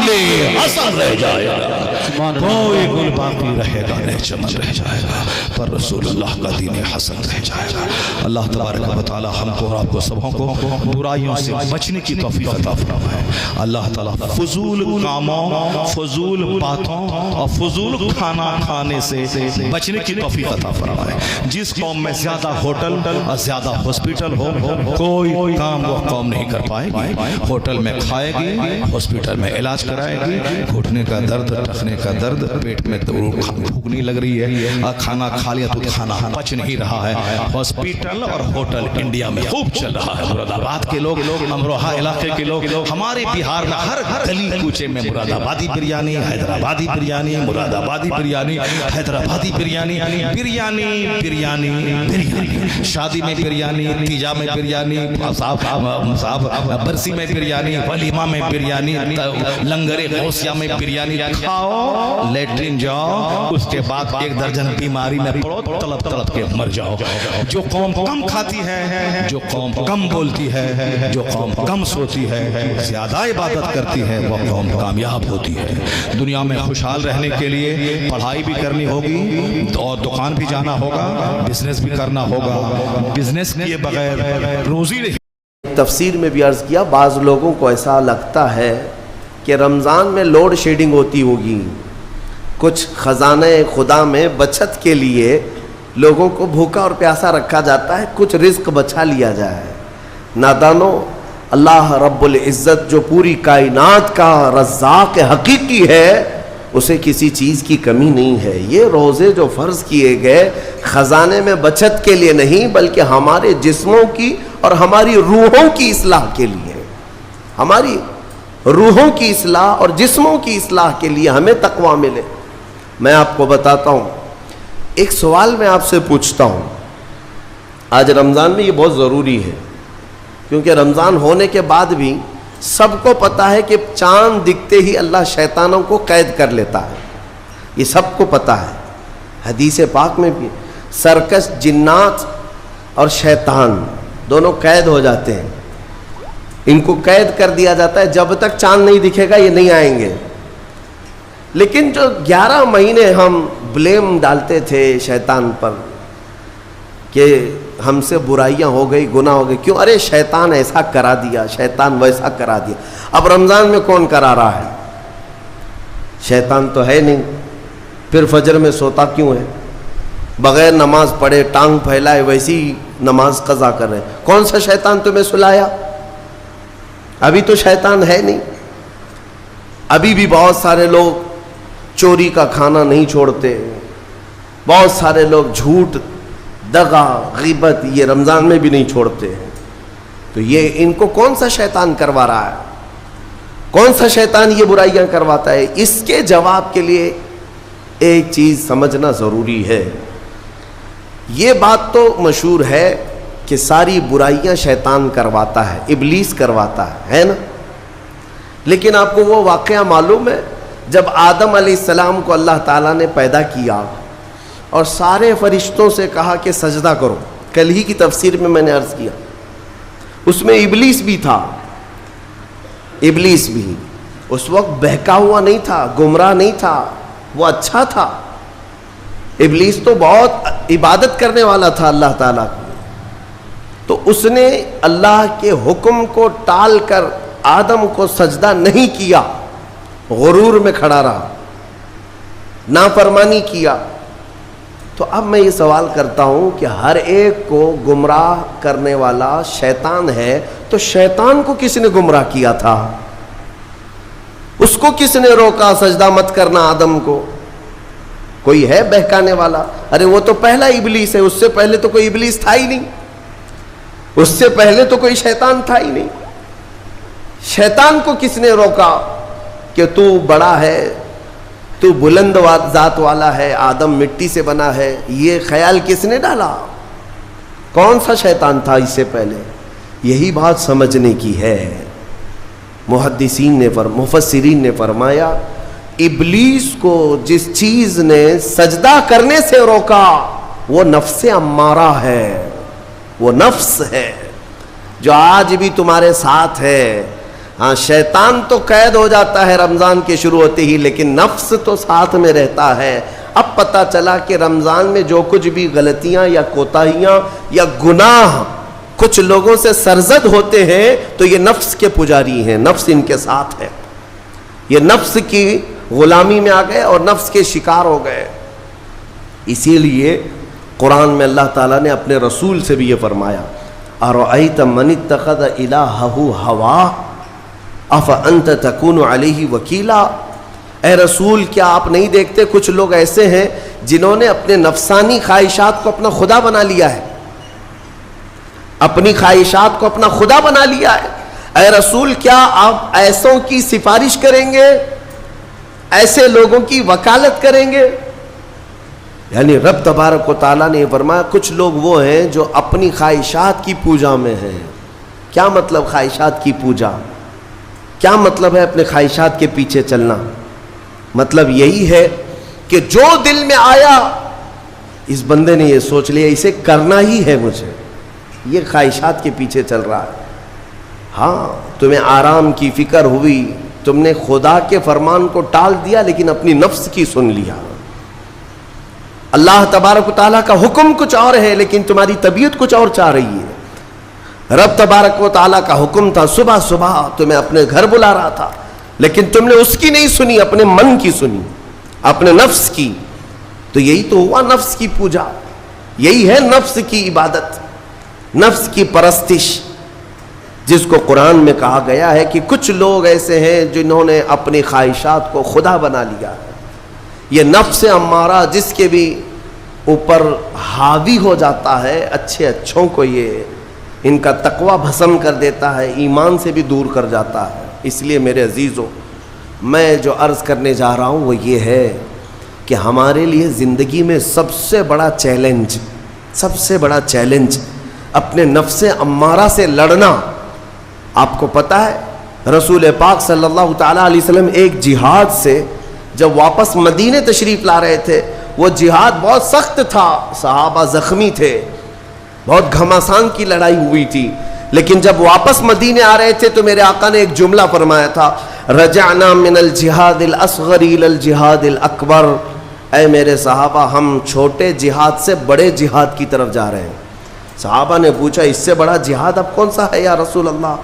A: دین حسن رہ جائے گا، کوئی گل باقی رہے گا نہ چمن رہ جائے گا، پر رسول اللہ کا دین حسن رہ جائے گا۔ اللہ تبارک و تعالی ہم کو اور آپ کو سبوں کو برائیوں سے بچنے کی توفیق عطا فرمائے۔ اللہ تعالی فضول کاموں، فضول باتوں اور فضول کھانا کھانے سے بچنے کی توفیق عطا فرمائے۔ جس قوم میں زیادہ ہوٹل اور زیادہ ہاسپٹل ہو، کوئی کام وہ قوم نہیں کر پائے گی۔ ہوٹل میں کھائے گی، ہاسپٹل میں علاج کرائے گی، گھٹنے کا درد، ٹخنے کا درد، پیٹ میں بھوک نہیں لگ رہی ہے، کھانا کھا لیا تو کھانا پچ نہیں رہا ہے۔ ہاسپٹل اور ہوٹل انڈیا میں خوب چل رہا ہے۔ مراد آباد کے لوگ، امروہہ علاقے کے لوگ، ہمارے بہار میں ہر گلی کوچے میں مراد آبادی بریانی، حیدرآبادی بریانی، مراد آبادی بریانی، حیدرآبادی بریانی، بریانی بریانی بریانی، شادی میں بریانی، تیجا میں بریانی، برسی میں بریانی، ولیمہ میں بریانی، لنگر غوثیہ میں بریانی۔ کھاؤ، لیٹرین جاؤ، اس کے بعد 1 درجن بیماری میں پڑو، تڑپ تڑپ کے مر جاؤ۔ جو قوم کم کھاتی ہے، جو قوم کم بولتی ہے، جو قوم کم سوتی ہے، زیادہ عبادت کرتی ہے، وہ قوم کامیاب ہوتی ہے۔ دنیا میں خوشحال رہنے کے لیے پڑھائی بھی کرنی ہوگی اور دکان بھی جانا ہوگا، بزنس بھی کرنا ہوگا، بزنس کیے بغیر روزی نہیں۔
C: تفسیر میں بھی عرض کیا، بعض لوگوں کو ایسا لگتا ہے کہ رمضان میں لوڈ شیڈنگ ہوتی ہوگی، کچھ خزانہ خدا میں بچت کے لیے لوگوں کو بھوکا اور پیاسا رکھا جاتا ہے، کچھ رزق بچا لیا جائے۔ نادانو، اللہ رب العزت جو پوری کائنات کا رزاق حقیقی ہے، اسے کسی چیز کی کمی نہیں ہے۔ یہ روزے جو فرض کیے گئے خزانے میں بچت کے لیے نہیں، بلکہ ہمارے جسموں کی اور ہماری روحوں کی اصلاح کے لیے۔ ہماری روحوں کی اصلاح اور جسموں کی اصلاح کے لیے ہمیں تقویٰ ملے. میں آپ کو بتاتا ہوں, ایک سوال میں آپ سے پوچھتا ہوں. آج رمضان میں یہ بہت ضروری ہے, کیونکہ رمضان ہونے کے بعد بھی سب کو پتا ہے کہ چاند دکھتے ہی اللہ شیطانوں کو قید کر لیتا ہے. یہ سب کو پتا ہے. حدیث پاک میں بھی سرکش جنات اور شیطان دونوں قید ہو جاتے ہیں. ان کو قید کر دیا جاتا ہے, جب تک چاند نہیں دکھے گا یہ نہیں آئیں گے. لیکن جو 11 مہینے ہم بلیم ڈالتے تھے شیطان پر کہ ہم سے برائیاں ہو گئی, گناہ ہو گئی, کیوں؟ ارے شیطان ایسا کرا دیا, شیطان ویسا کرا دیا. اب رمضان میں کون کرا رہا ہے؟ شیطان تو ہے نہیں. پھر فجر میں سوتا کیوں ہے؟ بغیر نماز پڑھے ٹانگ پھیلائے ویسی نماز قضا کر رہے ہیں. کون سا شیطان تمہیں سلایا؟ ابھی تو شیطان ہے نہیں. ابھی بھی بہت سارے لوگ چوری کا کھانا نہیں چھوڑتے, بہت سارے لوگ جھوٹ, دغا, غیبت یہ رمضان میں بھی نہیں چھوڑتے. تو یہ ان کو کون سا شیطان کروا رہا ہے؟ کون سا شیطان یہ برائیاں کرواتا ہے؟ اس کے جواب کے لیے ایک چیز سمجھنا ضروری ہے. یہ بات تو مشہور ہے کہ ساری برائیاں شیطان کرواتا ہے, ابلیس کرواتا ہے نا. لیکن آپ کو وہ واقعہ معلوم ہے جب آدم علیہ السلام کو اللہ تعالیٰ نے پیدا کیا اور سارے فرشتوں سے کہا کہ سجدہ کرو. کل ہی کی تفسیر میں نے عرض کیا, اس میں ابلیس بھی تھا. ابلیس بھی اس وقت بہکا ہوا نہیں تھا, گمراہ نہیں تھا, وہ اچھا تھا. ابلیس تو بہت عبادت کرنے والا تھا اللہ تعالیٰ کی. تو اس نے اللہ کے حکم کو ٹال کر آدم کو سجدہ نہیں کیا, غرور میں کھڑا رہا, نافرمانی کیا. تو اب میں یہ سوال کرتا ہوں کہ ہر ایک کو گمراہ کرنے والا شیطان ہے, تو شیطان کو کس نے گمراہ کیا تھا؟ اس کو کس نے روکا سجدہ مت کرنا آدم کو؟ کوئی ہے بہکانے والا؟ ارے وہ تو پہلا ابلیس ہے, اس سے پہلے تو کوئی ابلیس تھا ہی نہیں, اس سے پہلے تو کوئی شیطان تھا ہی نہیں. شیطان کو کس نے روکا کہ تو بڑا ہے, تو بلند ذات والا ہے, آدم مٹی سے بنا ہے؟ یہ خیال کس نے ڈالا؟ کون سا شیطان تھا اس سے پہلے؟ یہی بات سمجھنے کی ہے. محدثین نے مفسرین نے فرمایا ابلیس کو جس چیز نے سجدہ کرنے سے روکا وہ نفس امارہ ہے, وہ نفس ہے جو آج بھی تمہارے ساتھ ہے. ہاں شیطان تو قید ہو جاتا ہے رمضان کے شروع ہوتے ہی, لیکن نفس تو ساتھ میں رہتا ہے. اب پتہ چلا کہ رمضان میں جو کچھ بھی غلطیاں یا کوتاہیاں یا گناہ کچھ لوگوں سے سرزد ہوتے ہیں تو یہ نفس کے پجاری ہیں, نفس ان کے ساتھ ہے. یہ نفس کی غلامی میں آ گئے اور نفس کے شکار ہو گئے. اسی لیے قرآن میں اللہ تعالیٰ نے اپنے رسول سے بھی یہ فرمایا ارأیت من اتخذ الہہ ہواہ افانت تکون علیہ وکیلا. اے رسول کیا آپ نہیں دیکھتے کچھ لوگ ایسے ہیں جنہوں نے اپنے نفسانی خواہشات کو اپنا خدا بنا لیا ہے, اپنی خواہشات کو اپنا خدا بنا لیا ہے. اے رسول کیا آپ ایسوں کی سفارش کریں گے, ایسے لوگوں کی وکالت کریں گے؟ یعنی رب تبارک و تعالیٰ نے فرمایا کچھ لوگ وہ ہیں جو اپنی خواہشات کی پوجا میں ہیں. کیا مطلب خواہشات کی پوجا؟ کیا مطلب ہے اپنے خواہشات کے پیچھے چلنا؟ مطلب یہی ہے کہ جو دل میں آیا اس بندے نے یہ سوچ لیا اسے کرنا ہی ہے مجھے, یہ خواہشات کے پیچھے چل رہا ہے. ہاں تمہیں آرام کی فکر ہوئی, تم نے خدا کے فرمان کو ٹال دیا لیکن اپنی نفس کی سن لیا. اللہ تبارک و تعالیٰ کا حکم کچھ اور ہے لیکن تمہاری طبیعت کچھ اور چاہ رہی ہے. رب تبارک و تعالیٰ کا حکم تھا صبح صبح تمہیں اپنے گھر بلا رہا تھا لیکن تم نے اس کی نہیں سنی, اپنے من کی سنی, اپنے نفس کی. تو یہی تو ہوا نفس کی پوجا, یہی ہے نفس کی عبادت, نفس کی پرستش, جس کو قرآن میں کہا گیا ہے کہ کچھ لوگ ایسے ہیں جنہوں نے اپنی خواہشات کو خدا بنا لیا. یہ نفس امارہ جس کے بھی اوپر حاوی ہو جاتا ہے, اچھے اچھوں کو یہ ان کا تقوی بھسم کر دیتا ہے، ایمان سے بھی دور کر جاتا ہے۔ اس لیے میرے عزیزوں، میں جو عرض کرنے جا رہا ہوں وہ یہ ہے کہ ہمارے لیے زندگی میں سب سے بڑا چیلنج اپنے نفس امارہ سے لڑنا۔ آپ کو پتہ ہے رسول پاک صلی اللہ تعالیٰ علیہ وسلم ایک جہاد سے جب واپس مدینے تشریف لا رہے تھے، وہ جہاد بہت سخت تھا، صحابہ زخمی تھے، بہت گھماسان کی لڑائی ہوئی تھی، لیکن جب واپس مدینے آ رہے تھے تو میرے آقا نے ایک جملہ فرمایا تھا، رجعنا من الجہاد الاصغر الى الجہاد الاکبر، اے میرے صحابہ ہم چھوٹے جہاد سے بڑے جہاد کی طرف جا رہے ہیں۔ صحابہ نے پوچھا اس سے بڑا جہاد اب کون سا ہے یا رسول اللہ؟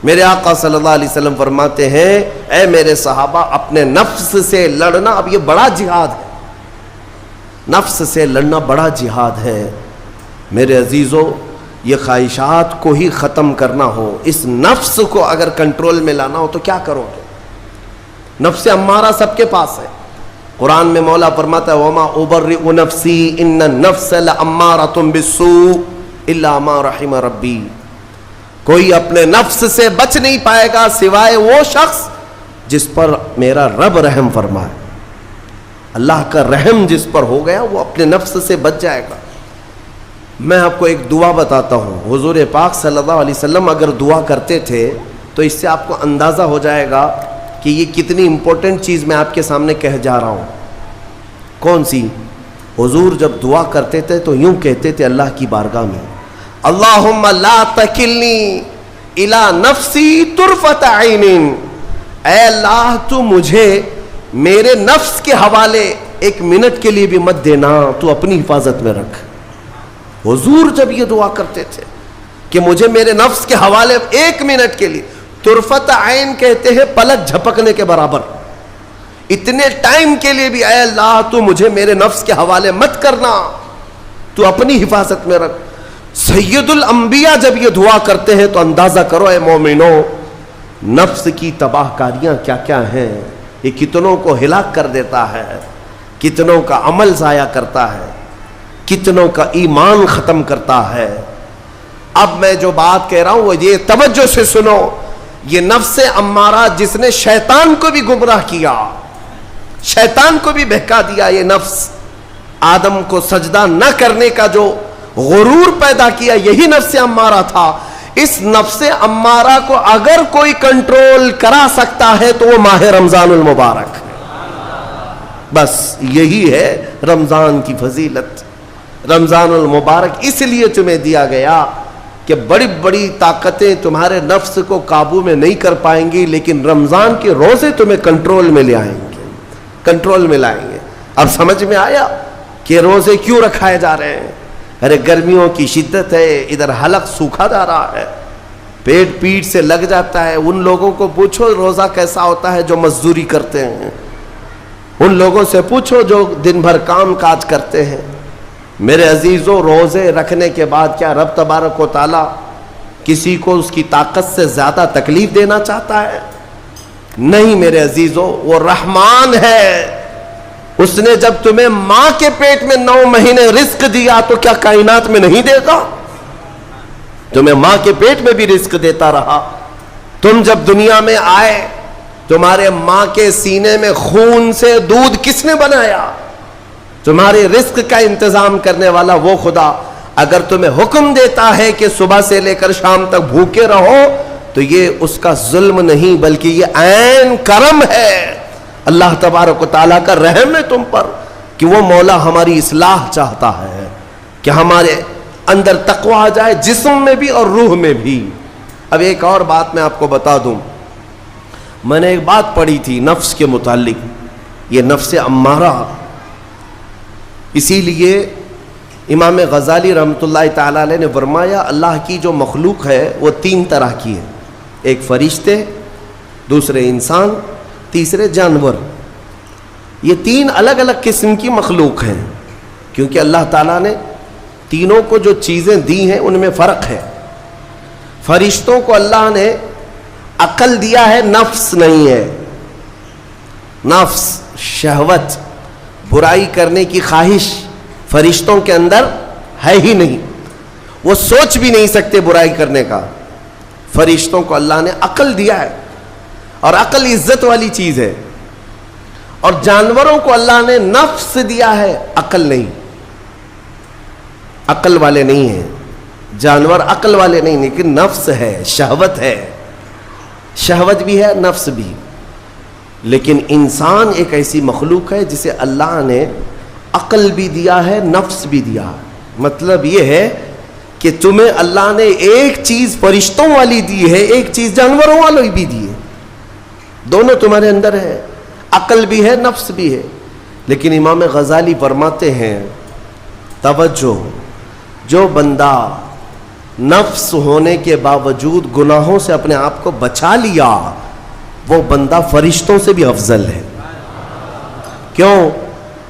C: میرے آقا صلی اللہ علیہ وسلم فرماتے ہیں، اے میرے صحابہ اپنے نفس سے لڑنا اب یہ بڑا جہاد ہے، نفس سے لڑنا بڑا جہاد ہے۔ میرے عزیزو، یہ خواہشات کو ہی ختم کرنا ہو، اس نفس کو اگر کنٹرول میں لانا ہو تو کیا کرو گے؟ نفس امارہ سب کے پاس ہے۔ قرآن میں مولا فرماتا ہے وَمَا أُبَرِّئُ نَفْسِي إِنَّ النَّفْسَ لَأَمَّارَةٌ بِالسُّوءِ إِلَّا مَا رَحِمَ رَبِّي۔ کوئی اپنے نفس سے بچ نہیں پائے گا سوائے وہ شخص جس پر میرا رب رحم فرمائے۔ اللہ کا رحم جس پر ہو گیا وہ اپنے نفس سے بچ جائے گا۔ میں آپ کو ایک دعا بتاتا ہوں، حضور پاک صلی اللہ علیہ وسلم اگر دعا کرتے تھے تو اس سے آپ کو اندازہ ہو جائے گا کہ یہ کتنی امپورٹنٹ چیز میں آپ کے سامنے کہہ جا رہا ہوں۔ کون سی؟ حضور جب دعا کرتے تھے تو یوں کہتے تھے اللہ کی بارگاہ میں، اللہم لا تکلنی الی نفسی طرفۃ عین، اے اللہ تو مجھے میرے نفس کے حوالے ایک منٹ کے لیے بھی مت دینا، تو اپنی حفاظت میں رکھ۔ حضور جب یہ دعا کرتے تھے کہ مجھے میرے نفس کے حوالے ایک منٹ کے لیے، طرفۃ عین کہتے ہیں پلک جھپکنے کے برابر، اتنے ٹائم کے لیے بھی اے اللہ تو مجھے میرے نفس کے حوالے مت کرنا، تو اپنی حفاظت میں رکھ۔ سید الانبیاء جب یہ دعا کرتے ہیں تو اندازہ کرو اے مومنو، نفس کی تباہ کاریاں کیا کیا ہیں، یہ کتنوں کو ہلاک کر دیتا ہے، کتنوں کا عمل ضائع کرتا ہے، کتنوں کا ایمان ختم کرتا ہے۔ اب میں جو بات کہہ رہا ہوں وہ یہ توجہ سے سنو، یہ نفس امارہ جس نے شیطان کو بھی گمراہ کیا، شیطان کو بھی بہکا دیا، یہ نفس آدم کو سجدہ نہ کرنے کا جو غرور پیدا کیا یہی نفس امارہ تھا۔ اس نفس امارہ کو اگر کوئی کنٹرول کرا سکتا ہے تو وہ ماہ رمضان المبارک، بس یہی ہے رمضان کی فضیلت۔ رمضان المبارک اس لیے تمہیں دیا گیا کہ بڑی بڑی طاقتیں تمہارے نفس کو قابو میں نہیں کر پائیں گی، لیکن رمضان کے روزے تمہیں کنٹرول میں لے آئیں گے، کنٹرول میں لائیں گے۔ اب سمجھ میں آیا کہ روزے کیوں رکھائے جا رہے ہیں؟ ارے گرمیوں کی شدت ہے، ادھر حلق سوکھا جا رہا ہے، پیٹ پیٹ سے لگ جاتا ہے۔ ان لوگوں کو پوچھو روزہ کیسا ہوتا ہے جو مزدوری کرتے ہیں، ان لوگوں سے پوچھو جو دن بھر کام کاج کرتے ہیں۔ میرے عزیزوں، روزے رکھنے کے بعد کیا رب تبارک و تعالی کسی کو اس کی طاقت سے زیادہ تکلیف دینا چاہتا ہے؟ نہیں میرے عزیزوں، وہ رحمان ہے۔ اس نے جب تمہیں ماں کے پیٹ میں 9 مہینے رزق دیا تو کیا کائنات میں نہیں دے گا؟ تمہیں ماں کے پیٹ میں بھی رزق دیتا رہا۔ تم جب دنیا میں آئے تمہارے ماں کے سینے میں خون سے دودھ کس نے بنایا؟ تمہارے رزق کا انتظام کرنے والا وہ خدا۔ اگر تمہیں حکم دیتا ہے کہ صبح سے لے کر شام تک بھوکے رہو تو یہ اس کا ظلم نہیں بلکہ یہ عین کرم ہے، اللہ تبارک و تعالیٰ کا رحم ہے تم پر کہ وہ مولا ہماری اصلاح چاہتا ہے کہ ہمارے اندر تقویٰ آ جائے، جسم میں بھی اور روح میں بھی۔ اب ایک اور بات میں آپ کو بتا دوں، میں نے ایک بات پڑھی تھی نفس کے متعلق، یہ نفس امارہ، اسی لیے امام غزالی رحمۃ اللہ تعالیٰ علیہ نے فرمایا اللہ کی جو مخلوق ہے وہ 3 طرح کی ہے، ایک فرشتے، دوسرے انسان، تیسرے جانور۔ یہ 3 الگ الگ قسم کی مخلوق ہیں، کیونکہ اللہ تعالیٰ نے تینوں کو جو چیزیں دی ہیں ان میں فرق ہے۔ فرشتوں کو اللہ نے عقل دیا ہے، نفس نہیں ہے، نفس، شہوت، برائی کرنے کی خواہش فرشتوں کے اندر ہے ہی نہیں۔ وہ سوچ بھی نہیں سکتے برائی کرنے کا. فرشتوں کو اللہ نے عقل دیا ہے اور عقل عزت والی چیز ہے. اور جانوروں کو اللہ نے نفس دیا ہے, عقل نہیں. عقل والے نہیں ہیں جانور, عقل والے نہیں, لیکن نفس ہے, شہوت ہے. شہوت بھی ہے, نفس بھی. لیکن انسان ایک ایسی مخلوق ہے جسے اللہ نے عقل بھی دیا ہے, نفس بھی دیا ہے. مطلب یہ ہے کہ تمہیں اللہ نے ایک چیز فرشتوں والی دی ہے, ایک چیز جانوروں والی بھی دی ہے. دونوں تمہارے اندر ہے, عقل بھی ہے, نفس بھی ہے. لیکن امام غزالی فرماتے ہیں توجہ, جو بندہ نفس ہونے کے باوجود گناہوں سے اپنے آپ کو بچا لیا, وہ بندہ فرشتوں سے بھی افضل ہے. کیوں؟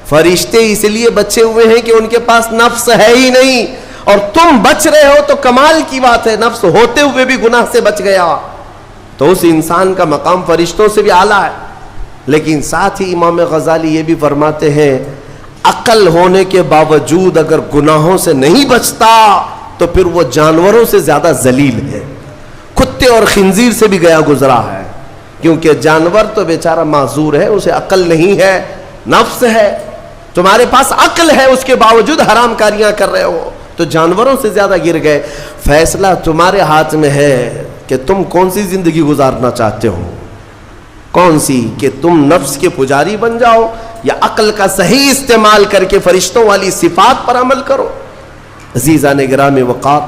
C: فرشتے اس لیے بچے ہوئے ہیں کہ ان کے پاس نفس ہے ہی نہیں, اور تم بچ رہے ہو تو کمال کی بات ہے. نفس ہوتے ہوئے بھی گناہ سے بچ گیا تو اس انسان کا مقام فرشتوں سے بھی اعلیٰ ہے. لیکن ساتھ ہی امام غزالی یہ بھی فرماتے ہیں عقل ہونے کے باوجود اگر گناہوں سے نہیں بچتا تو پھر وہ جانوروں سے زیادہ ذلیل ہے, کتے اور خنزیر سے بھی گیا گزرا ہے. کیونکہ جانور تو بیچارہ معذور ہے, اسے عقل نہیں ہے, نفس ہے. تمہارے پاس عقل ہے, اس کے باوجود حرام کاریاں کر رہے ہو تو جانوروں سے زیادہ گر گئے. فیصلہ تمہارے ہاتھ میں ہے کہ تم کون سی زندگی گزارنا چاہتے ہو, کون سی, کہ تم نفس کے پجاری بن جاؤ یا عقل کا صحیح استعمال کر کے فرشتوں والی صفات پر عمل کرو. عزیزان گرامی وقار,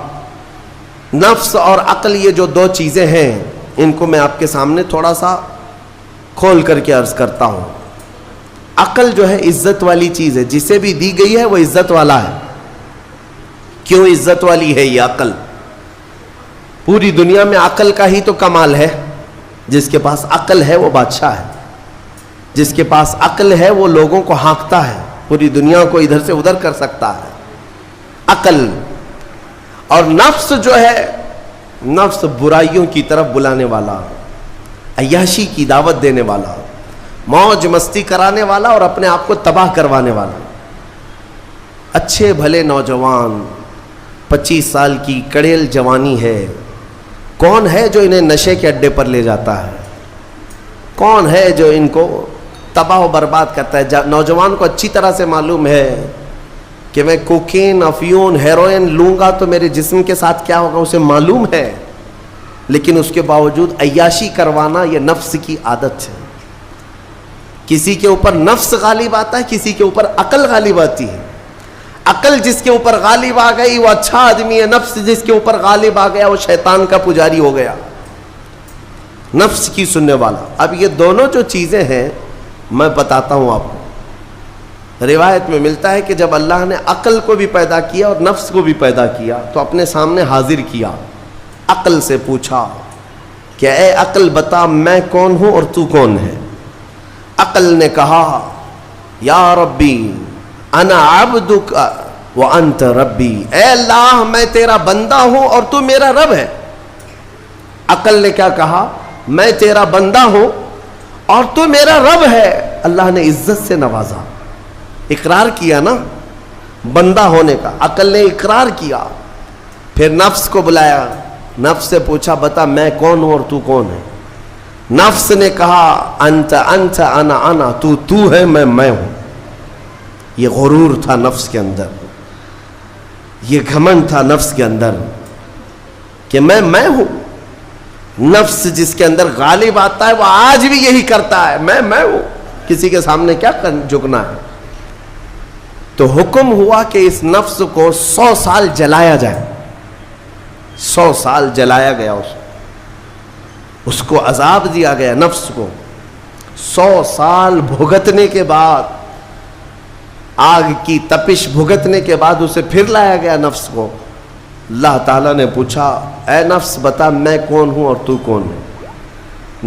C: نفس اور عقل یہ جو دو چیزیں ہیں ان کو میں آپ کے سامنے تھوڑا سا کھول کر کے عرض کرتا ہوں. عقل جو ہے عزت والی چیز ہے, جسے بھی دی گئی ہے وہ عزت والا ہے. کیوں عزت والی ہے یہ عقل؟ پوری دنیا میں عقل کا ہی تو کمال ہے. جس کے پاس عقل ہے وہ بادشاہ ہے, جس کے پاس عقل ہے وہ لوگوں کو ہانکتا ہے, پوری دنیا کو ادھر سے ادھر کر سکتا ہے. عقل. اور نفس جو ہے, نفس برائیوں کی طرف بلانے والا, عیاشی کی دعوت دینے والا, موج مستی کرانے والا اور اپنے آپ کو تباہ کروانے والا. اچھے بھلے نوجوان, 25 سال کی کڑیل جوانی ہے, کون ہے جو انہیں نشے کے اڈے پر لے جاتا ہے؟ کون ہے جو ان کو تباہ و برباد کرتا ہے؟ نوجوان کو اچھی طرح سے معلوم ہے کہ میں کوکین, افیون, ہیروئن لوں گا تو میرے جسم کے ساتھ کیا ہوگا, اسے معلوم ہے. لیکن اس کے باوجود عیاشی کروانا یہ نفس کی عادت ہے. کسی کے اوپر نفس غالب آتا ہے, کسی کے اوپر عقل غالب آتی ہے. عقل جس کے اوپر غالب آ گئی وہ اچھا آدمی ہے, نفس جس کے اوپر غالب آ گیا وہ شیطان کا پجاری ہو گیا, نفس کی سننے والا. اب یہ دونوں جو چیزیں ہیں میں بتاتا ہوں آپ کو. روایت میں ملتا ہے کہ جب اللہ نے عقل کو بھی پیدا کیا اور نفس کو بھی پیدا کیا تو اپنے سامنے حاضر کیا, عقل سے پوچھا کہ اے عقل بتا میں کون ہوں اور تو کون ہے؟ عقل نے کہا یا ربی انا عبدک وانت ربی, اے اللہ میں تیرا بندہ ہوں اور تو میرا رب ہے. عقل نے کیا کہا؟ میں تیرا بندہ ہوں اور تو میرا رب ہے. اللہ نے عزت سے نوازا, اقرار کیا نا بندہ ہونے کا. عقل نے اقرار کیا. پھر نفس کو بلایا, نفس سے پوچھا بتا میں کون ہوں اور تو کون ہے؟ نفس نے کہا انت انت انا انا, تو ہے میں ہوں. یہ غرور تھا نفس کے اندر, یہ گھمنڈ تھا نفس کے اندر کہ میں ہوں. نفس جس کے اندر غالب آتا ہے وہ آج بھی یہی کرتا ہے, میں ہوں, کسی کے سامنے کیا جھکنا ہے. تو حکم ہوا کہ اس نفس کو 100 سال جلایا جائے. 100 سال جلایا گیا, اس کو عذاب دیا گیا نفس کو. 100 سال بھگتنے کے بعد, آگ کی تپش بھگتنے کے بعد اسے پھر لایا گیا نفس کو. اللہ تعالیٰ نے پوچھا اے نفس بتا میں کون ہوں اور تو کون ہے؟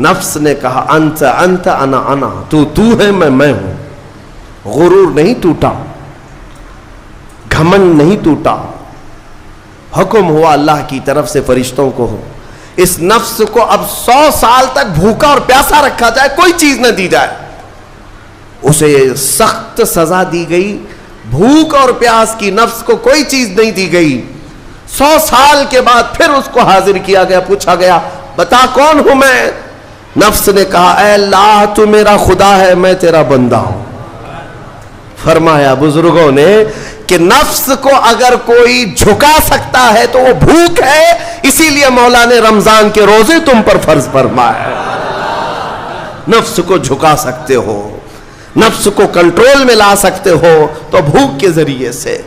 C: نفس نے کہا انت انت انا انا, تو ہے میں ہوں. غرور نہیں ٹوٹا, گھمنڈ نہیں ٹوٹا. حکم ہوا اللہ کی طرف سے فرشتوں کو, اس نفس کو اب 100 سال تک بھوکا اور پیاسا رکھا جائے, کوئی چیز نہ دی جائے. اسے سخت سزا دی گئی. بھوک اور پیاس کی نفس کو کوئی چیز نہیں دی گئی. 100 سال کے بعد پھر اس کو حاضر کیا گیا, پوچھا گیا بتا کون ہوں میں؟ نفس نے کہا اے اللہ تو میرا خدا ہے, میں تیرا بندہ ہوں. فرمایا بزرگوں نے کہ نفس کو اگر کوئی جھکا سکتا ہے تو وہ بھوک ہے, اسی لیے مولا نے رمضان کے روزے تم پر فرض فرمایا. نفس کو جھکا سکتے ہو, نفس کو کنٹرول میں لا سکتے ہو تو بھوک کے ذریعے سے.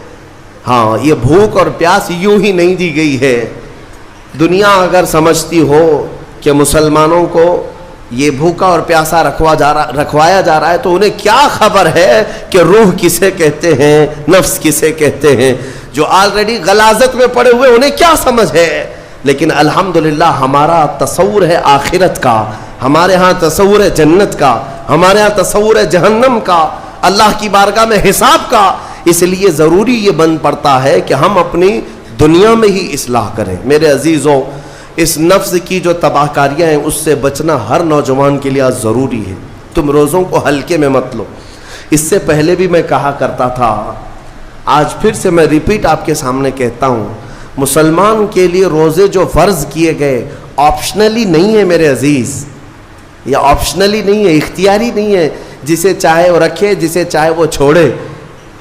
C: ہاں یہ بھوک اور پیاس یوں ہی نہیں دی گئی ہے. دنیا اگر سمجھتی ہو کہ مسلمانوں کو یہ بھوکا اور پیاسا رکھوایا جا رہا ہے تو انہیں کیا خبر ہے کہ روح کسے کہتے ہیں, نفس کسے کہتے ہیں. جو آلریڈی غلاظت میں پڑے ہوئے انہیں کیا سمجھ ہے. لیکن الحمدللہ ہمارا تصور ہے آخرت کا, ہمارے ہاں تصور ہے جنت کا, ہمارے ہاں تصور ہے جہنم کا, اللہ کی بارگاہ میں حساب کا. اس لیے ضروری یہ بن پڑتا ہے کہ ہم اپنی دنیا میں ہی اصلاح کریں. میرے عزیزوں, اس نفس کی جو تباہ کاریاں ہیں اس سے بچنا ہر نوجوان کے لیے آج ضروری ہے. تم روزوں کو ہلکے میں مت لو. اس سے پہلے بھی میں کہا کرتا تھا, آج پھر سے میں ریپیٹ آپ کے سامنے کہتا ہوں, مسلمان کے لیے روزے جو فرض کیے گئے آپشنلی نہیں ہے میرے عزیز. یہ آپشنلی نہیں ہے, اختیاری نہیں ہے. جسے چاہے وہ رکھے, جسے چاہے وہ چھوڑے.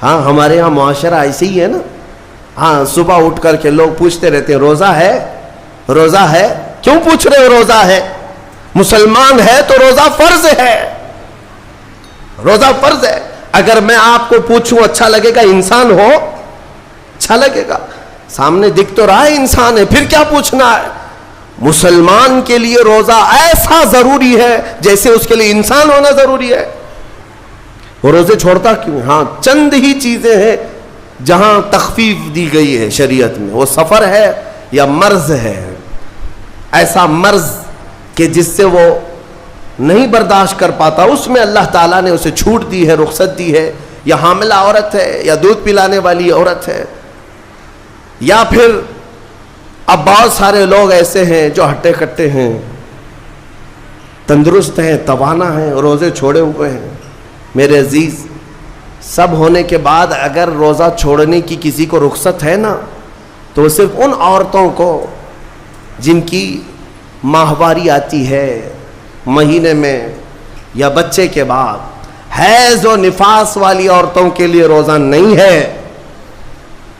C: ہاں ہمارے ہاں معاشرہ ایسے ہی ہے نا. ہاں صبح اٹھ کر کے لوگ پوچھتے رہتے ہیں روزہ ہے, روزہ ہے. کیوں پوچھ رہے ہو روزہ ہے؟ مسلمان ہے تو روزہ فرض ہے, روزہ فرض ہے. اگر میں آپ کو پوچھوں اچھا لگے گا؟ انسان ہو اچھا لگے گا, سامنے دکھ تو رہا ہے انسان ہے, پھر کیا پوچھنا ہے. مسلمان کے لیے روزہ ایسا ضروری ہے جیسے اس کے لیے انسان ہونا ضروری ہے. وہ روزے چھوڑتا کیوں؟ ہاں چند ہی چیزیں ہیں جہاں تخفیف دی گئی ہے شریعت میں. وہ سفر ہے یا مرض ہے, ایسا مرض کہ جس سے وہ نہیں برداشت کر پاتا, اس میں اللہ تعالیٰ نے اسے چھوٹ دی ہے, رخصت دی ہے. یا حاملہ عورت ہے, یا دودھ پلانے والی عورت ہے, یا پھر اب بہت سارے لوگ ایسے ہیں جو ہٹے کٹے ہیں, تندرست ہیں, توانا ہیں, روزے چھوڑے ہوئے ہیں. میرے عزیز, سب ہونے کے بعد اگر روزہ چھوڑنے کی کسی کو رخصت ہے نا, تو صرف ان عورتوں کو جن کی ماہواری آتی ہے مہینے میں یا بچے کے بعد, حیض و نفاس والی عورتوں کے لیے روزہ نہیں ہے.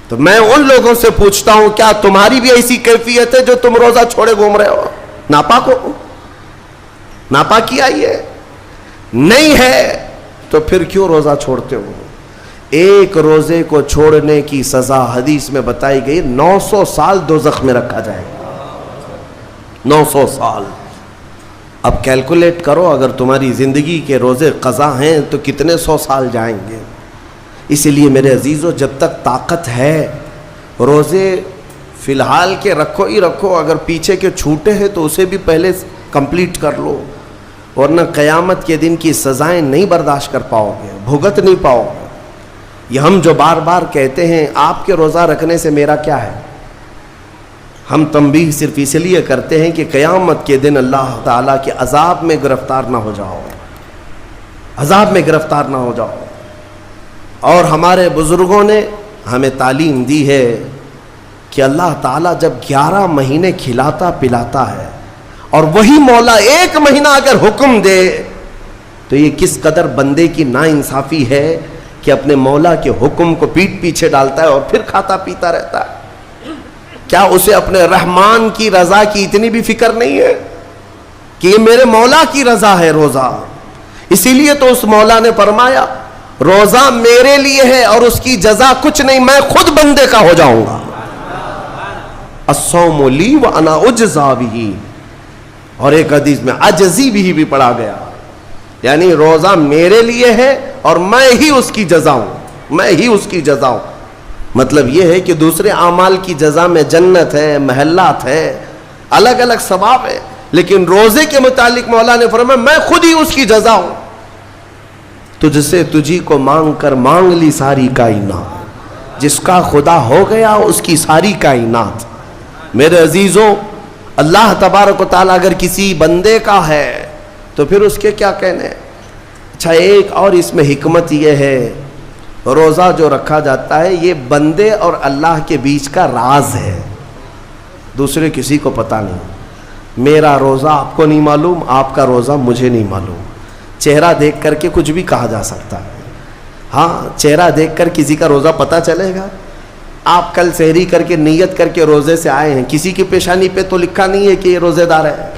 C: تو میں ان لوگوں سے پوچھتا ہوں, کیا تمہاری بھی ایسی کیفیت ہے جو تم روزہ چھوڑے گھوم رہے ہو؟ ناپاک ہو, ناپاکی آئی ہے؟ نہیں ہے تو پھر کیوں روزہ چھوڑتے ہو؟ ایک روزے کو چھوڑنے کی سزا حدیث میں بتائی گئی 900 سال دوزخ میں رکھا جائے گا. 900 سال. اب کیلکولیٹ کرو, اگر تمہاری زندگی کے روزے قضا ہیں تو کتنے 100 سال جائیں گے. اسی لیے میرے عزیزو, جب تک طاقت ہے روزے فی الحال کے رکھو ہی رکھو. اگر پیچھے کے چھوٹے ہیں تو اسے بھی پہلے کمپلیٹ کر لو, ورنہ قیامت کے دن کی سزائیں نہیں برداشت کر پاؤ گے, بھگت نہیں پاؤ گے. یہ ہم جو بار بار کہتے ہیں آپ کے روزہ رکھنے سے میرا کیا ہے, ہم تنبیہ صرف اس لیے کرتے ہیں کہ قیامت کے دن اللہ تعالیٰ کے عذاب میں گرفتار نہ ہو جاؤ, عذاب میں گرفتار نہ ہو جاؤ. اور ہمارے بزرگوں نے ہمیں تعلیم دی ہے کہ اللہ تعالیٰ جب 11 مہینے کھلاتا پلاتا ہے, اور وہی مولا 1 مہینہ اگر حکم دے تو یہ کس قدر بندے کی ناانصافی ہے کہ اپنے مولا کے حکم کو پیٹ پیچھے ڈالتا ہے اور پھر کھاتا پیتا رہتا ہے. کیا اسے اپنے رحمان کی رضا کی اتنی بھی فکر نہیں ہے کہ یہ میرے مولا کی رضا ہے روزہ؟ اسی لیے تو اس مولا نے فرمایا روزہ میرے لیے ہے اور اس کی جزا کچھ نہیں, میں خود بندے کا ہو جاؤں گا. الصوم لی وانا اجزا بہ, اور ایک حدیث میں عجزی بھی پڑھا گیا, یعنی روزہ میرے لیے ہے اور میں ہی اس کی جزا ہوں, میں ہی اس کی جزا ہوں. مطلب یہ ہے کہ دوسرے اعمال کی جزا میں جنت ہے, محلات ہے, الگ الگ ثواب ہے, لیکن روزے کے متعلق مولا نے فرمایا میں خود ہی اس کی جزا ہوں. تجھ سے تجھی کو مانگ کر مانگ لی ساری کائنات, جس کا خدا ہو گیا اس کی ساری کائنات. میرے عزیزوں, اللہ تبارک و تعالیٰ اگر کسی بندے کا ہے تو پھر اس کے کیا کہنے. اچھا, ایک اور اس میں حکمت یہ ہے, روزہ جو رکھا جاتا ہے یہ بندے اور اللہ کے بیچ کا راز ہے. दूसरे किसी को पता नहीं। मेरा रोज़ा आपको नहीं मालूम, आपका रोज़ा मुझे नहीं मालूम। चेहरा देख करके कुछ भी कहा जा सकता है। हाँ, चेहरा देखकर किसी का रोज़ा पता चलेगा। आप कल सहरी करके नियत करके रोज़े से आए हैं, किसी की पेशानी पे तो लिखा नहीं है कि ये रोज़ेदार है।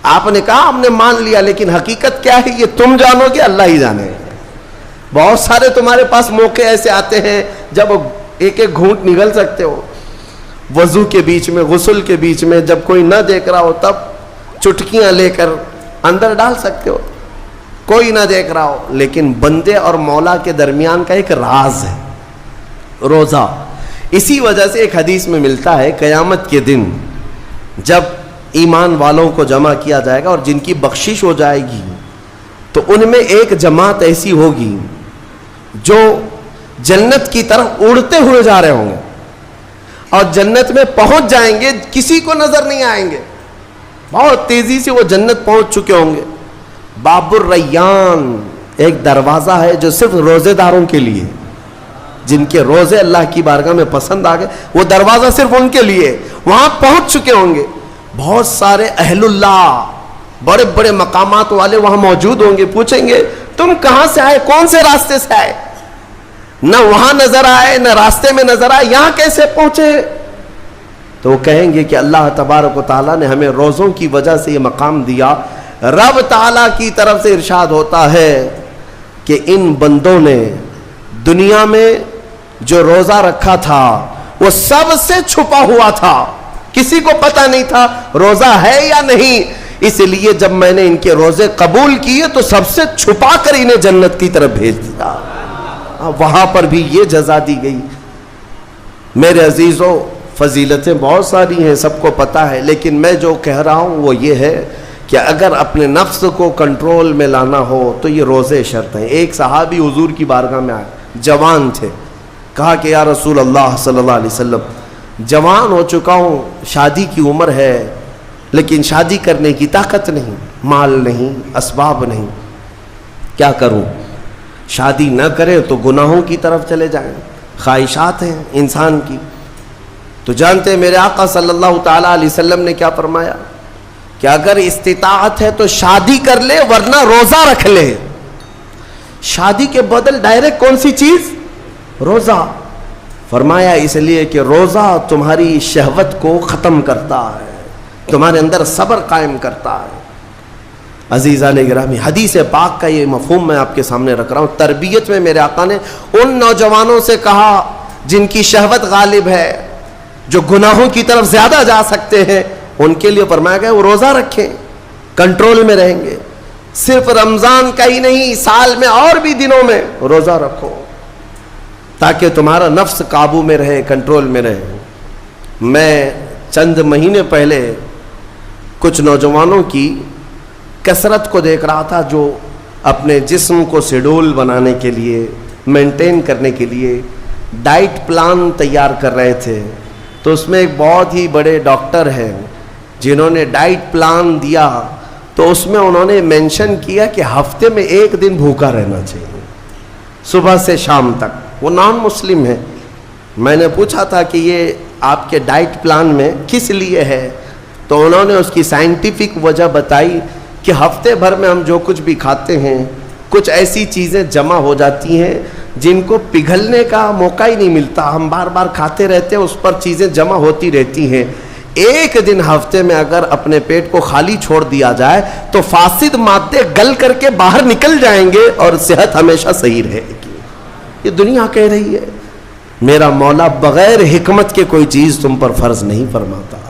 C: आपने कहा हमने मान लिया, लेकिन हकीकत क्या है ये तुम जानोगे, अल्लाह ही जाने। बहुत सारे तुम्हारे पास मौके ऐसे आते हैं जब एक एक घूंट निगल सकते हो, वजू के बीच में, गुस्ल के बीच में, जब कोई न देख रहा हो तब चुटकियां लेकर अंदर डाल सकते हो, कोई ना देख रहा हो। लेकिन बंदे और मौला के दरमियान का एक राज है रोज़ा। इसी वजह से एक हदीस में मिलता है, क़यामत के दिन जब ईमान वालों को जमा किया जाएगा और जिनकी बख्शिश हो जाएगी, तो उनमें एक जमात ऐसी होगी जो जन्नत की तरफ उड़ते हुए जा रहे होंगे और जन्नत में पहुंच जाएंगे, किसी को नजर नहीं आएंगे, बहुत तेजी से वो जन्नत पहुंच चुके होंगे। बाबुर रैयान एक दरवाजा है जो सिर्फ रोजेदारों के लिए, जिनके रोजे अल्लाह की बारगाह में पसंद आ गए, वो दरवाजा सिर्फ उनके लिए, वहां पहुंच चुके होंगे। बहुत सारे अहलुल्लाह, बड़े बड़े मकामात वाले वहां मौजूद होंगे। पूछेंगे तुम कहां से आए, कौन से रास्ते से आए? न वहां नजर आए, न रास्ते में नजर आए, यहां कैसे पहुंचे? तो वो कहेंगे कि अल्लाह तबारक व तआला ने हमें रोज़ों की वजह से ये मकाम दिया। रब ताला की तरफ से इरशाद होता है कि इन बंदों ने दुनिया में जो रोज़ा रखा था वो सबसे छुपा हुआ था, किसी को पता नहीं था रोज़ा है या नहीं। इसलिए जब मैंने इनके रोज़े कबूल किए तो सबसे छुपा कर इन्हें जन्नत की तरफ भेज दिया। वहां पर भी ये जजा दी गई। मेरे अजीजों, फजीलतें बहुत सारी हैं, सबको पता है, लेकिन मैं जो कह रहा हूं वो ये है कि अगर अपने नफ्स को कंट्रोल में लाना हो तो ये रोज़े शर्त हैं। एक सहाबी हुजूर की बारगाह में आए, जवान थे, कहा कि या रसूल अल्लाह सल्लल्लाहु अलैहि वसल्लम, जवान हो चुका हूँ, शादी की उम्र है, लेकिन शादी करने की ताकत नहीं, माल नहीं, असबाब नहीं, क्या करूँ? शादी न करे तो गुनाहों की तरफ चले जाएं, ख्वाहिशात हैं इंसान की। तो जानते हैं मेरे आका सल्लल्लाहु ताला अलैहि वसल्लम ने क्या फरमाया कि अगर इस्तिताअत है तो शादी कर ले, वरना रोज़ा रख ले। शादी के बदल डायरेक्ट कौन सी चीज़? रोज़ा। फरमाया इसलिए कि रोज़ा तुम्हारी शहवत को ख़त्म करता है, तुम्हारे अंदर सब्र कायम करता है। अजीज़ान गिरामी, हदीस पाक का ये मफ़हूम मैं आपके सामने रख रहा हूँ। तरबियत में मेरे आका ने उन नौजवानों से कहा जिनकी शहवत गालिब है, जो गुनाहों की तरफ ज़्यादा जा सकते हैं, उनके लिए फरमाया गया वो रोज़ा रखें, कंट्रोल में रहेंगे। सिर्फ रमज़ान का ही नहीं, साल में और भी दिनों में रोज़ा रखो ताकि तुम्हारा नफ्स काबू में रहे, कंट्रोल में रहे। मैं चंद महीने पहले कुछ नौजवानों की कसरत को देख रहा था जो अपने जिस्म को शेड्यूल बनाने के लिए, मेंटेन करने के लिए डाइट प्लान तैयार कर रहे थे। तो उसमें एक बहुत ही बड़े डॉक्टर हैं जिन्होंने डाइट प्लान दिया, तो उसमें उन्होंने मेंशन किया कि हफ्ते में एक दिन भूखा रहना चाहिए, सुबह से शाम तक। वो नॉन मुस्लिम है। मैंने पूछा था कि ये आपके डाइट प्लान में किस लिए है, तो उन्होंने उसकी साइंटिफिक वजह बताई कि हफ्ते भर में हम जो कुछ भी खाते हैं, कुछ ऐसी चीज़ें जमा हो जाती हैं जिनको पिघलने का मौका ही नहीं मिलता, हम बार बार खाते रहते हैं, उस पर चीज़ें जमा होती रहती हैं। एक दिन हफ्ते में अगर अपने पेट को खाली छोड़ दिया जाए तो फासिद मादे गल करके बाहर निकल जाएंगे और सेहत हमेशा सही रहेगी। ये दुनिया कह रही है। मेरा मौला बगैर हिकमत के कोई चीज़ तुम पर फर्ज नहीं फरमाता।